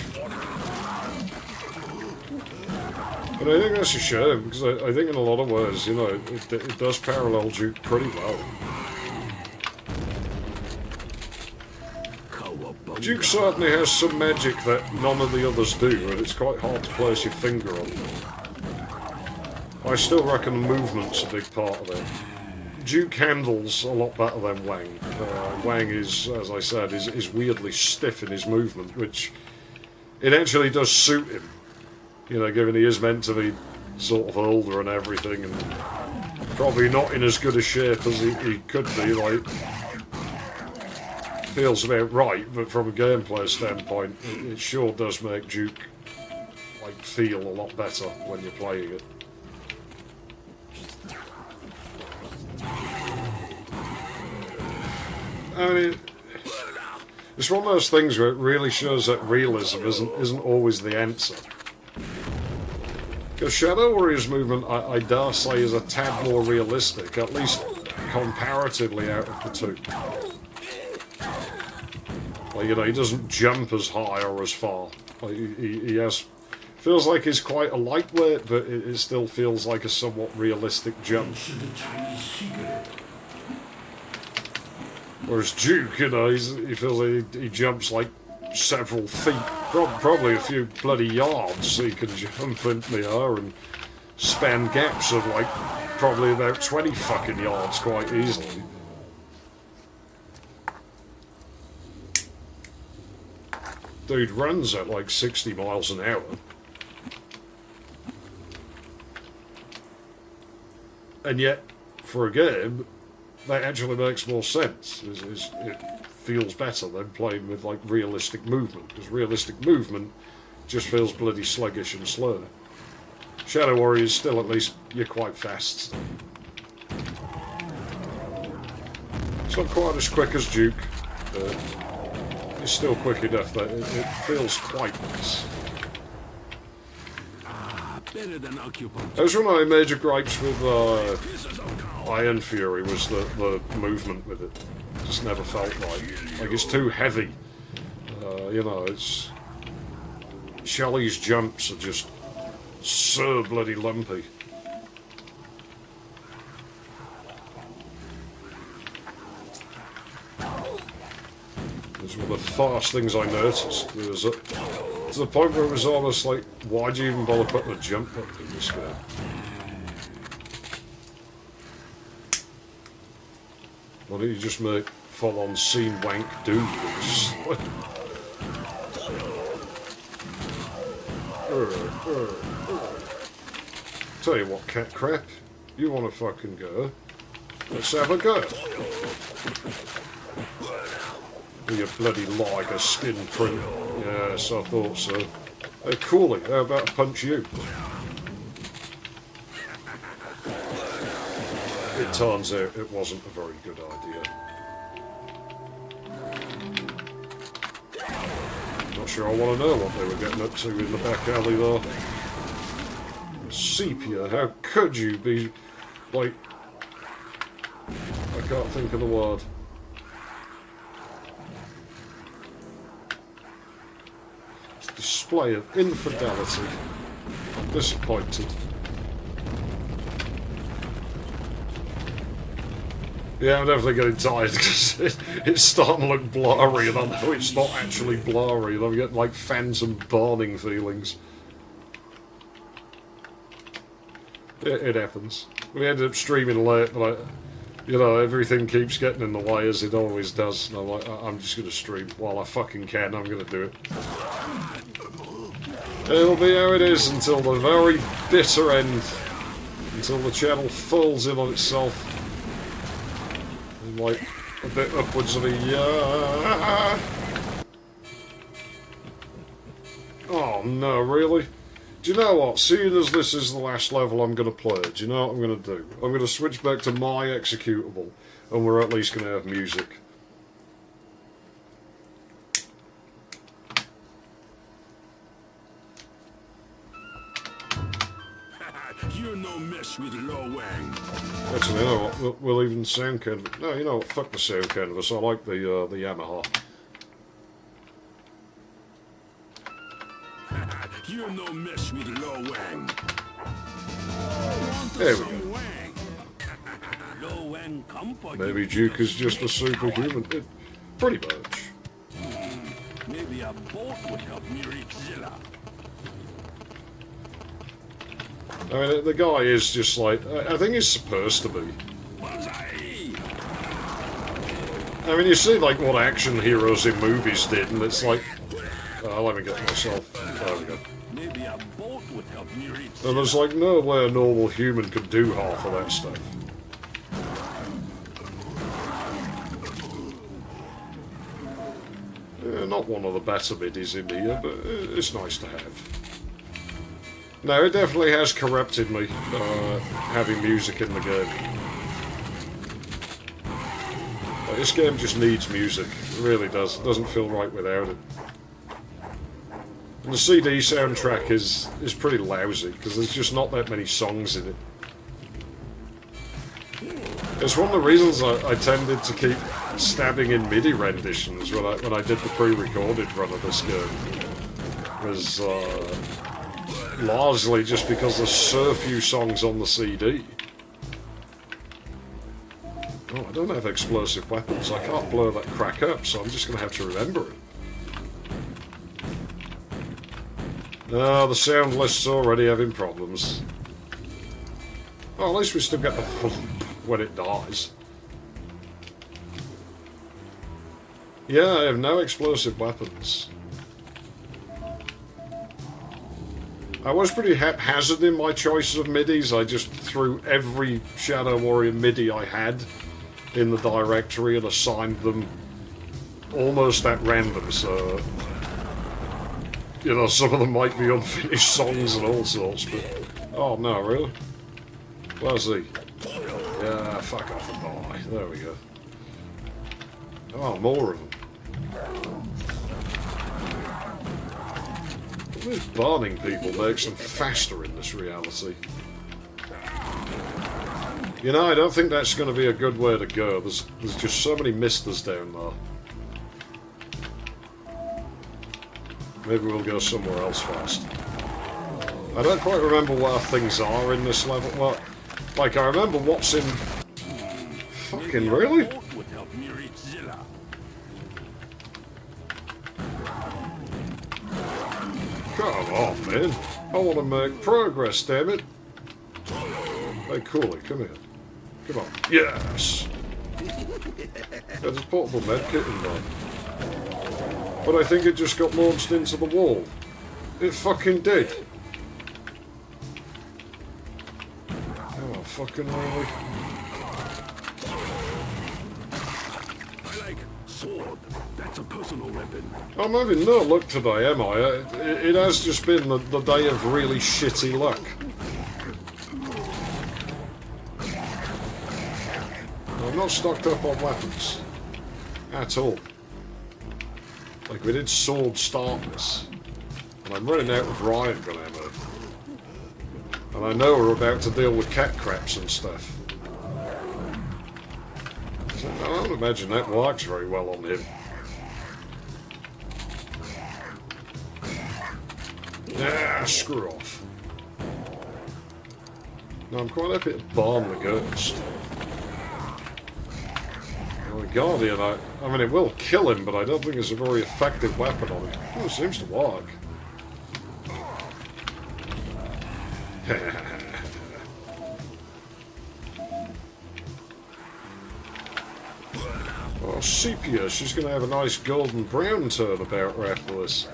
A: And I think that's a shame, because I think in a lot of ways, you know, it does parallel Duke pretty well. Duke certainly has some magic that none of the others do, and it's quite hard to place your finger on. I still reckon movement's a big part of it. Duke handles a lot better than Wang. Wang is, as I said, is weirdly stiff in his movement, which it actually does suit him. You know, given he is meant to be sort of older and everything, and probably not in as good a shape as he could be, like, feels about right, but from a gameplay standpoint, it sure does make Duke, like, feel a lot better when you're playing it. I mean, it's one of those things where it really shows that realism isn't always the answer. Because Shadow Warrior's movement, I dare say, is a tad more realistic, at least comparatively out of the two. Like, you know, he doesn't jump as high or as far. Like, he has... feels like he's quite a lightweight, but it still feels like a somewhat realistic jump. Whereas Duke, you know, he feels like he jumps like several feet, probably a few bloody yards, so he can jump into the air and span gaps of like probably about 20 fucking yards quite easily. Dude runs at like 60 miles an hour. And yet, for a game, that actually makes more sense. It feels better than playing with like realistic movement, because realistic movement just feels bloody sluggish and slow. Shadow Warriors still, at least, you're quite fast. It's not quite as quick as Duke, but it's still quick enough that it feels quite nice.
C: Better than occupant.
A: That was one of my major gripes with Iron Fury, was the movement with it. Just never felt right. Like, it's too heavy. You know, it's... Shelley's jumps are just so bloody lumpy. It's one of the first things I noticed. There was to the point where it was almost like, why do you even bother putting a jump up in this game? Why don't you just make full-on scene wank dude? Tell you what, cat crap. You want to fucking go? Let's have a go. With your bloody liger skin print. Yes, I thought so. Hey, Cooley, how about I punch you? It turns out it wasn't a very good idea. Not sure I want to know what they were getting up to in the back alley there. Sepia, how could you be, like... I can't think of the word. It's a display of infidelity. Disappointed. Yeah, I'm definitely getting tired because it's starting to look blurry, and I know it's not actually blurry, and I'm getting like phantom burning feelings. It happens. We ended up streaming late, but you know, everything keeps getting in the way as it always does. And I'm like, I'm just going to stream while I fucking can. I'm going to do it. It'll be how it is until the very bitter end, until the channel falls in on itself. Like a bit upwards of a year. Oh no, really? Do you know what? Seeing as this is the last level I'm going to play, do you know what I'm going to do? I'm going to switch back to my executable, and we're at least going to have music.
C: You're no mess with Lo Wang.
A: Actually, you know what? We'll even sound canvas. No, you know what? Fuck the sound canvas. I like the Yamaha.
C: You're no mess with Lo Wang.
A: There we go.
C: Lo Wang comfort.
A: Maybe Duke is just a superhuman. Pretty much.
C: Maybe a boat would help me reach Zilla.
A: I mean, the guy is just like, I think he's supposed to be. I mean, you see like what action heroes in movies did, and it's like, let me get myself, there we go.
C: Maybe a boat would help me reach.
A: And there's like no way a normal human could do half of that stuff. Not one of the better middies in here, but it's nice to have. No, it definitely has corrupted me, having music in the game. This game just needs music, it really does. It doesn't feel right without it. And the CD soundtrack is pretty lousy, because there's just not that many songs in it. It's one of the reasons I tended to keep stabbing in MIDI renditions when I did the pre-recorded run of this game. Was largely just because there's so few songs on the CD. Oh, I don't have explosive weapons. I can't blow that crack up, so I'm just going to have to remember it. No, the sound list's already having problems. Oh, at least we still get the thump when it dies. Yeah, I have no explosive weapons. I was pretty haphazard in my choice of midis. I just threw every Shadow Warrior MIDI I had in the directory and assigned them almost at random, so... You know, some of them might be unfinished songs and all sorts, but... Oh, no, really? Where's he? Yeah, fuck off and die. There we go. Oh, more of them. These burning people makes them faster in this reality. You know, I don't think that's going to be a good way to go. There's just so many misters down there. Maybe we'll go somewhere else first. I don't quite remember where things are in this level. Well, like, I remember what's in... Fucking really? Come on, man. I want to make progress, damn it. Hey, Cooley, come here. Come on. Yes! There's a portable medkit in there. But I think it just got launched into the wall. It fucking did. Oh, fucking really?
C: I like sword. That's a personal weapon.
A: I'm having no luck today, am I? It has just been the day of really shitty luck. I'm not stocked up on weapons. At all. Like, we did sword starters. And I'm running out of riot gun ammo. And I know we're about to deal with cat craps and stuff. So I don't imagine that works very well on him. Ah, screw off. No, I'm quite happy to bomb the ghost. Well, the Guardian, I mean, it will kill him, but I don't think it's a very effective weapon on him. Oh, it seems to work. Oh, Sepia, she's going to have a nice golden brown turnabout after this.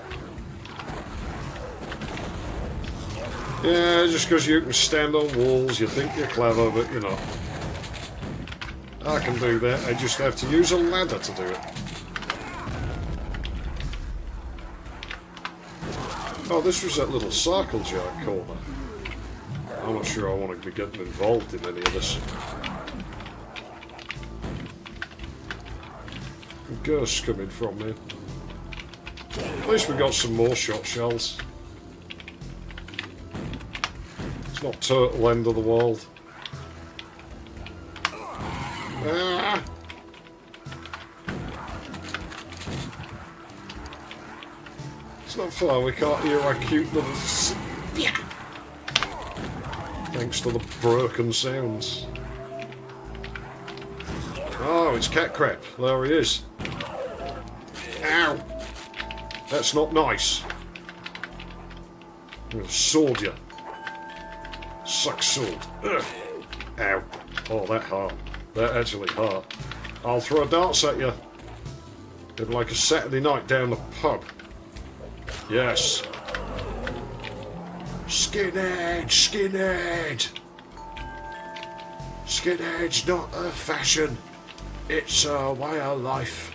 A: Yeah, just because you can stand on walls, you think you're clever, but you're not. I can do that, I just have to use a ladder to do it. Oh, this was that little circle jerk corner. I'm not sure I want to be getting involved in any of this. Ghosts coming from there. At least we got some more shot shells. It's not turtle end of the world. Ah! It's not far, we can't hear our cute little... Yeah. Thanks to the broken sounds. Oh, it's cat crap. There he is. Ow! That's not nice. I'm gonna sword you. Suck sword. Ugh. Ow. Oh, that hurt. That actually hurt. I'll throw darts at you. It'd be like a Saturday night down the pub. Yes. Skinhead! Skinhead! Skinhead's not a fashion. It's a way of life.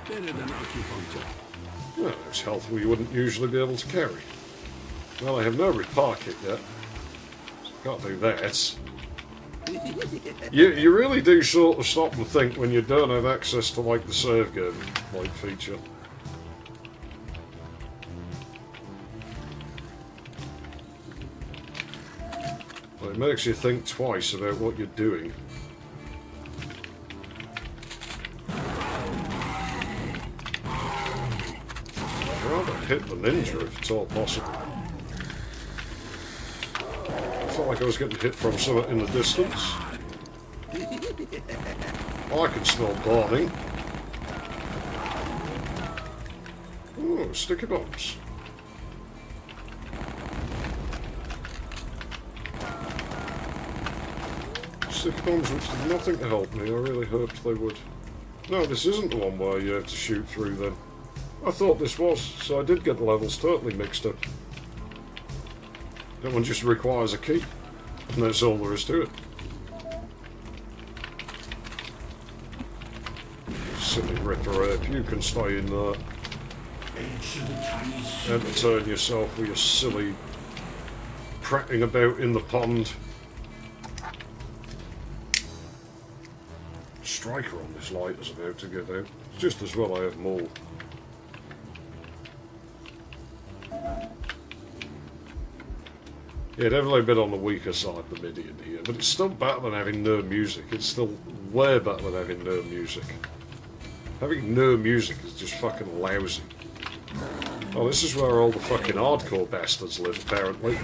C: Better than acupuncture.
A: Well, it's health we wouldn't usually be able to carry. Well, I have no repair kit yet. So can't do that. You really do sort of stop and think when you don't have access to, like, the save game like feature. It makes you think twice about what you're doing. I'd rather hit the ninja if it's all possible. I felt like I was getting hit from something in the distance. I can smell burning. Oh, sticky bombs. Sticky bombs which did nothing to help me. I really hoped they would. No, this isn't the one where you have to shoot through then. I thought this was, so I did get the levels totally mixed up. That one just requires a key, and that's all there is to it. Silly Ripper Ape, you can stay in there. Entertain yourself with your silly prattling about in the pond. Striker on this light is about to give out. Just as well I have more. Yeah, definitely a bit on the weaker side, the MIDI in here, but it's still better than having no music. It's still way better than having no music. Having no music is just fucking lousy. Oh, this is where all the fucking hardcore bastards live, apparently.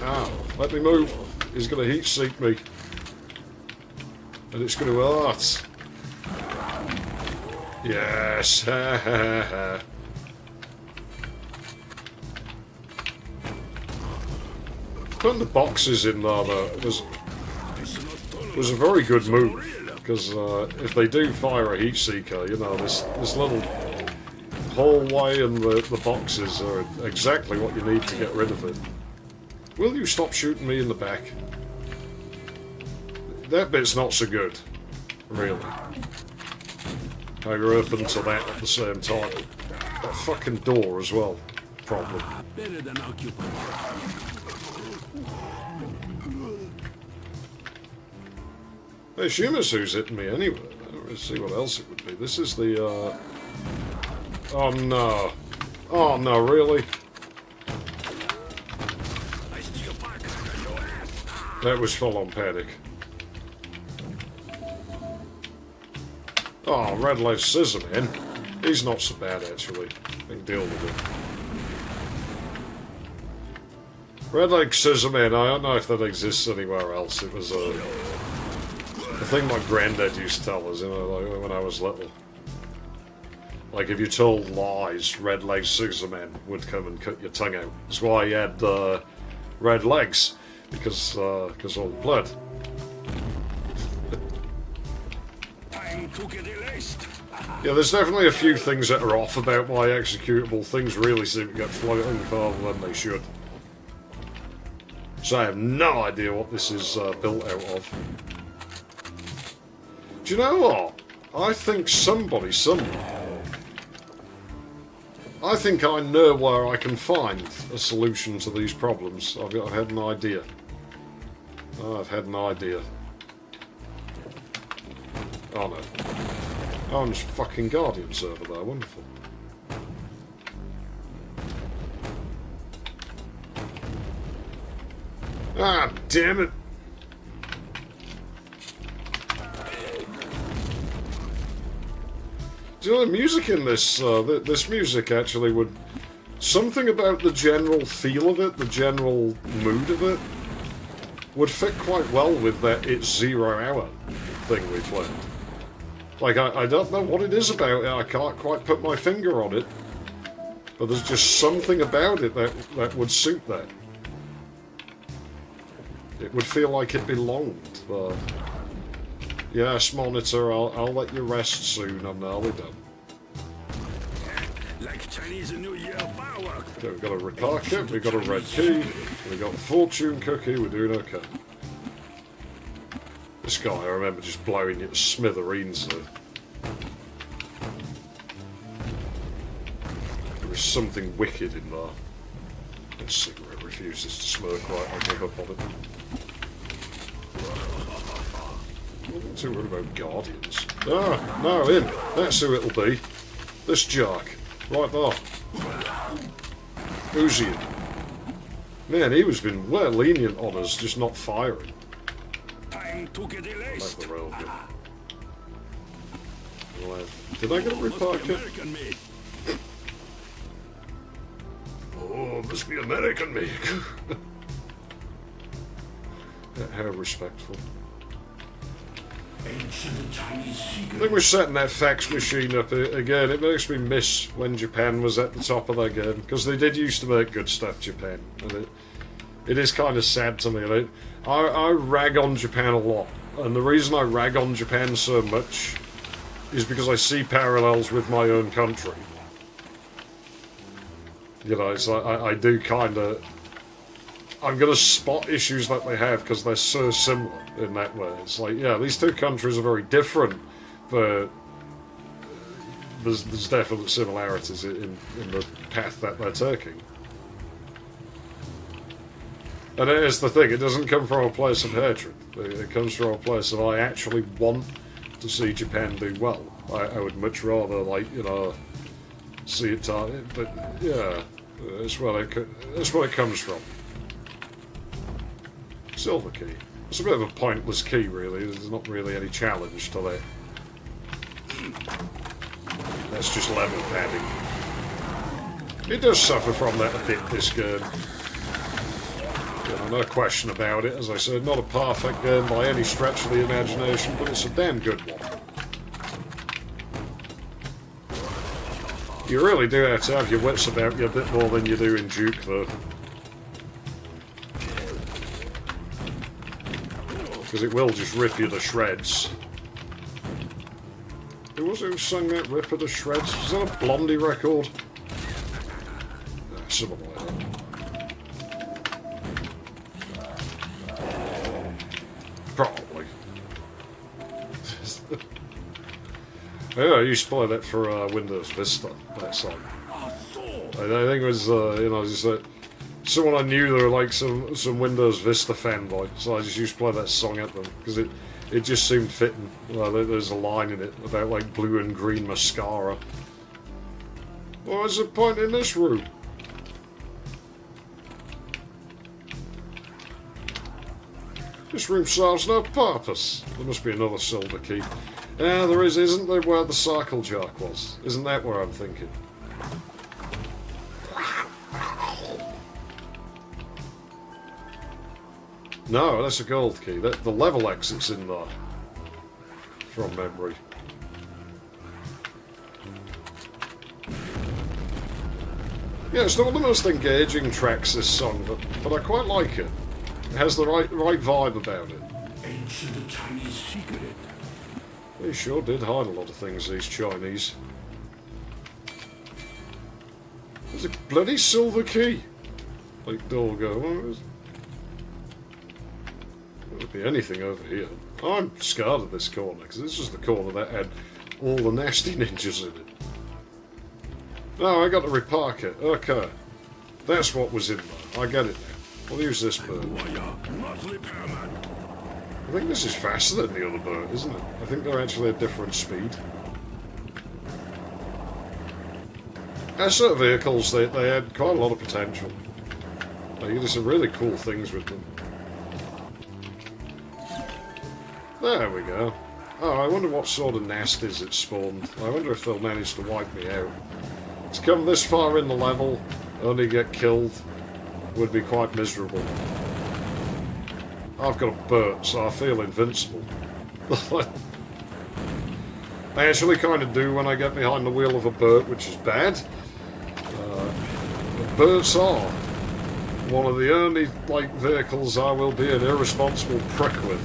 A: Ah, let me move. He's gonna heat seek me. And it's going to hurt. Yes. Ha ha ha. Putting the boxes in there though was a very good move, because if they do fire a heat seeker, you know, this little hallway and the boxes are exactly what you need to get rid of it. Will you stop shooting me in the back? That bit's not so good. Really. How you're open to that at the same time. That fucking door as well. Problem.
C: Better than occupied.
A: Hey, Shumasu's hitting me anyway. Let's see what else it would be. This is the, Oh no. Oh no, really? That was full-on panic. Oh, Red Leg Scissor Man. He's not so bad, actually. I can deal with him. Red Leg Scissor Man, I don't know if that exists anywhere else. It was a thing my granddad used to tell us, you know, like when I was little. Like, if you told lies, Red Leg Scissor Man would come and cut your tongue out. That's why he had red legs, because all the blood. Yeah, there's definitely a few things that are off about my executable. Things really seem to get floating farther than they should. So I have no idea what this is built out of. Do you know what? I think somebody somewhere... I think I know where I can find a solution to these problems. I've had an idea. I've had an idea. Oh no. Oh, I'm just fucking Guardian server there. Wonderful. Ah, damn it. Do you know the music in this? This music actually would... Something about the general feel of it, the general mood of it, would fit quite well with that It's 0 Hour thing we played. Like, I don't know what it is about it, I can't quite put my finger on it, but there's just something about it that would suit that. It would feel like it belonged. Yes, Monitor, I'll let you rest soon, I'm nearly done.
C: Like Chinese New Year fireworks.
A: Okay, we've got a repair kit, we've got a red key, we've got a fortune cookie, we're doing okay. This guy, I remember just blowing it to smithereens there. There was something wicked in there. That cigarette refuses to smoke right, I'll give up on it. I'm not too worried about Guardians. Ah, no, him. That's who it'll be. This jerk. Right there. Who's he? Man, he was been well lenient on us, just not firing.
C: Time to get erased.
A: Like the railgun. Did I get a repair kit?
C: American made.
B: Oh, must be American made.
A: How respectful.
C: Ancient Chinese
A: I
C: secret.
A: think we're setting that fax machine up again. It makes me miss when Japan was at the top of their game, because they did used to make good stuff, Japan. And it is kind of sad to me. I rag on Japan a lot, and the reason I rag on Japan so much is because I see parallels with my own country. You know, it's like I do kind of... I'm going to spot issues that they have because they're so similar in that way. It's like, yeah, these two countries are very different, but there's definite similarities in the path that they're taking. And it's the thing, it doesn't come from a place of hatred. It comes from a place of I actually want to see Japan do well. I would much rather, like, you know, see it target, but yeah, that's where it comes from. Silver key. It's a bit of a pointless key, really. There's not really any challenge to that. That's just level padding. It does suffer from that a bit, this game. No question about it. As I said, not a perfect game by any stretch of the imagination, but it's a damn good one. You really do have to have your wits about you a bit more than you do in Duke, though. Because it will just rip you to shreds. Who was was it who sang that Ripper to Shreds? Was that a Blondie record? Something like that. Probably. Yeah, I used to play that for Windows Vista, that song. I think it was, you know, just like someone I knew they were like some Windows Vista fanboy, so I just used to play that song at them because it just seemed fitting. There's a line in it about like blue and green mascara. What's the point in this room? This room serves no purpose. There must be another silver key. Yeah, there is, isn't there, where the cycle jack was? Isn't that where I'm thinking? No, that's a gold key. The level exit's in there. From memory. Yeah, it's not the most engaging tracks, this song, but I quite like it. It has the right vibe about it.
C: Ancient Chinese secret.
A: They sure did hide a lot of things, these Chinese. There's a bloody silver key. Like Dorgo. There would be anything over here. I'm scared of this corner, because this is the corner that had all the nasty ninjas in it. No, I got to repark it. Okay. That's what was in there. I get it now. We'll use this bird. I think this is faster than the other bird, isn't it? I think they're actually at different speed. As sort of vehicles, they had quite a lot of potential. You can do some really cool things with them. There we go. Oh, I wonder what sort of nasties it spawned. I wonder if they'll manage to wipe me out. To come this far in the level, only get killed, would be quite miserable. I've got a Burt, so I feel invincible. I actually kind of do when I get behind the wheel of a Burt, which is bad. Burts are one of the only vehicles I will be an irresponsible prick with.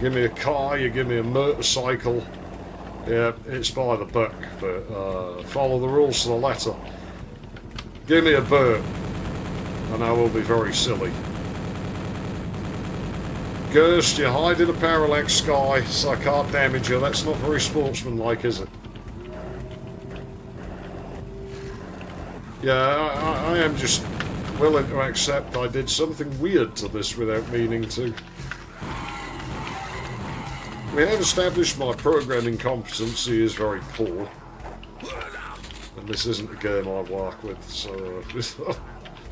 A: Give me a car, you give me a motorcycle, yeah, it's by the book, but follow the rules to the letter. Give me a Burt, and I will be very silly. Ghost, you hide in a parallax sky, so I can't damage you. That's not very sportsmanlike, is it? Yeah, I am just willing to accept I did something weird to this without meaning to. We have established my programming competency is very poor. And this isn't a game I work with, so... this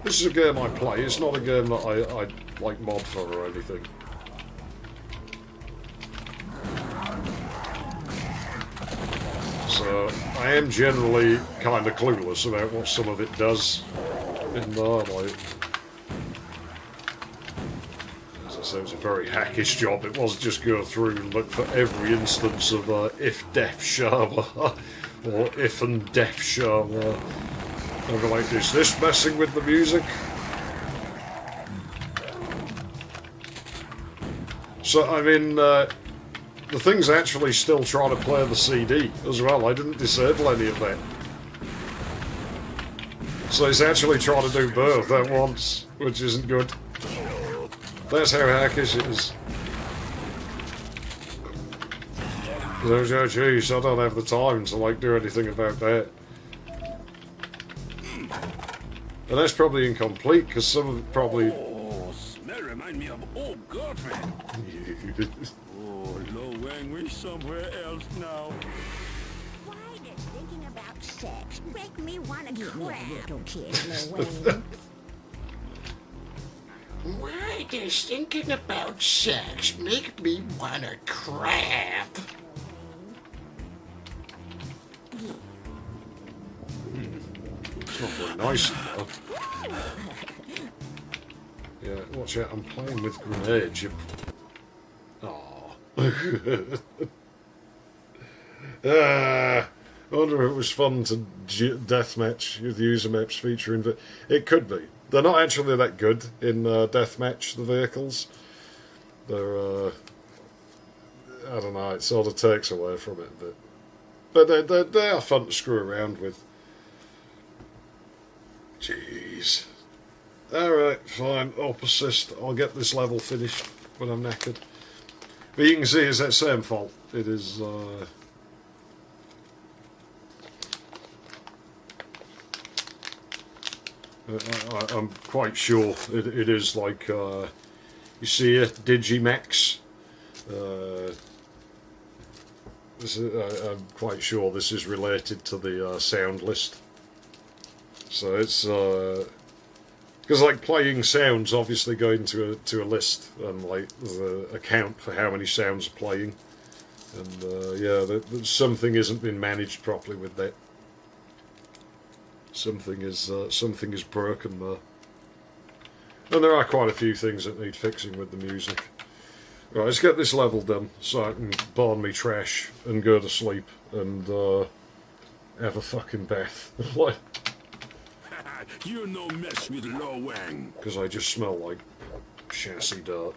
A: is a game I play, it's not a game that I mod for or anything. So, I am generally kind of clueless about what some of it does in there, As I say, it was a very hackish job. It was just go through and look for every instance of if def Sharma or if and def Sharma. And like, is this messing with the music? So, I mean, the thing's actually still trying to play the CD as well. I didn't disable any of that. So it's actually trying to do both at once, which isn't good. That's how hackish it is. Oh, jeez, I don't have the time to do anything about that. And that's probably incomplete, because some of it probably...
C: Oh, smell remind me of old girlfriend. Oh, Lo Wang, we're somewhere else now.
E: Why does thinking about sex make me want to crap? Little kid, Lo Wang.
F: Why does thinking about sex make me want to crap?
A: It's not very nice enough. Yeah, watch out, I'm playing with grenades. I wonder if it was fun to deathmatch with user maps featuring... It could be. They're not actually that good in deathmatch, the vehicles. They're... I don't know, it sort of takes away from it a bit. But they are fun to screw around with. Jeez. Alright, fine, I'll persist. I'll get this level finished when I'm knackered. But you can see it's that same fault. It is, I'm quite sure it is like, you see it, Digimax. I'm quite sure this is related to the sound list. So it's because like playing sounds obviously go into a list and like the account for how many sounds are playing, and yeah, something isn't been managed properly with that. Something is broken there, and there are quite a few things that need fixing with the music. Right, let's get this level done so I can burn me trash and go to sleep and have a fucking bath. Like,
C: You're no mess with Lo Wang.
A: because I just smell like chassis dirt.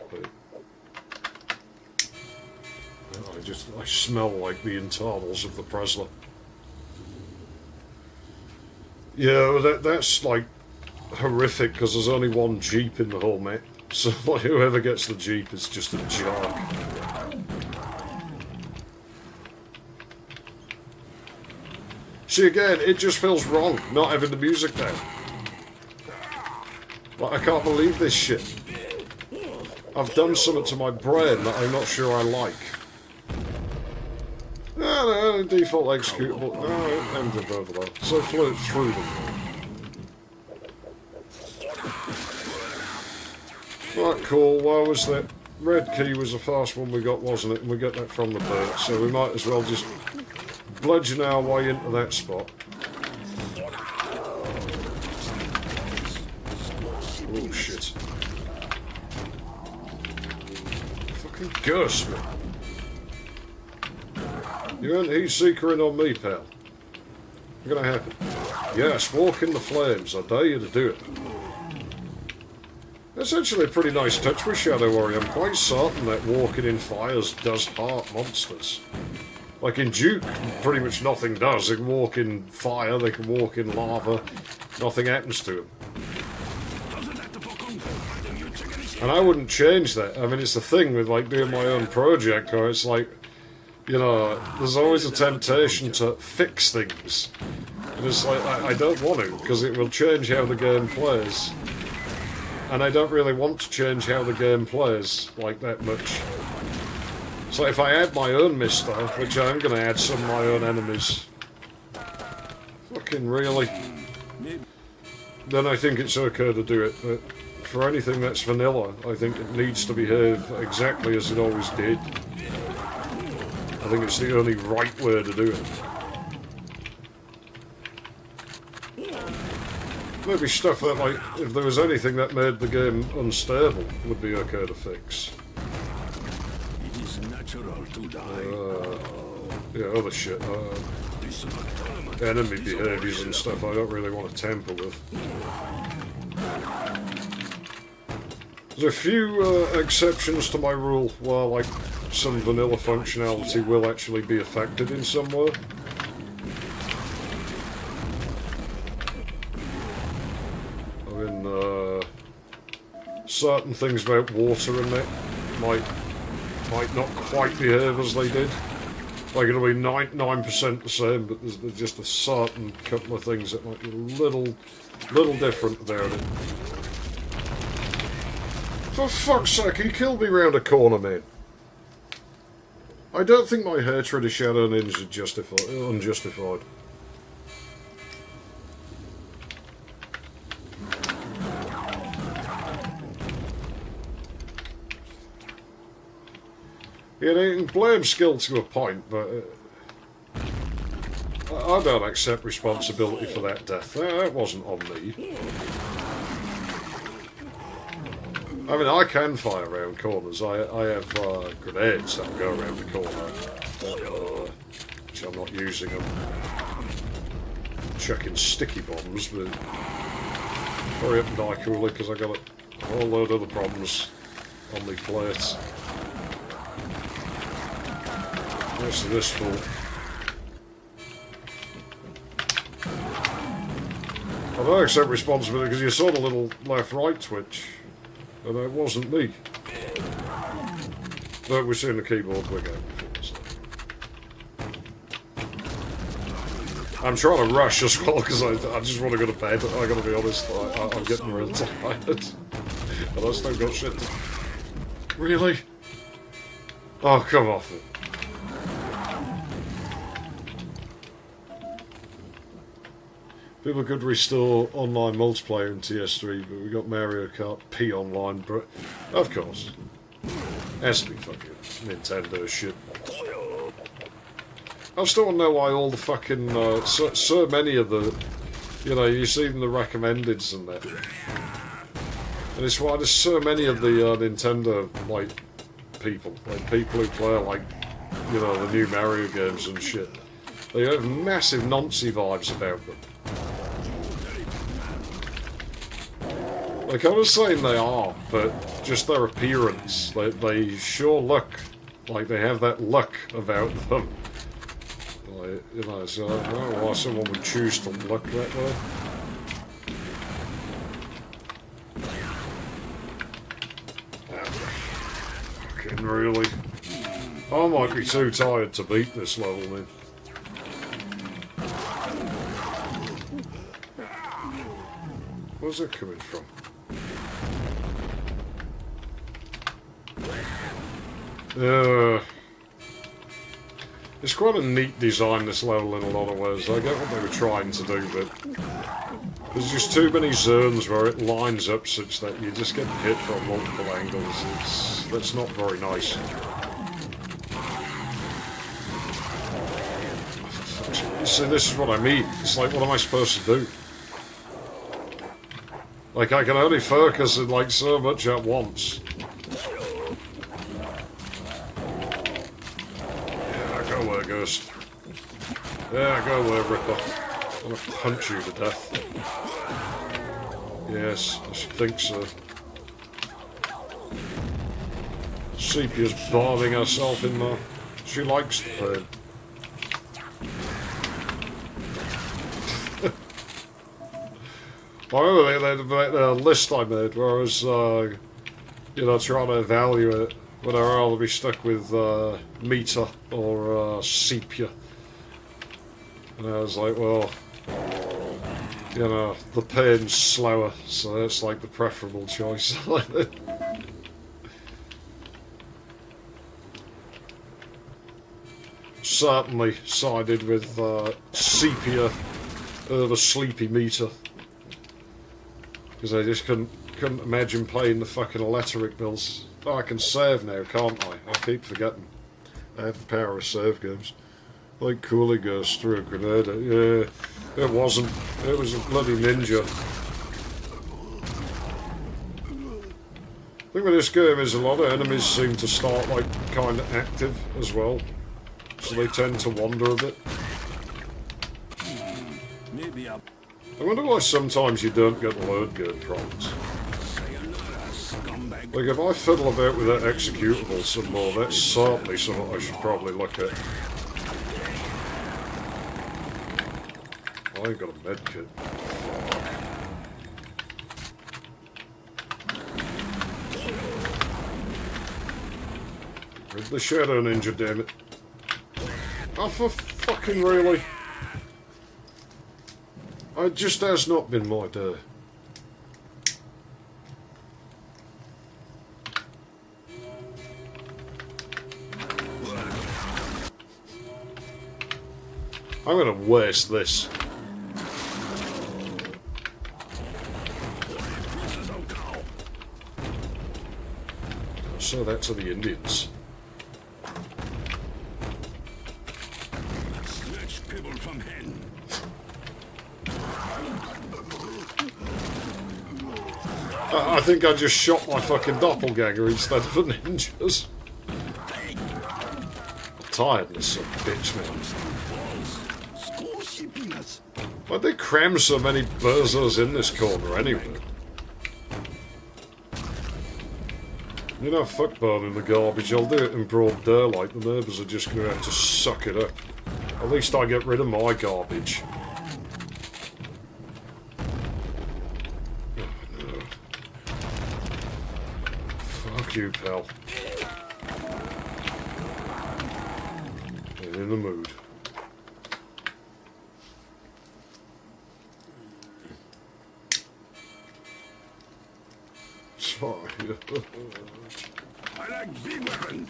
A: But I smell like the internals of the Presler. Yeah, that's like horrific because there's only one Jeep in the whole map. So like, whoever gets the Jeep is just a jerk. See, again, it just feels wrong not having the music down. Like, I can't believe this shit. I've done something to my brain that I'm not sure I like. No, default executable. No, it ended over there. So float through them. Right, cool. Well, was that red key was the first one we got, wasn't it? And we got that from the boat, so we might as well just bludgeon our way into that spot. Oh shit! Fucking ghost me! You ain't heat seekering on me, pal. What's gonna happen? Yes, walk in the flames. I dare you to do it. That's actually a pretty nice touch with Shadow Warrior. I'm quite certain that walking in fires does hurt monsters. Like in Duke, pretty much nothing does. They can walk in fire, they can walk in lava, nothing happens to them. And I wouldn't change that. I mean, it's the thing with like doing my own project, where it's like, you know, there's always a temptation to fix things. And it's like, I don't want to, because it will change how the game plays. And I don't really want to change how the game plays like that much. So if I add my own mister, which I'm going to add some of my own enemies, fucking really, then I think it's okay to do it. But for anything that's vanilla, I think it needs to behave exactly as it always did. I think it's the only right way to do it. Maybe stuff that, like, if there was anything that made the game unstable, would be okay to fix.
C: It is natural to die.
A: Yeah, other shit. Enemy behaviours and stuff I don't really want to tamper with. There's a few exceptions to my rule where, like, some vanilla functionality will actually be affected in some way. Certain things about water in it might not quite behave as they did. Like it'll be 99% the same, but there's just a certain couple of things that might be a little different about it. For fuck's sake, he killed me round a corner, man. I don't think my hatred of Shadow Ninja is unjustified. Yeah, you can blame skill to a point, but I don't accept responsibility for that death. That wasn't on me. I mean, I can fire around corners. I have grenades that go around the corner, which I'm not using them. Chucking sticky bombs, but hurry up and die coolly because I got a whole load of other problems on the plates. What's this for? I don't accept responsibility because you saw the little left-right switch, and it wasn't me. But we're seeing the keyboard click out before, so. I'm trying to rush as well because I just want to go to bed. I gotta be honest, I'm getting real tired. And I still got shit to... Really? Oh, come off it. People could restore online multiplayer in TS3, but we got Mario Kart P online, but of course. Has to be fucking Nintendo shit. I still don't know why all the fucking, so many of the, you know, you see in the recommendeds and that. And it's why there's so many of the Nintendo, like, people who play, like, you know, the new Mario games and shit. They have massive Nancy vibes about them. Like, I'm not saying they are, but just their appearance, they sure look like they have that look about them. Like, you know, so I don't know why someone would choose to look that way. Fucking really. I might be too tired to beat this level then. Where's it coming from? It's quite a neat design, this level, in a lot of ways. I get what they were trying to do, but there's just too many zones where it lines up such that you just get hit from multiple angles. That's not very nice. See, this is what I mean. It's like, what am I supposed to do? Like, I can only focus on, like, so much at once. Ghost. Yeah, go away, Ripper. I'm gonna punch you to death. Yes, I should think so. Sepia's bobbing herself in there. She likes the pain. I remember the list I made where I was, you know, trying to evaluate whether I'll be stuck with meter or sepia. And I was like, well, you know, the pain's slower, so that's like the preferable choice. Certainly sided with sepia over sleepy meter. Because I just couldn't imagine playing the fucking electric bills. Oh, I can save now, can't I? I keep forgetting. I have the power of save games. Like Cooley goes through a grenade. Yeah, it wasn't. It was a bloody ninja. The thing with this game is a lot of enemies seem to start, like, kind of active as well. So they tend to wander a bit. I wonder why sometimes you don't get load game prompts. Like, if I fiddle about with that executable some more, that's certainly something I should probably look at. I ain't got a medkit. Rid the Shadow Ninja, damn it. Oh, for fucking really? It just has not been my day. I'm gonna waste this. So that's to the Indians. I think I just shot my fucking doppelganger instead of the ninjas. Tiredness, of bitch, man. Why'd they cram so many buzzers in this corner anyway? You know, fuck burning the garbage. I'll do it in broad daylight. The neighbours are just going to have to suck it up. At least I get rid of my garbage. Oh, no. Fuck you, pal. Ain't in the mood. Sorry.
C: I like big weapons.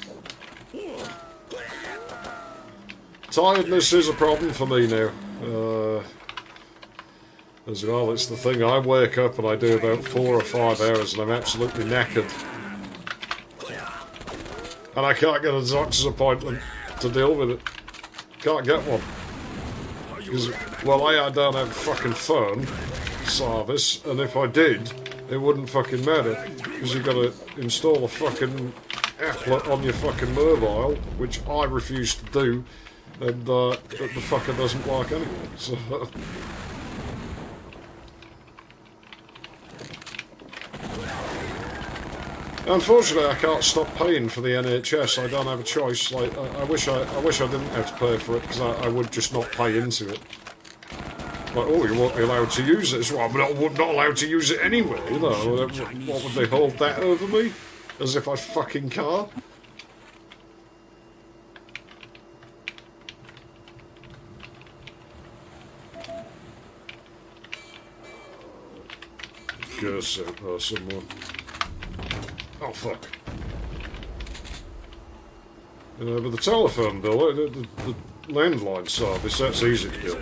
A: Tiredness is a problem for me now. As well, it's the thing. I wake up and I do about 4 or 5 hours and I'm absolutely knackered. And I can't get a doctor's appointment to deal with it. Can't get one. Because, well, I don't have a fucking phone service, and if I did, it wouldn't fucking matter. Because you've got to install a fucking applet on your fucking mobile, which I refuse to do, and the fucker doesn't like anyway. So. Unfortunately, I can't stop paying for the NHS. I don't have a choice. Like, I wish I didn't have to pay for it, because I would just not pay into it. Like, oh, you won't be allowed to use it. So I'm not allowed to use it anyway, you know. What would they hold that over me? As if I fucking can't? Curse out there somewhere. Oh, fuck. But the telephone bill, the landline service, that's easy to do.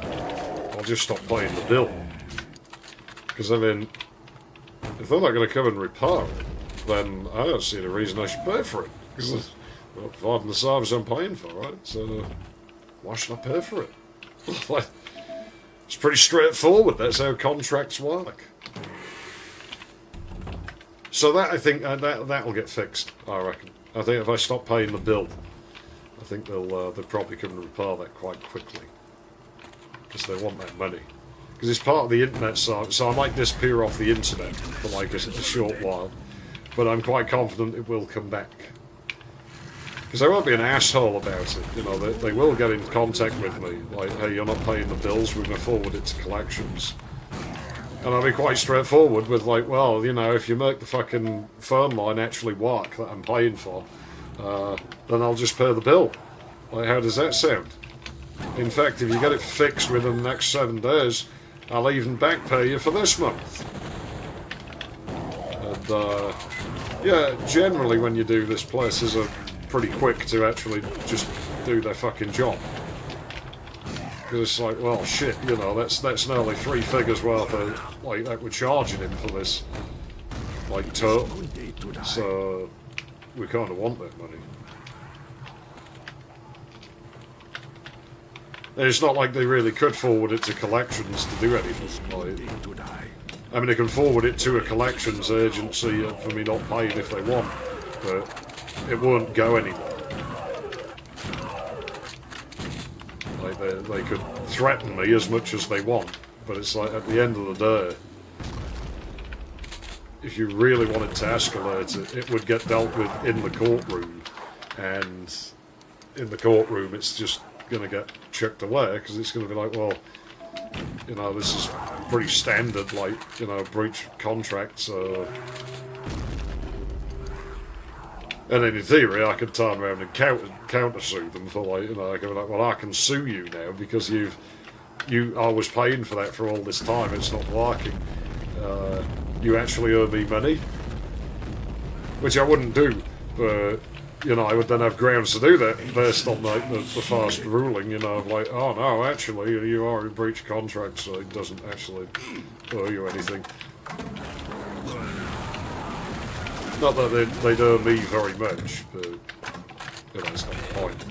A: I'll just stop paying the bill. Because, I mean, if they're not going to come and repair it, then I don't see any reason I should pay for it. Because, well, providing the service I'm paying for, right? So, why should I pay for it? It's pretty straightforward. That's how contracts work. So that, I think, that'll get fixed, I reckon. I think if I stop paying the bill, I think they'll probably come and repair that quite quickly. Because they want that money. Because it's part of the internet service, so I might disappear off the internet for like a short while. But I'm quite confident it will come back. Because they won't be an asshole about it, you know, they will get in contact with me, like, hey, you're not paying the bills, we're going to forward it to collections. And I'll be quite straightforward with, like, well, you know, if you make the fucking phone line actually work that I'm paying for, then I'll just pay the bill. Like, how does that sound? In fact, if you get it fixed within the next 7 days, I'll even back pay you for this month. And, yeah, generally when you do this, places are pretty quick to actually just do their fucking job. Because it's like, well, shit, you know, that's nearly 3 figures worth of, like, that we're charging him for this, like, total. So, we kind of want that money. And it's not like they really could forward it to collections to do anything. Like, I mean, they can forward it to a collections agency for me not paying if they want, but it won't go anywhere. Like, they could threaten me as much as they want, but it's like, at the end of the day, if you really wanted to escalate it, it would get dealt with in the courtroom, and in the courtroom it's just going to get chucked away, because it's going to be like, well, you know, this is pretty standard, like, you know, breach of contract, so... And then in theory, I could turn around and counter-sue them for, like, you know, I go like, well, I can sue you now because I was paying for that for all this time, it's not working. You actually owe me money. Which I wouldn't do, but, you know, I would then have grounds to do that based on, like, the first ruling, you know, of like, oh no, actually, you are in breach of contract, so it doesn't actually owe you anything. Not that they'd owe me very much, but, you know, it's not the point.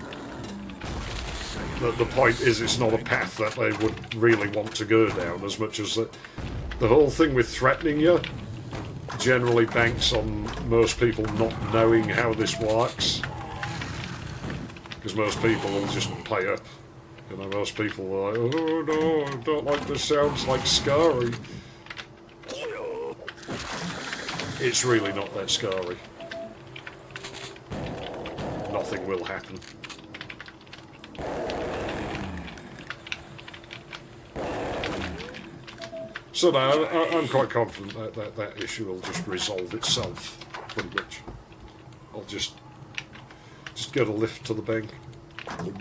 A: The point is it's not a path that they would really want to go down, as much as that. The whole thing with threatening you generally banks on most people not knowing how this works. Because most people will just pay up. You know, most people are like, oh no, I don't like this, sounds like scary. It's really not that scary. Nothing will happen. So no, I'm quite confident that issue will just resolve itself, pretty much. I'll just get a lift to the bank and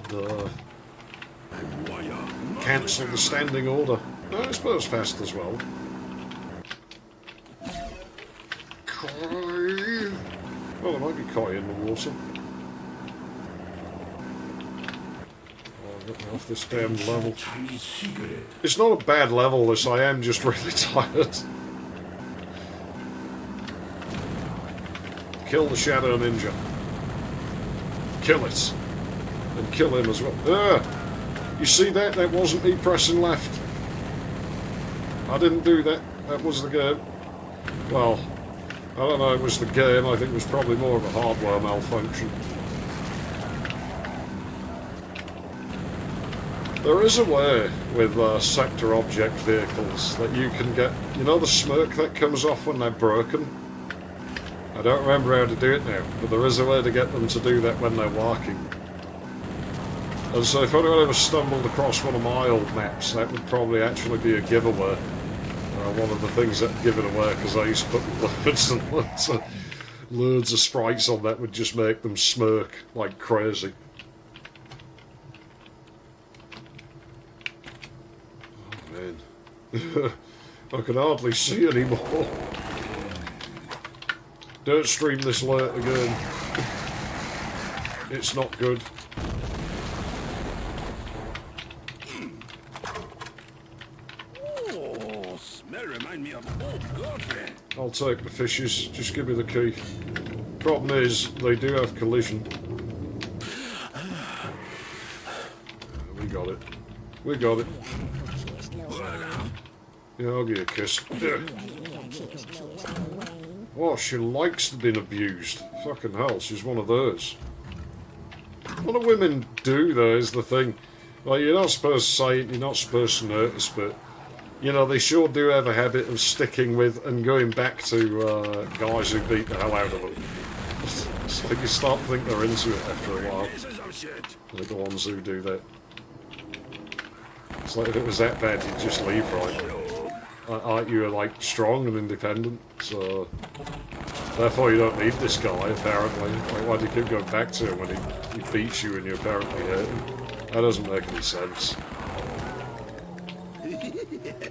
A: cancel the standing order. I suppose fast as well. Koi. Well, there might be koi in the water. Get me off this damn level. It's not a bad level, this. I am just really tired. Kill the Shadow Ninja. Kill it. And kill him as well. You see that? That wasn't me pressing left. I didn't do that. That was the game. Well, I don't know, it was the game. I think it was probably more of a hardware malfunction. There is a way with sector object vehicles that you can get, you know the smoke that comes off when they're broken? I don't remember how to do it now, but there is a way to get them to do that when they're walking. And so if anyone ever stumbled across one of my old maps, that would probably actually be a giveaway. One of the things that give it away, because I used to put loads and loads of sprites on that would just make them smirk like crazy. I can hardly see anymore. Don't stream this late again. It's not good.
C: Oh, smell remind me of old girlfriend.
A: I'll take the fishes. Just give me the key. Problem is, they do have collision. We got it. We got it. Yeah, I'll give you a kiss. Oh, she likes being abused. Fucking hell, she's one of those. What do women do, though, is the thing. Like, you're not supposed to say it, you're not supposed to notice, but, you know, they sure do have a habit of sticking with and going back to guys who beat the hell out of them. It's like you start to think they're into it after a while. They're the ones who do that. It's like if it was that bad, you'd just leave, right? You were like strong and independent, so therefore you don't need this guy, apparently. Like, why do you keep going back to him when he beats you and you apparently hurt him? That doesn't make any sense.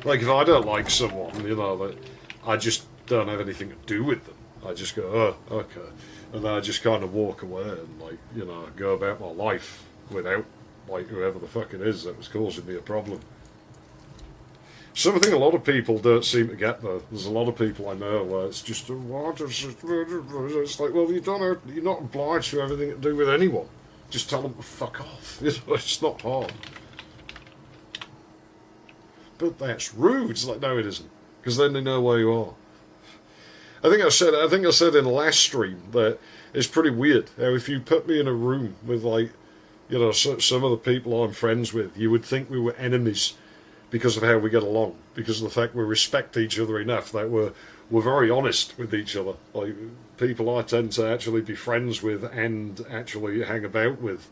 A: Like, if I don't like someone, you know, that I just don't have anything to do with them. I just go, oh, okay. And then I just kind of walk away and, like, you know, go about my life without, like, whoever the fuck it is that was causing me a problem. Something a lot of people don't seem to get, though. There's a lot of people I know where it's just, what? It's like, well, you're not obliged to have anything to do with anyone. Just tell them to fuck off. You know, it's not hard. But that's rude. It's like, no, it isn't, because then they know where you are. I think I said in the last stream that it's pretty weird how if you put me in a room with, like, you know, some of the people I'm friends with, you would think we were enemies because of how we get along, because of the fact we respect each other enough that we're very honest with each other. Like, people I tend to actually be friends with and actually hang about with,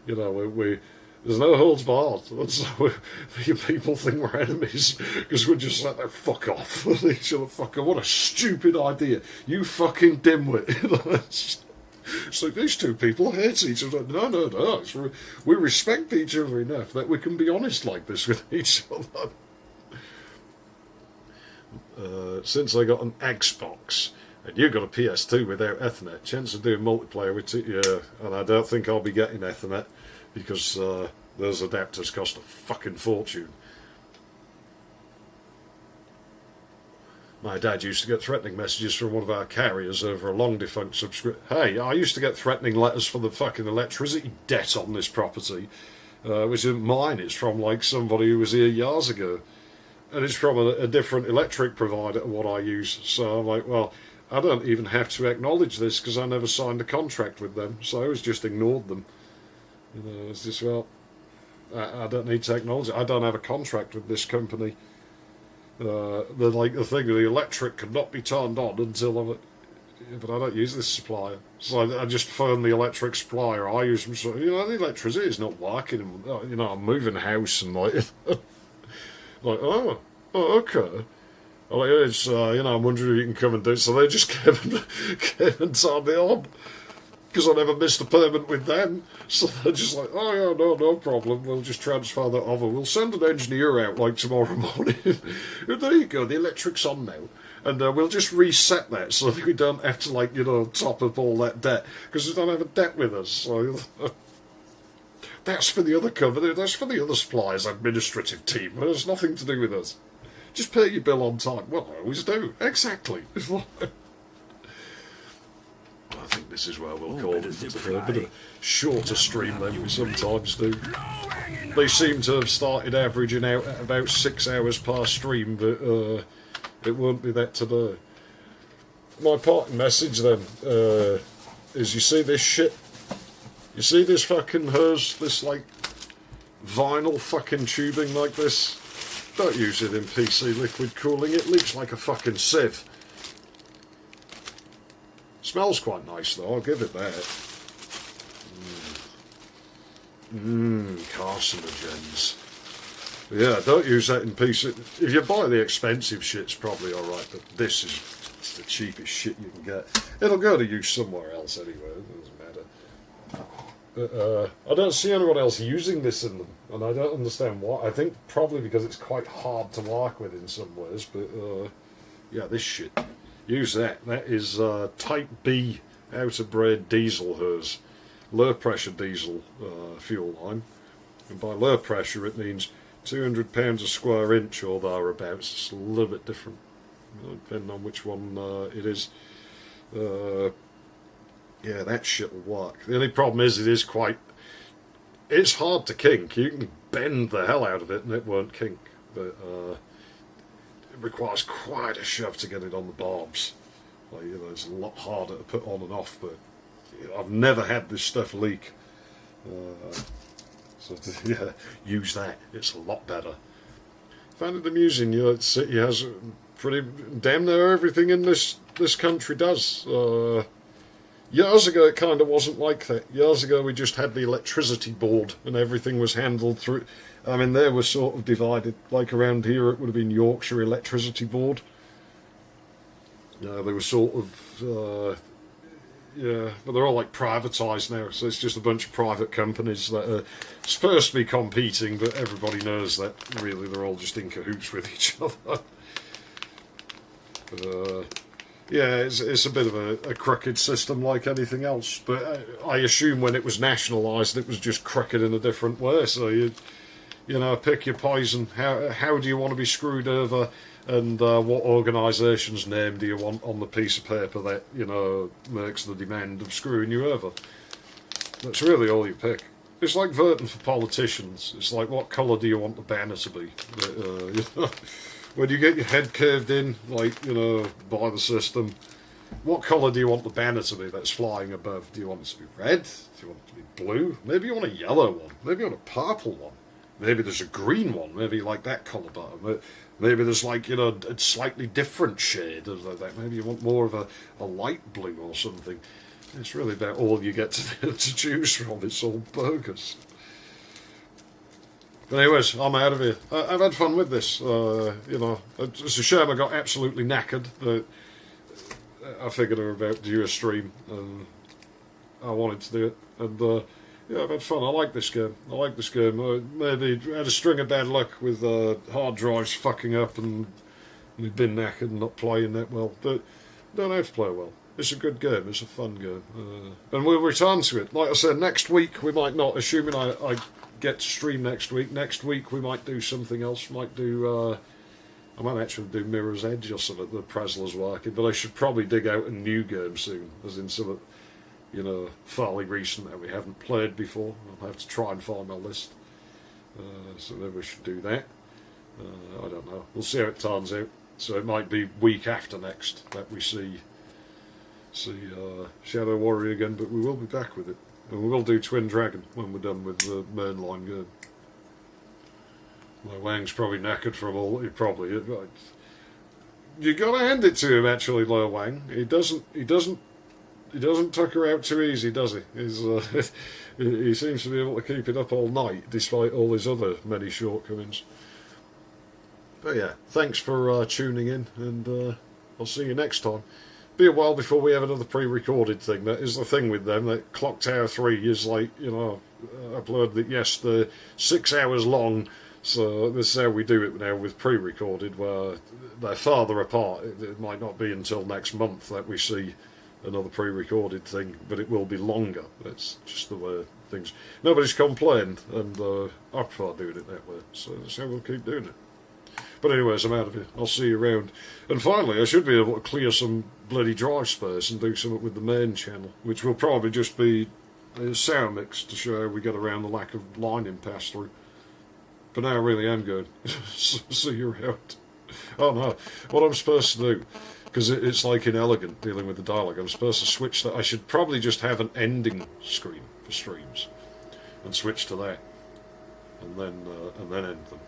A: you know, there's no holds barred. So people think we're enemies because we're just like, oh, fuck off with each other. Fucker, what a stupid idea! You fucking dimwit. It's like, these two people hate each other. No. We respect each other enough that we can be honest like this with each other. Since I got an Xbox and you got a PS2 without Ethernet, chance of doing multiplayer with it, yeah. And I don't think I'll be getting Ethernet because those adapters cost a fucking fortune. My dad used to get threatening messages from one of our carriers over a long-defunct subscription. Hey, I used to get threatening letters for the fucking electricity debt on this property, which isn't mine. It's from, like, somebody who was here years ago. And it's from a different electric provider to what I use. So I'm like, well, I don't even have to acknowledge this because I never signed a contract with them. So I always just ignored them. You know, it's just, well, I don't need to acknowledge it. I don't have a contract with this company. the thing, the electric cannot be turned on until but I don't use this supplier. So I just phone the electric supplier. I use them. So, the electricity is not working. I'm moving house and like, like, oh, okay. Like, it's, I'm wondering if you can come and do it. So they just came and turned it on. Because I never missed a payment with them. So they're just like, oh yeah, no problem. We'll just transfer that over. We'll send an engineer out like tomorrow morning. There you go, the electric's on now. And we'll just reset that so that we don't have to, top up all that debt. Because we don't have a debt with us. So that's for the other company. That's for the other suppliers' administrative team. It has nothing to do with us. Just pay your bill on time. Well, I always do. Exactly. I think this is where we'll call it a bit of a shorter stream than we sometimes do. They seem to have started averaging out at about 6 hours per stream, but it won't be that today. My parting message then is, you see this shit? You see this fucking hose? This vinyl fucking tubing like this? Don't use it in PC liquid cooling. It leaks like a fucking sieve. Smells quite nice though, I'll give it that. Carcinogens. Yeah, don't use that in PC. If you buy the expensive shit, it's probably alright, but this is the cheapest shit you can get. It'll go to use somewhere else anyway, it doesn't matter. But, I don't see anyone else using this in them, and I don't understand why. I think probably because it's quite hard to work with in some ways, but yeah, this shit. Use that. That is Type B outer braid diesel hose. Low pressure diesel fuel line. And by low pressure it means 200 pounds a square inch or thereabouts. It's a little bit different depending on which one it is. Yeah, that shit will work. The only problem is it's hard to kink. You can bend the hell out of it and it won't kink. But it requires quite a shove to get it on the barbs. It's a lot harder to put on and off, but I've never had this stuff leak. So yeah, use that. It's a lot better. Found it amusing. The city has pretty damn near everything in this country does. Years ago it kind of wasn't like that. Years ago we just had the electricity board and everything was handled through. I mean, they were sort of divided. Like around here it would have been Yorkshire Electricity Board. They were sort of, yeah, but they're all privatised now, so it's just a bunch of private companies that are supposed to be competing, but everybody knows that really they're all just in cahoots with each other. Yeah, it's a bit of a crooked system like anything else, but I assume when it was nationalised it was just crooked in a different way, so you pick your poison. How do you want to be screwed over, and what organisation's name do you want on the piece of paper that, makes the demand of screwing you over? That's really all you pick. It's like voting for politicians. It's like, what colour do you want the banner to be? When you get your head curved in, by the system, what colour do you want the banner to be that's flying above? Do you want it to be red? Do you want it to be blue? Maybe you want a yellow one. Maybe you want a purple one. Maybe there's a green one. Maybe you like that colour better. Maybe there's a slightly different shade of that. Maybe you want more of a light blue or something. It's really about all you get to choose from. It's all bogus. But anyways, I'm out of here. I've had fun with this. It's a shame I got absolutely knackered. But I figured I was about to do a stream, and I wanted to do it. And yeah, I've had fun. I like this game. Maybe had a string of bad luck with hard drives fucking up, and we've been knackered and not playing that well. But don't have to play well. It's a good game. It's a fun game. And we'll return to it. Like I said, next week we might not, assuming I get to stream next week. Next week we might do something else. I might actually do Mirror's Edge or something. The Presler's working, but I should probably dig out a new game soon, as in something, fairly recent that we haven't played before. I'll have to try and find my list. So maybe we should do that. I don't know. We'll see how it turns out. So it might be week after next that we see Shadow Warrior again, but we will be back with it. And we will do Twin Dragon when we're done with the mainline game. My Wang's probably knackered from all. You got to hand it to him, actually, Lo Wang. He doesn't tuck her out too easy, does he? He seems to be able to keep it up all night, despite all his other many shortcomings. But yeah, thanks for tuning in, and I'll see you next time. Be a while before we have another pre-recorded thing. That is the thing with them. That Clock Tower 3 is like, you know, upload that. Yes, they're 6 hours long. So this is how we do it now with pre-recorded, where they're farther apart. It might not be until next month that we see another pre-recorded thing, but it will be longer. That's just the way things. Nobody's complained, and I prefer doing it that way. So that's how we'll keep doing it. But anyways, I'm out of here. I'll see you around. And finally, I should be able to clear some bloody drive space and do something with the main channel, which will probably just be a sound mix to show how we get around the lack of lining pass-through. But now I really am good. See you around. Oh no, what I'm supposed to do, because it's like inelegant dealing with the dialogue, I'm supposed to switch that. I should probably just have an ending screen for streams and switch to that, and then end them.